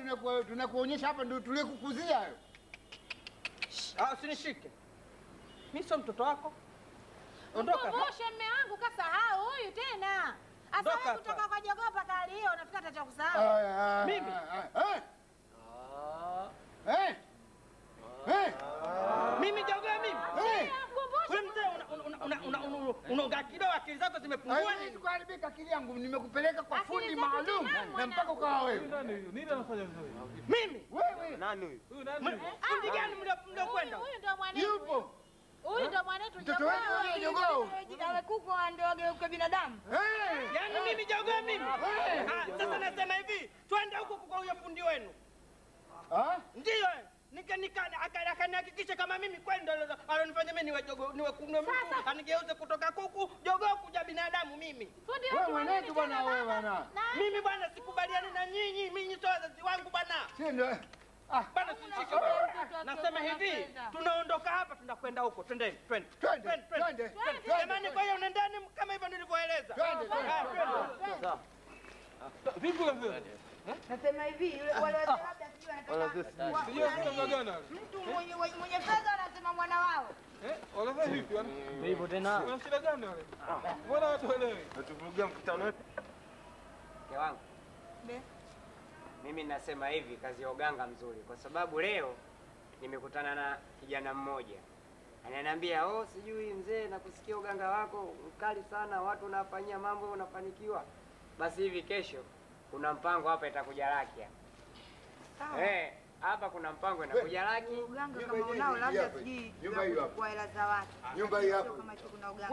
tunakuonyesha hapa ndio tulikukuzia hayo. Usinishike. Mimi sio mtoto wako. Ondoka. Kumbushe mume wangu kasahau huyu tena. Asa wewe kutoka kwa jogoo mpaka hali hiyo unafikiri hata cha kusahau. Mimi. Mimi jogoo mimi. Wewe mzee unaongea kidogo, akili zako zimepungua nini? Kuharibika akili yangu, nimekupeleka kwa fundi maalum na mpaka ukawa wewe. Nini anafanya vizuri? Mimi? Wewe. Nani huyu? Huyu nani? Fundi gani mliokwenda? Huyu ndo mwanetu. Yupo. Huyu ndo mwanetu Mtoto wetu yule jogoo. Awe kuku ndio ageuke binadamu. Yaani mimi jogoo mimi? Sasa nasema hivi, twende huko kwa huyo fundi wenu. Ndio. Akanihakikisha kama mimi kweli ndo alonifanya mimi niwe jogoo, niwe mtu anigeuze kutoka kuku jogoo kuja binadamu mimi. Wewe mwanetu bwana wewe bwana. Mimi bwana sikubaliani na nyinyi, mimi sio wazazi wangu bwana. Sio ndio? Bwana sinishike bwana. Nasema hivi, tunaondoka hapa tunakwenda huko. Twendeni, twende. Jamani, kwa hiyo unaendani kama hivyo nilivyoeleza. Twende. Sawa. Vipi wewe? Nasema hivi, yule wale labda sijui anataka. Mtu mwenye fedha anasema mwana wao. Wala vipi bwana? Ndio hivyo tena. Kuna shida gani wale? Mbona watu waelewi? Tuvurugia mkutano wetu. Mke wangu. Mimi nasema hivi, kazi ya uganga mzuri, kwa sababu leo nimekutana na kijana mmoja ananiambia, sijui mzee, nakusikia uganga wako mkali sana, watu unafanyia mambo unafanikiwa. Basi hivi kesho kuna mpango hapa itakuja laki hapa. Hapa kuna mpango inakuja laki. Uganga kama unao labda sijui kwa hela za watu. Nyumba hii hapo. Kama hicho kuna uganga.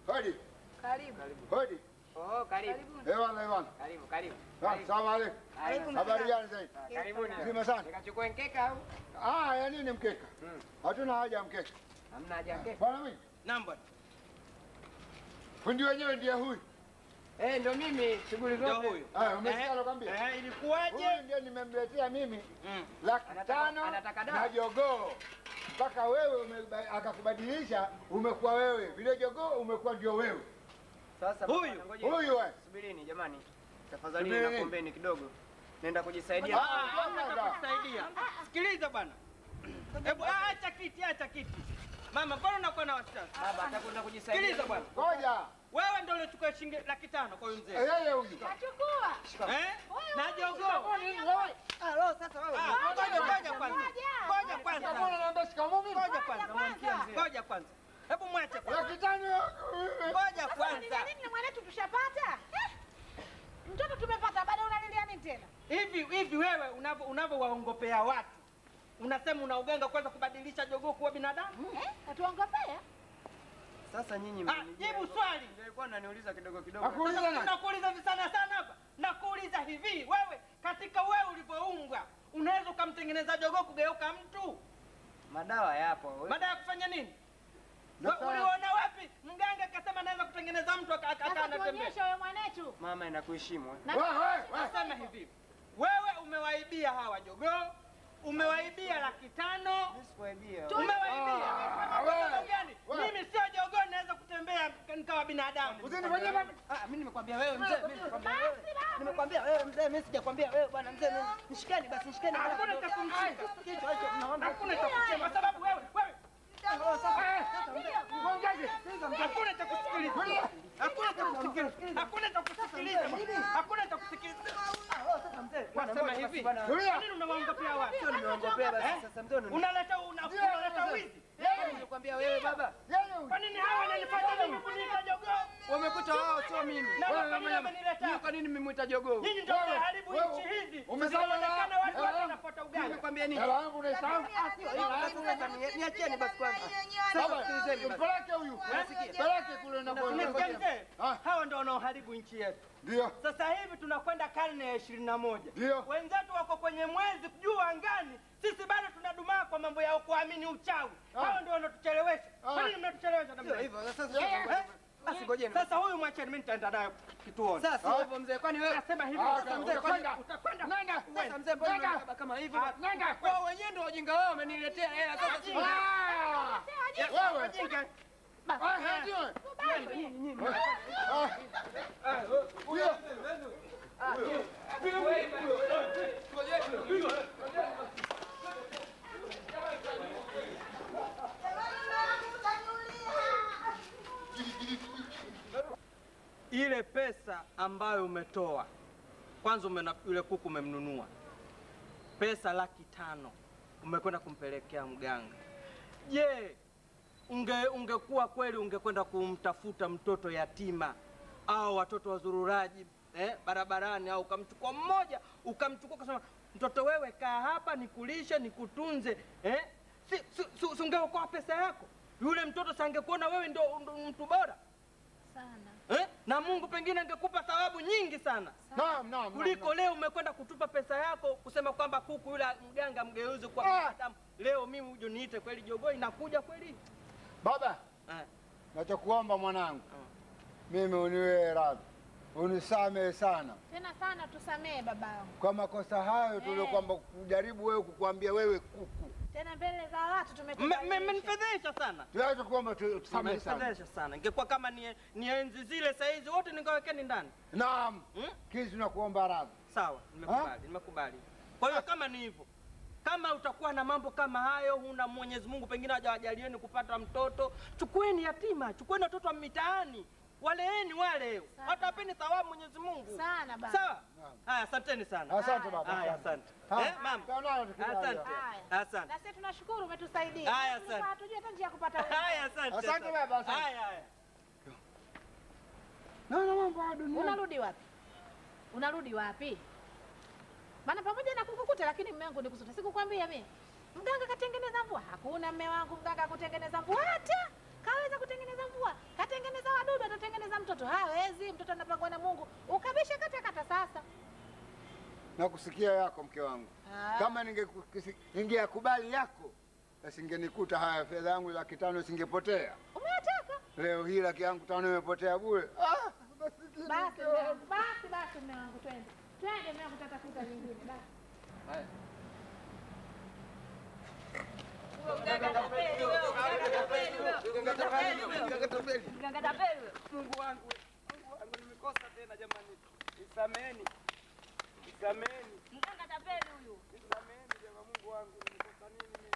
Hodi. Karibu. Hodi. Karibu. Ewana. Karibu. Salamu alaykum. Habari gani zaidi? Karibuni. Nzima sana. Nikachukua mkeka au? Ya nini mkeka? Hatuna haja ya mkeka. Hamna haja ya mkeka. Bwana mimi. Naam bwana. Fundi wenyewe ndiye huyu. Ndio mimi, shughuli zote. Ndio huyu. Umesikia alokwambia? Ilikuwaje? Huyu ndiye nimemletea mimi 500,000 na jogoo. Mpaka wewe akakubadilisha, umekuwa wewe. Vile jogoo umekuwa ndio wewe. Sasa huyu wewe. Subirini jamani. Tafadhali nakuombeni kidogo. Nenda kujisaidia. Kujisaidia. Sikiliza bwana. Hebu acha kiti. Mama, mbona unakuwa na wasiwasi? Baba atakwenda kujisaidia. Sikiliza bwana. Ngoja. wewe ndio ulichukua shilingi 500 kwa huyu mzee. Yeye huyu. Kachukua. Na jogoo. Leo sasa wewe. Ngoja kwanza. Ngoja kwanza. Mbona unaenda shikamoo mimi? Ngoja kwanza, mwamkia mzee. Ngoja kwanza. Hebu mwache. 500. Ngoja kwanza. Nini mwanetu tushapata? Mtoto tumepata, baada unalilia nini tena? Hivi wewe unavyowaongopea watu. Unasema una uganga kwanza kubadilisha jogoo kuwa binadamu? Atuongopea? Sasa nyinyi jibu swali. Nilikuwa naniuliza kidogo. Nakuuliza sana hapa. Nakuuliza hivi, wewe katika wewe ulivyoumbwa, unaweza ukamtengeneza jogoo kugeuka mtu? Madawa yapo. Madawa kufanya nini? Uliona wapi? Mganga akasema naweza kutengeneza mtu anatembea. Tuonyeshe wewe mwanetu. Mama inakuheshimu. Nasema hivi. Wewe umewaibia hawa jogoo. Umewaibia 500. Mimi sikuwaibia. Umewaibia. Mimi sio jogoo naweza kutembea nikawa binadamu. Usinifanyie mama. Mimi nimekwambia wewe mzee, nimekwambia wewe mzee, mimi sijakwambia wewe bwana mzee. Nishikeni basi, nishikeni. Hakuna cha kumshika. Hakuna cha kumshika kwa sababu wewe hakuna cha kusikiliza. Hakuna cha kusikiliza. Nasema hivi. Kwa nini unawaongopea watu? Nimeongopea basi sasa mzee. Unaleta wizi. Nimekwambia wewe baba. Kwa nini hawa wananifanya mimi kuniita jogoo? Wamekuta wao sio mimi. Kwa nini mmemwita jogoo? Nyinyi ndio mnaharibu nchi hizi. Umeonekana watu wanapata uganga. Nimekwambia nini? Hela yangu unaisahau? Niacheni basi kwanza. Sasa sikilizeni. Mpeleke huyu. Peleke kule na kwa. Hawa ndio wanaoharibu nchi yetu. Ndio. Sasa hivi tunakwenda karne ya 21. Ndio. Wenzetu wako kwenye mwezi juu angani. Sisi bado tunadumaa kwa mambo ya kuamini uchawi. Hao ndio wanatuchelewesha. Kwa nini mnatuchelewesha namna hiyo? Basi ngojeni. Sasa huyu mwacheni mimi nitaenda naye kituoni. Sasa hivyo mzee, kwani wewe nasema hivi mzee, utakwenda. Nenda. Sasa mzee, mbona kama hivi? Nenda. Wao wenyewe ndio wajinga wao wameniletea hela sasa. Wewe wajinga. Ile pesa ambayo umetoa kwanza, yule kuku umemnunua pesa 500,000 umekwenda kumpelekea mganga. Je, ungekuwa kweli ungekwenda kumtafuta mtoto yatima au watoto wazururaji barabarani, au ukamchukua mmoja ukamchukua kusema mtoto wewe kaa hapa nikulishe nikutunze, si ungeokoa pesa yako? Yule mtoto sangekuona wewe ndio mtu bora sana. Na Mungu pengine angekupa thawabu nyingi sana. Naam. Kuliko leo umekwenda kutupa pesa yako kusema kwamba kuku yule mganga mgeuze kwa binadamu. Leo mimi uje niite kweli jogoo inakuja kweli? Baba. Nachokuomba mwanangu. Mimi uniwe radhi. Unisamehe sana. Tena sana tusamehe babangu. Kwa makosa hayo tuliokwamba kujaribu wewe kukuambia wewe kuku. Tena mbele za watu Mmenifedhesha sana. Tuache kuomba tusamehe sana. Mmenifedhesha sana. Ingekuwa kama ni enzi zile saa hizi wote ningewekeni ndani. Naam. Kizi tunakuomba radhi. Sawa, nimekubali. Kwa hiyo kama ni hivyo, kama utakuwa na mambo kama hayo, huna Mwenyezi Mungu pengine hajawajalieni kupata mtoto, chukueni yatima, chukueni watoto wa mitaani. Waleeni wale. Watapeni thawabu Mwenyezi Mungu. Sana baba. Sawa? Haya, asanteni sana. Asante baba. Haya, asante. Mama. Asante. Asante. Na sisi tunashukuru umetusaidia. Haya, asante. Hatujui hata njia ya kupata. Haya, asante. Asante baba, asante. Haya. Na mambo ya dunia. Unarudi wapi? Maana pamoja na kukukuta lakini mume wangu nikusuta. Sikukwambia mimi. Mganga katengeneza mvua. Hakuna mume wangu mganga kutengeneza mvua hata. Kaweza kutengeneza mvua, katengeneza wadudu, atatengeneza mtoto. Hawezi, mtoto anapangwa na Mungu. Ukabisha kata sasa. Nakusikia yako mke wangu. Kama ningekubali yako, basi ingenikuta haya fedha yangu 500,000 singepotea. Umeataka? Leo hii 500,000 imepotea bure. Basi mume wangu twende. Twende mume wangu tatafuta nyingine basi. Haya. Mungu wangu nimekosa tena jamani. Nisameheni. Mganga tapeli huyu. Nisameheni jamaa, Mungu wangu nimekosa nini mimi?